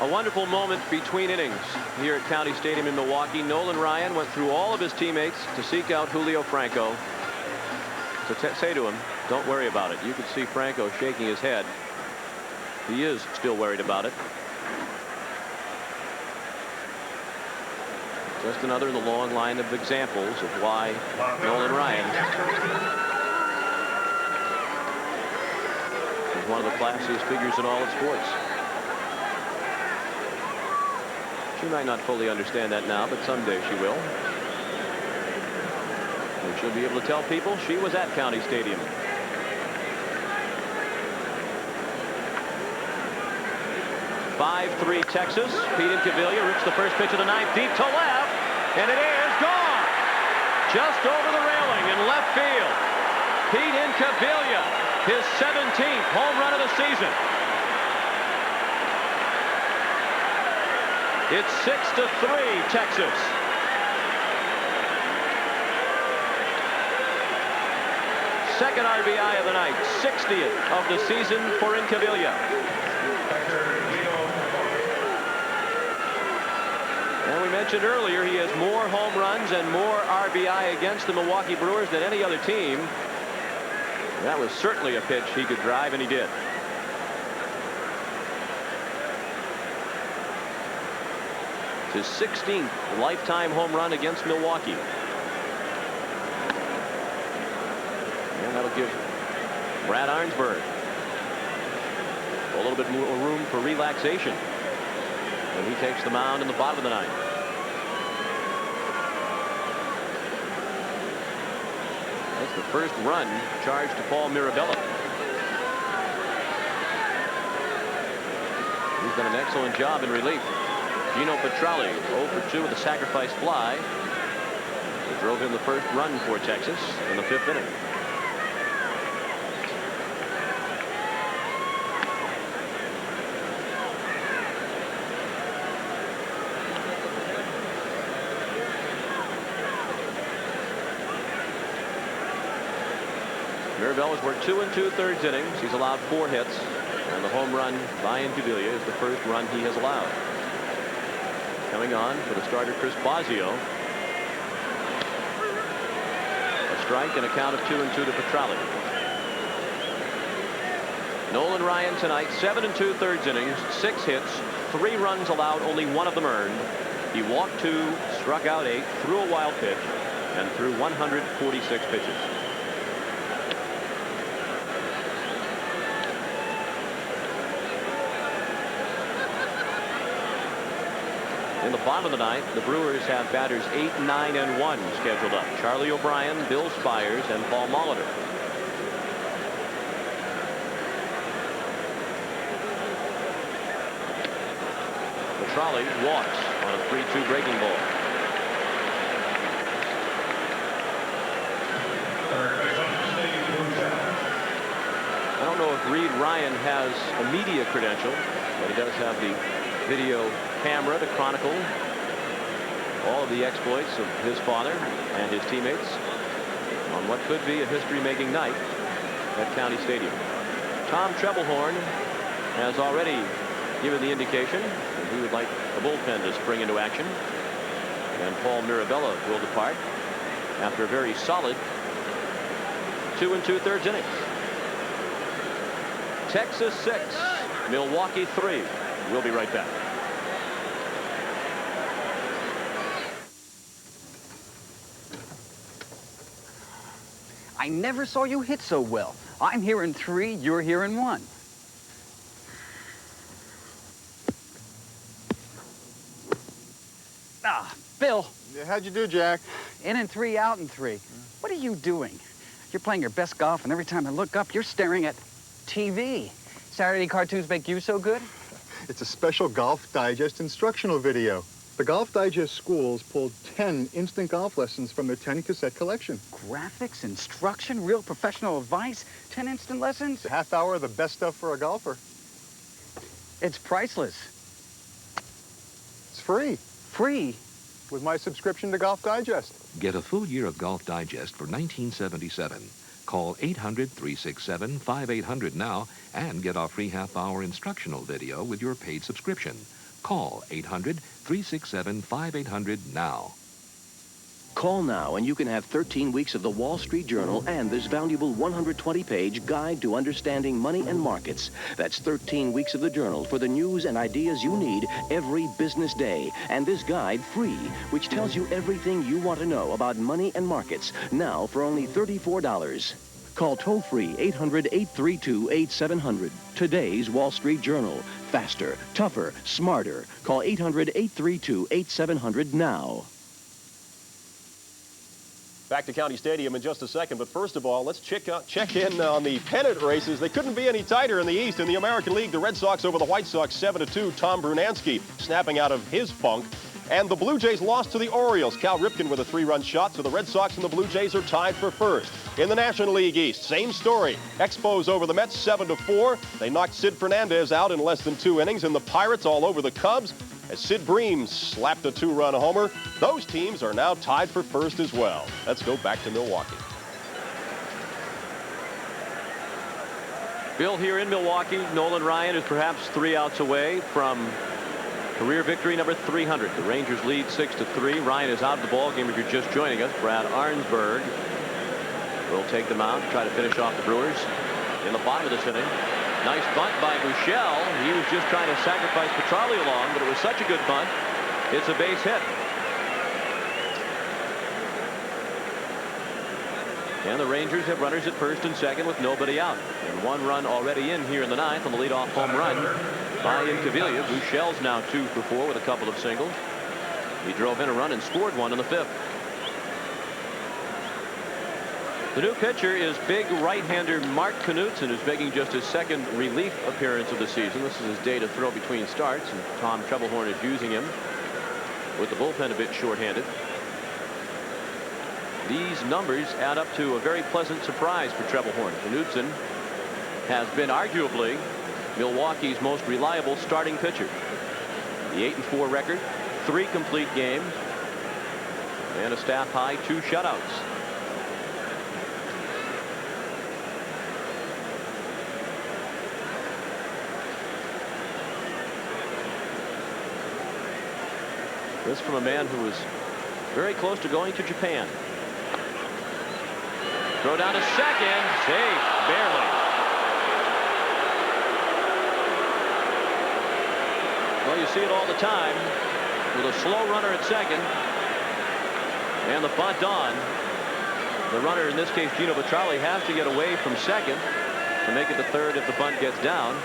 A wonderful moment between innings here at County Stadium in Milwaukee. Nolan Ryan went through all of his teammates to seek out Julio Franco. To say to him, don't worry about it. You could see Franco shaking his head. He is still worried about it. Just another in the long line of examples of why Nolan Ryan is one of the classiest figures in all of sports. She might not fully understand that now, but someday she will. And she'll be able to tell people she was at County Stadium. (5-3) Texas. Pete Incaviglia rips the first pitch of the ninth deep to left, and it is gone. Just over the railing in left field. Pete Incaviglia, his 17th home run of the season. It's 6-3 Texas. Second RBI of the night, 60th of the season for Incaviglia. And we mentioned earlier he has more home runs and more RBI against the Milwaukee Brewers than any other team. That was certainly a pitch he could drive, and he did. His 16th lifetime home run against Milwaukee. And that'll give Brad Arnsberg a little bit more room for relaxation when he takes the mound in the bottom of the ninth. The first run charged to Paul Mirabella. He's done an excellent job in relief. Gino Petralli 0 for 2 with a sacrifice fly. He drove in the first run for Texas in the 5th inning. Mirabella's worked 2 2/3 innings. He's allowed 4 hits, and the home run by Incaviglia is the first run he has allowed. Coming on for the starter, Chris Bosio. A strike and a count of 2 2 to Petralli. Nolan Ryan tonight, 7 2/3 innings, 6 hits, 3 runs allowed, only 1 of them earned. He walked 2, struck out 8, threw a wild pitch, and threw 146 pitches. In the bottom of the ninth, the Brewers have batters 8, 9, and 1 scheduled up. Charlie O'Brien, Bill Spires, and Paul Molitor. Petralli walks on a 3-2 breaking ball. I don't know if Reed Ryan has a media credential, but he does have the video camera to chronicle all of the exploits of his father and his teammates on what could be a history-making night at County Stadium. Tom Trebelhorn has already given the indication that he would like the bullpen to spring into action, and Paul Mirabella will depart after a very solid 2 2/3 innings. Texas 6, Milwaukee 3. We'll be right back. I never saw you hit so well. I'm hearing 3, you're hearing 1. Ah, Bill. Yeah, how'd you do, Jack? In and 3, out and 3. What are you doing? You're playing your best golf, and every time I look up, you're staring at TV. Saturday cartoons make you so good? It's a special Golf Digest instructional video. The Golf Digest schools pulled 10 instant golf lessons from their 10 cassette collection. Graphics, instruction, real professional advice, 10 instant lessons? A half hour of the best stuff for a golfer. It's priceless. It's free. Free? With my subscription to Golf Digest. Get a full year of Golf Digest for $19.77. Call 800-367-5800 now and get our free half-hour instructional video with your paid subscription. Call 800-367-5800 now. Call now and you can have 13 weeks of the Wall Street Journal and this valuable 120-page guide to understanding money and markets. That's 13 weeks of the journal for the news and ideas you need every business day. And this guide free, which tells you everything you want to know about money and markets, now for only $34. Call toll-free 800-832-8700. Today's Wall Street Journal. Faster, tougher, smarter. Call 800-832-8700 now. Back to County Stadium in just a second, but first of all, let's check in on the pennant races. They couldn't be any tighter in the East. In the American League, the Red Sox over the White Sox 7-2. Tom Brunansky snapping out of his funk. And the Blue Jays lost to the Orioles. Cal Ripken with a 3-run shot, so the Red Sox and the Blue Jays are tied for first. In the National League East, same story. Expos over the Mets 7-4. They knocked Sid Fernandez out in less than 2 innings, and the Pirates all over the Cubs as Sid Bream slapped a 2-run homer. Those teams are now tied for first as well. Let's go back to Milwaukee. Bill, here in Milwaukee, Nolan Ryan is perhaps 3 outs away from career victory number 300. The Rangers lead 6-3. Ryan is out of the ball game if you're just joining us. Brad Arnsberg will take them out, try to finish off the Brewers in the bottom of this inning. Nice bunt by Buechele. He was just trying to sacrifice Petralli along, but it was such a good bunt. It's a base hit. And the Rangers have runners at first and second with nobody out. And 1 run already in here in the 9th on the leadoff home run by Incaviglia. Buechele's now 2 for 4 with a couple of singles. He drove in a run and scored 1 in the 5th. The new pitcher is big right-hander Mark Knudsen, who's making just his second relief appearance of the season. This is his day to throw between starts, and Tom Trebelhorn is using him with the bullpen a bit shorthanded. These numbers add up to a very pleasant surprise for Trebelhorn. Knudsen has been arguably Milwaukee's most reliable starting pitcher. The 8-4 record, 3 complete games, and a staff high 2 shutouts. This from a man who was very close to going to Japan. Throw down to second. Safe. Barely. Well, you see it all the time with a slow runner at second and the bunt on. The runner, in this case Gino Vitrali, has to get away from second to make it to third if the bunt gets down.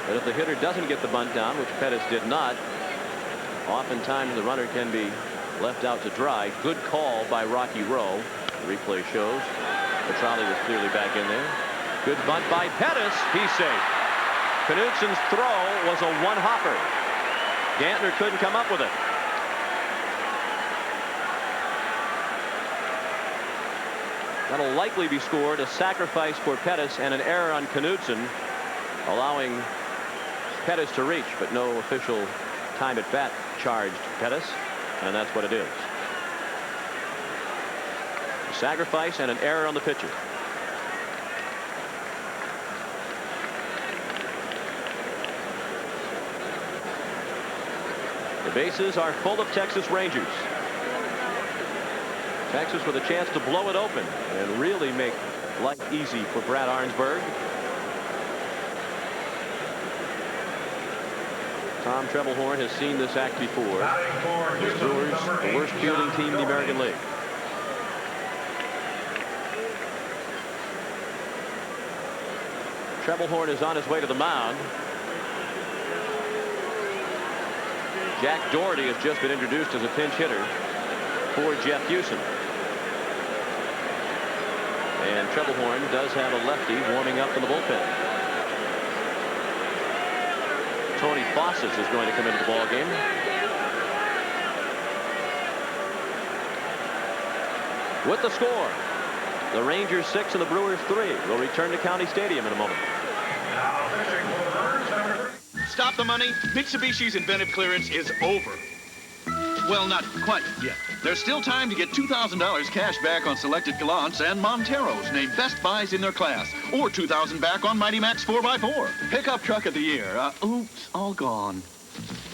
But if the hitter doesn't get the bunt down, which Pettis did not, oftentimes the runner can be left out to dry. Good call by Rocky Rowe. The replay shows Vitrali was clearly back in there. Good bunt by Pettis. He's safe. Knudsen's throw was a one-hopper. Gantner couldn't come up with it. That'll likely be scored. A sacrifice for Pettis and an error on Knudsen, allowing Pettis to reach, but no official time at bat charged Pettis, and that's what it is. A sacrifice and an error on the pitcher. The bases are full of Texas Rangers. Texas with a chance to blow it open and really make life easy for Brad Arnsberg. Tom Trebelhorn has seen this act before. The Brewers, the worst fielding team in the American League. Trebelhorn is on his way to the mound. Jack Doherty has just been introduced as a pinch hitter for Jeff Hewson. And Trebelhorn does have a lefty warming up in the bullpen. Tony Fawcett is going to come into the ball game. With the score, the Rangers 6 and the Brewers 3 will return to County Stadium in a moment. Stop the money. Mitsubishi's inventive clearance is over. Well, not quite yet. There's still time to get $2,000 cash back on selected Gallants and Monteros named best buys in their class, or $2,000 back on Mighty Max 4x4. Pickup truck of the year. Oops, all gone.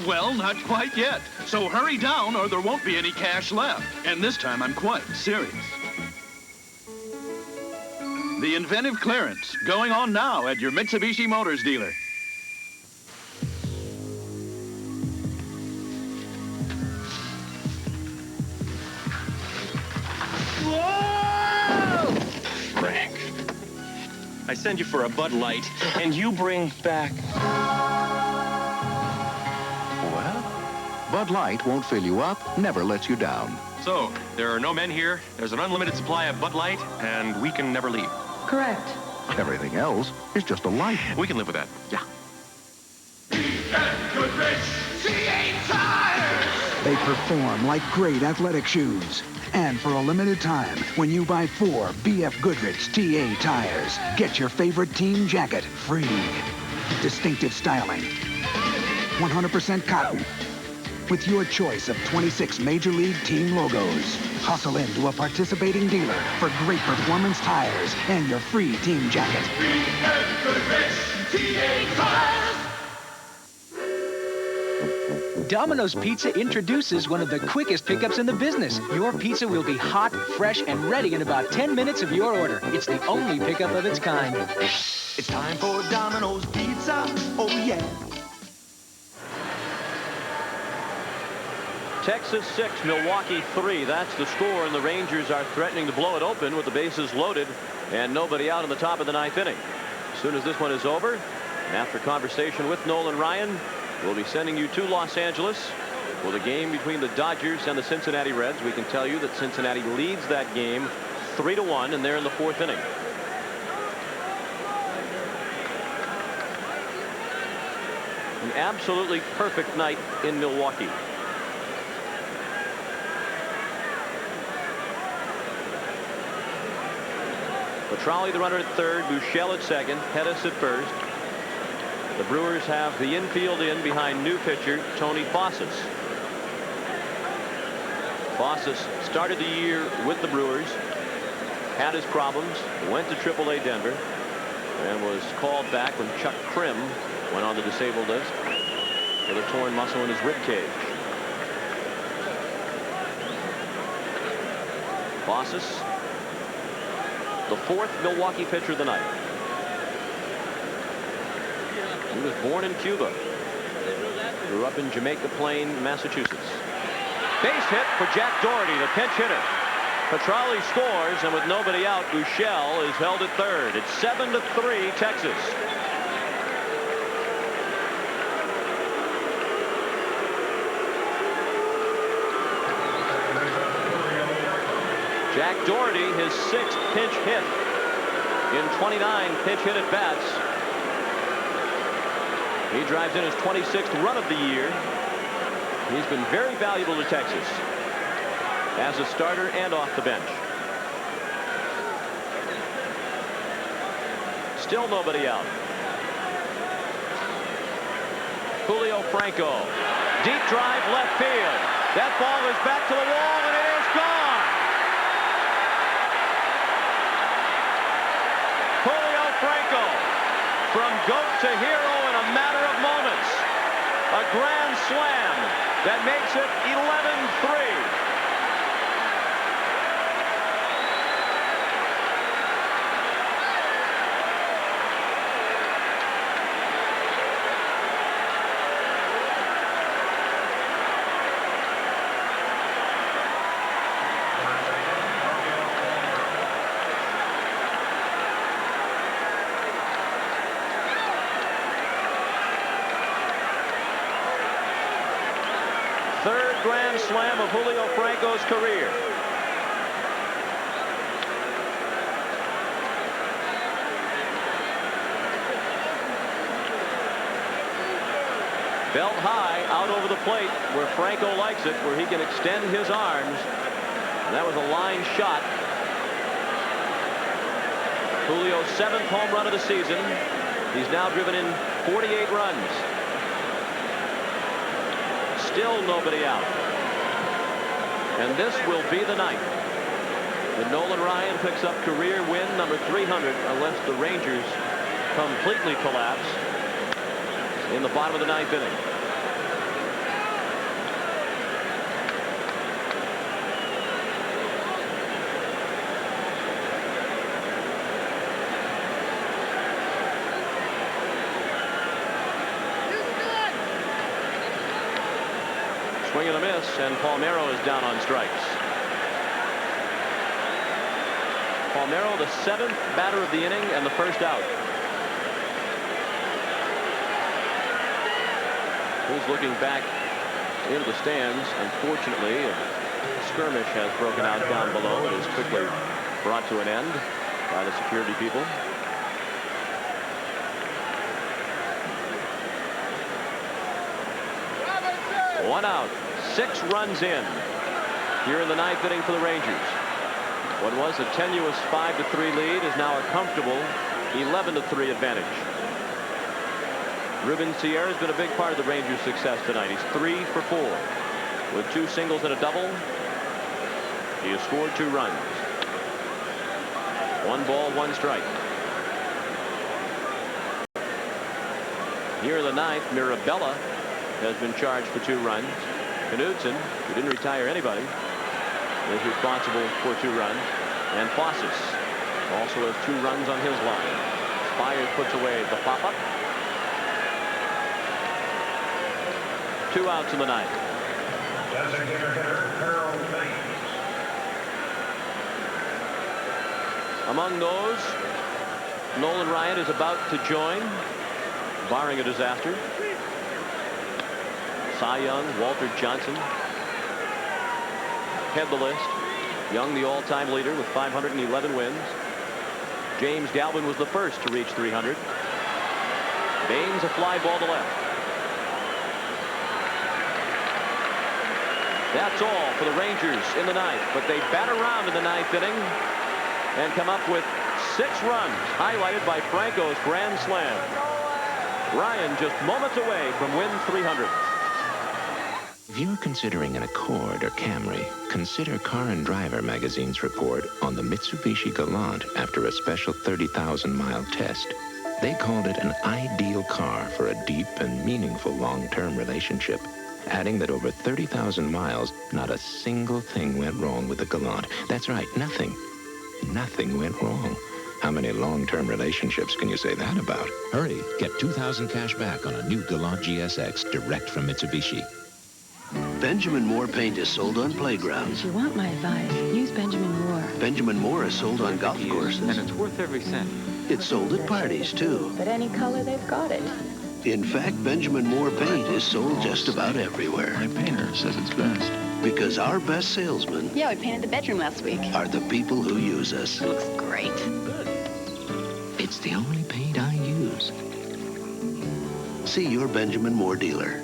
Well, not quite yet. So hurry down or there won't be any cash left. And this time I'm quite serious. The inventive clearance going on now at your Mitsubishi Motors dealer. Frank, I send you for a Bud Light, and you bring back... Well, Bud Light won't fill you up, never lets you down. So, there are no men here, there's an unlimited supply of Bud Light, and we can never leave. Correct. Everything else is just a light. We can live with that. Yeah. They perform like great athletic shoes. And for a limited time, when you buy 4 BF Goodrich TA tires, get your favorite team jacket free. Distinctive styling, 100% cotton, with your choice of 26 Major League team logos. Hustle into a participating dealer for great performance tires and your free team jacket. BF Goodrich TA tires. Domino's Pizza introduces one of the quickest pickups in the business. Your pizza will be hot, fresh, and ready in about 10 minutes of your order. It's the only pickup of its kind. It's time for Domino's Pizza. Oh, yeah. Texas 6, Milwaukee 3. That's the score, and the Rangers are threatening to blow it open with the bases loaded and nobody out in the top of the 9th inning. As soon as this one is over, and after conversation with Nolan Ryan, we'll be sending you to Los Angeles for the game between the Dodgers and the Cincinnati Reds. We can tell you that Cincinnati leads that game 3-1, and they're in the 4th inning. An absolutely perfect night in Milwaukee. Petralli, the runner, at third. Buechele at second. Pettis at first. The Brewers have the infield in behind new pitcher Tony Fossis. Fossis started the year with the Brewers, had his problems, went to AAA Denver, and was called back when Chuck Krim went on the disabled list with a torn muscle in his rib cage. Fossis, the 4th Milwaukee pitcher of the night. He was born in Cuba, grew up in Jamaica Plain, Massachusetts. Base hit for Jack Doherty, the pinch hitter. Petralli scores, and with nobody out, Buechele is held at third. It's 7-3 Texas. Jack Doherty, his 6th pinch hit in 29 pinch hit at bats. He drives in his 26th run of the year. He's been very valuable to Texas as a starter and off the bench. Still nobody out. Julio Franco, deep drive left field. That ball is back to the wall, and it is gone. Julio Franco, from goat to hero in a matter of moments. A grand slam that makes it 11-3. Third grand slam of Julio Franco's career. Belt high out over the plate where Franco likes it, where he can extend his arms. And that was a line shot. Julio's 7th home run of the season. He's now driven in 48 runs. Still nobody out. And this will be the night that Nolan Ryan picks up career win number 300 unless the Rangers completely collapse in the bottom of the 9th inning. Swing and a miss, and Palmeiro is down on strikes. Palmeiro, the 7th batter of the inning and the first out. He's looking back into the stands. Unfortunately, a skirmish has broken out down below and is quickly brought to an end by the security people. One out, 6 runs in here in the 9th inning for the Rangers. What was a tenuous 5-3 lead is now a comfortable 11-3 advantage. Ruben Sierra has been a big part of the Rangers' success tonight. He's 3 for 4 with 2 singles and a double. He has scored 2 runs. 1 ball, 1 strike. Here in the 9th, Mirabella has been charged for 2 runs. Knudsen, who didn't retire anybody, is responsible for 2 runs. And Fossis also has 2 runs on his line. Spires puts away the pop-up. 2 outs in the 9th. Among those, Nolan Ryan is about to join, barring a disaster. Cy Young, Walter Johnson head the list. Young, the all-time leader with 511 wins. James Galvin was the first to reach 300. Baines, a fly ball to left. That's all for the Rangers in the ninth, but they bat around in the ninth inning and come up with 6 runs, highlighted by Franco's grand slam. Ryan just moments away from win 300. If you're considering an Accord or Camry, consider Car and Driver magazine's report on the Mitsubishi Galant after a special 30,000-mile test. They called it an ideal car for a deep and meaningful long-term relationship, adding that over 30,000 miles, not a single thing went wrong with the Galant. That's right, nothing. Nothing went wrong. How many long-term relationships can you say that about? Hurry, get 2,000 cash back on a new Galant GSX direct from Mitsubishi. Benjamin Moore paint is sold on playgrounds. If you want my advice, use Benjamin Moore. Benjamin Moore is sold on golf courses. And it's worth every cent. It's sold at parties, too. But any color, they've got it. In fact, Benjamin Moore paint is sold just about everywhere. My painter says it's best. Because our best salesmen Yeah, we painted the bedroom last week. are the people who use us. It looks great. It's the only paint I use. See your Benjamin Moore dealer.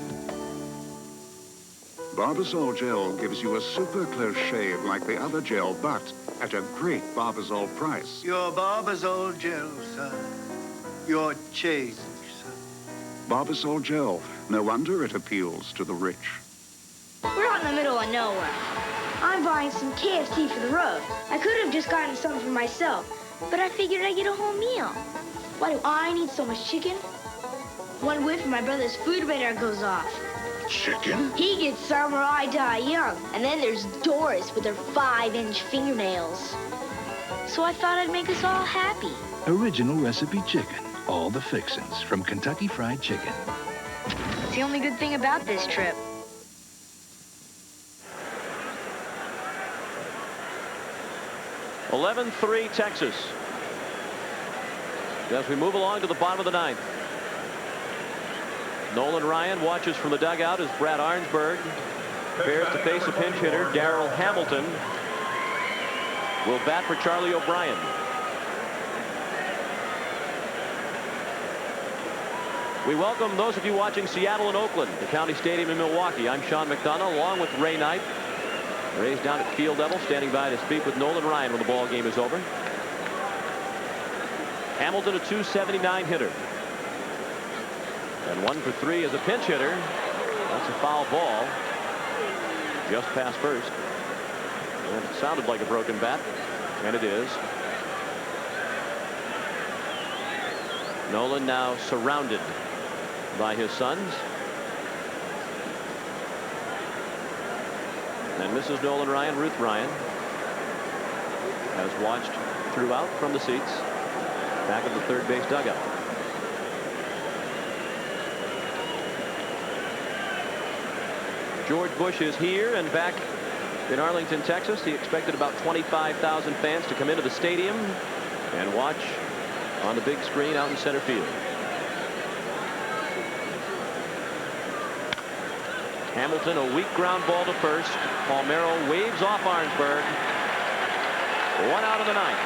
Barbasol Gel gives you a super close shave like the other gel, but at a great Barbasol price. Your Barbasol gel, son. Your chase, son. Barbasol Gel. No wonder it appeals to the rich. We're out in the middle of nowhere. I'm buying some KFC for the road. I could have just gotten some for myself, but I figured I'd get a whole meal. Why do I need so much chicken? One whiff and my brother's food radar goes off. Chicken? He gets some or I die young. And then there's Doris with her 5-inch fingernails. So I thought I'd make us all happy. Original recipe chicken. All the fixings from Kentucky Fried Chicken. It's the only good thing about this trip. (11-3) Texas. As we move along to the bottom of the ninth. Nolan Ryan watches from the dugout as Brad Arnsberg prepares to face a pinch hitter. Darrell Hamilton will bat for Charlie O'Brien. We welcome those of you watching Seattle and Oakland, the County Stadium in Milwaukee. I'm Sean McDonough along with Ray Knight. Ray's down at field level, standing by to speak with Nolan Ryan when the ball game is over. Hamilton, a .279 hitter. And 1 for 3 as a pinch hitter. That's a foul ball. Just past first. And it sounded like a broken bat. And it is. Nolan now surrounded by his sons. And Mrs. Nolan Ryan, Ruth Ryan, has watched throughout from the seats back of the third base dugout. George Bush is here and back in Arlington, Texas. He expected about 25,000 fans to come into the stadium and watch on the big screen out in center field. Hamilton, a weak ground ball to first. Palmeiro waves off Arnsberg. 1 out of the ninth.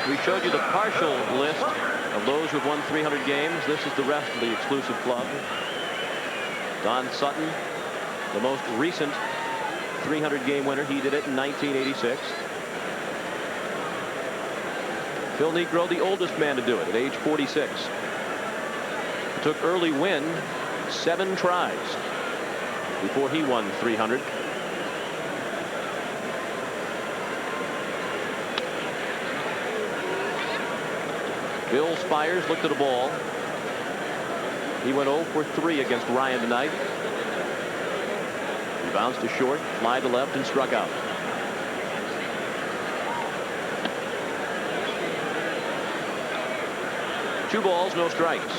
We showed you the partial list of those who've won 300 games. This is the rest of the exclusive club. Don Sutton, the most recent 300-game winner. He did it in 1986. Phil Negro, the oldest man to do it at age 46. Took Early Wynn 7 tries before he won 300. Bill Spires looked at a ball. He went 0 for 3 against Ryan tonight. He bounced to short, fly to left, and struck out. Two balls, no strikes.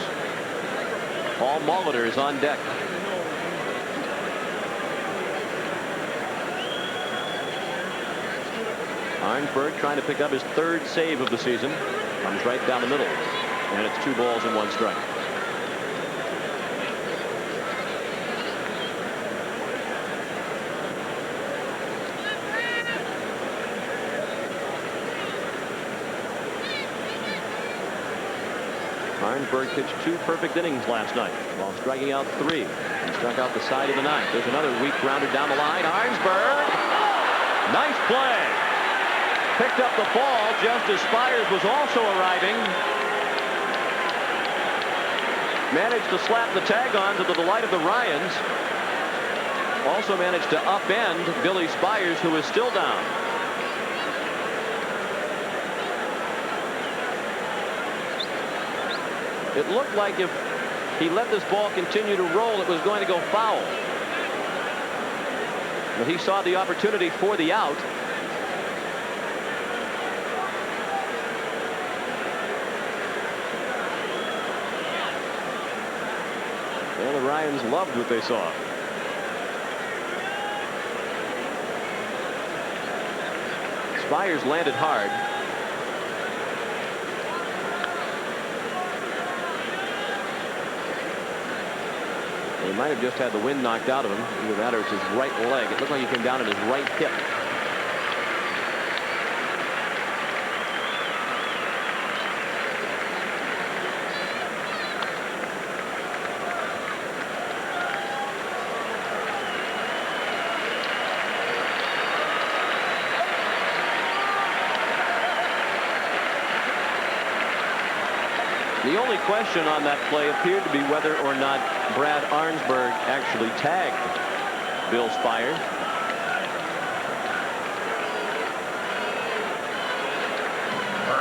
Paul Molitor is on deck. Arnsberg trying to pick up his 3rd save of the season. Comes right down the middle. And it's 2 balls and 1 strike. Arnsberg pitched 2 perfect innings last night while striking out 3. He struck out the side of the 9th. There's another weak grounder down the line. Arnsberg. Nice play. Picked up the ball just as Spires was also arriving. Managed to slap the tag on to the delight of the Ryans. Also managed to upend Billy Spires, who is still down. It looked like if he let this ball continue to roll, it was going to go foul. But he saw the opportunity for the out. Well, the Ryans loved what they saw. Spires landed hard. He might have just had the wind knocked out of him. Either that or it's his right leg. It looked like he came down on his right hip. The only question on that play appeared to be whether or not Brad Arnsberg actually tagged Bill Spires.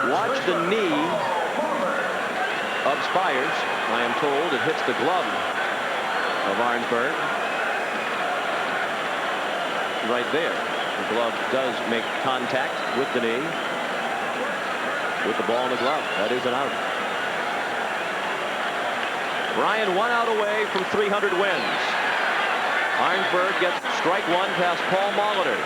Watch the knee of Spires. I am told it hits the glove of Arnsberg. Right there. The glove does make contact with the knee. With the ball in the glove. That is an out. Ryan 1 out away from 300 wins. Arnsberg gets strike 1 past Paul Molitor.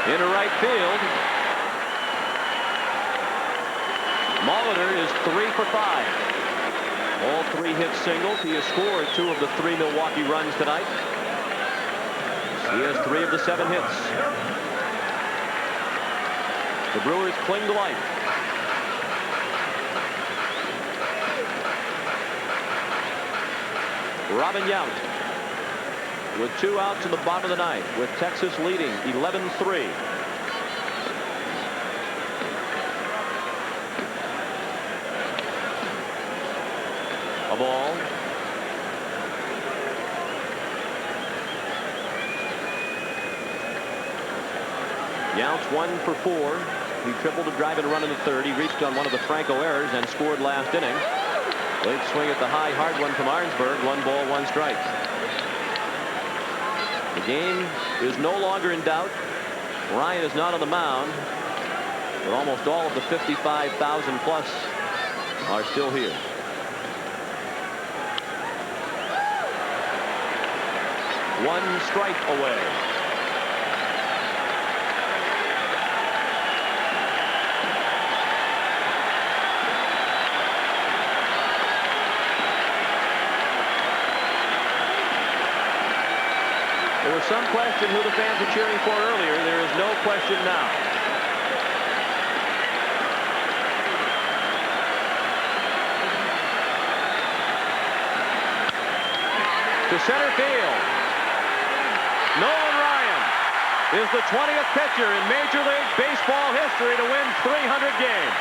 Into right field. Molitor is 3 for 5. All 3 hit singles. He has scored 2 of the 3 Milwaukee runs tonight. He has 3 of the 7 hits. The Brewers cling to life. Robin Yount with 2 outs in the bottom of the 9th, with Texas leading 11-3. A ball. Yount's 1 for 4. He tripled a drive and run in the 3rd. He reached on one of the Franco errors and scored last inning. Late swing at the high, hard one from Arnsberg. 1 ball, 1 strike. The game is no longer in doubt. Ryan is not on the mound, but almost all of the 55,000 plus are still here. One strike away. There was some question who the fans were cheering for earlier. There is no question now. To center field. Nolan Ryan is the 20th pitcher in Major League Baseball history to win 300 games.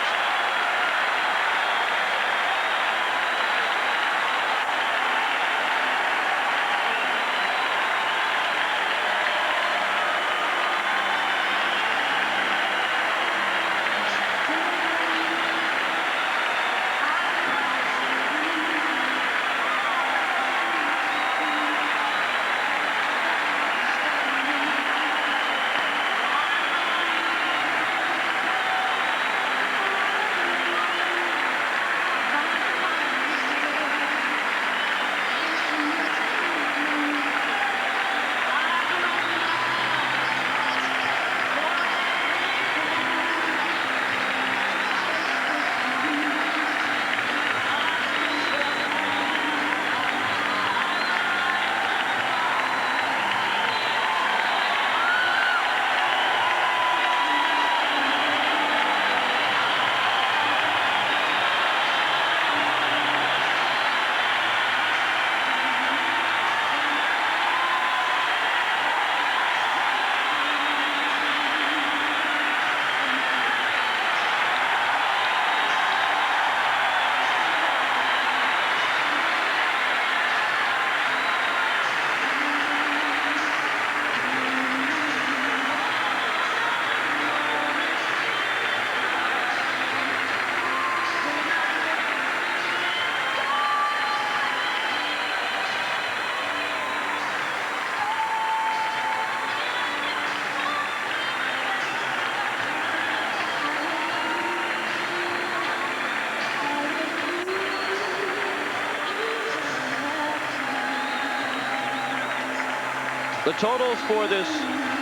The totals for this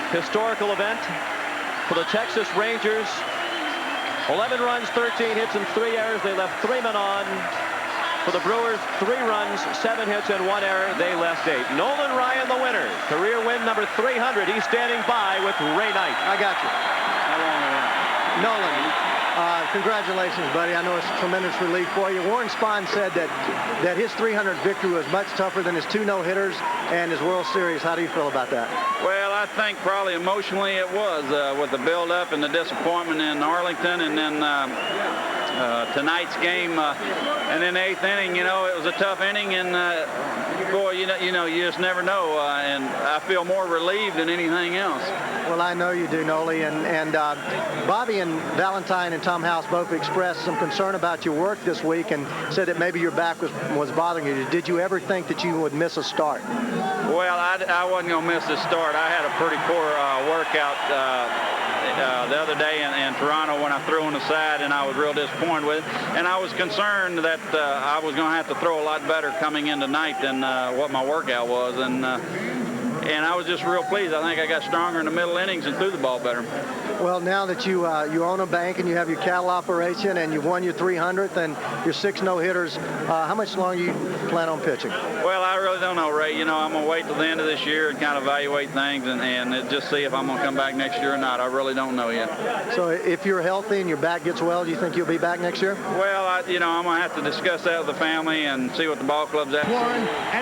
historical event for the Texas Rangers: 11 runs, 13 hits, and 3 errors. They left 3 men on. For the Brewers, 3 runs, 7 hits, and 1 error. They left 8. Nolan Ryan, the winner. Career win number 300. He's standing by with Ray Knight. I got you. Nolan, congratulations, buddy. I know it's a tremendous relief for you. Warren Spahn said that his 300 victory was much tougher than his 2 no-hitters and his World Series. How do you feel about that? Well, I think probably emotionally it was with the build-up and the disappointment in Arlington, and then tonight's game, and in the 8th inning, you know, it was a tough inning, and boy, you know, you just never know, and I feel more relieved than anything else. Well, I know you do, Noli, and Bobby and Valentine and Tom House both expressed some concern about your work this week and said that maybe your back was bothering you. Did you ever think that you would miss a start? Well, I wasn't going to miss this start. I had a pretty poor workout the other day in Toronto when I threw on the side, and I was real disappointed with it. And I was concerned that I was going to have to throw a lot better coming in tonight than what my workout was. And I was just real pleased. I think I got stronger in the middle innings and threw the ball better. Well, now that you own a bank and you have your cattle operation and you've won your 300th and your 6 no-hitters, how much longer do you plan on pitching? Well, I really don't know, Ray. You know, I'm going to wait till the end of this year and kind of evaluate things and just see if I'm going to come back next year or not. I really don't know yet. So if you're healthy and your back gets well, do you think you'll be back next year? Well, you know, I'm going to have to discuss that with the family and see what the ball club's at. Warren,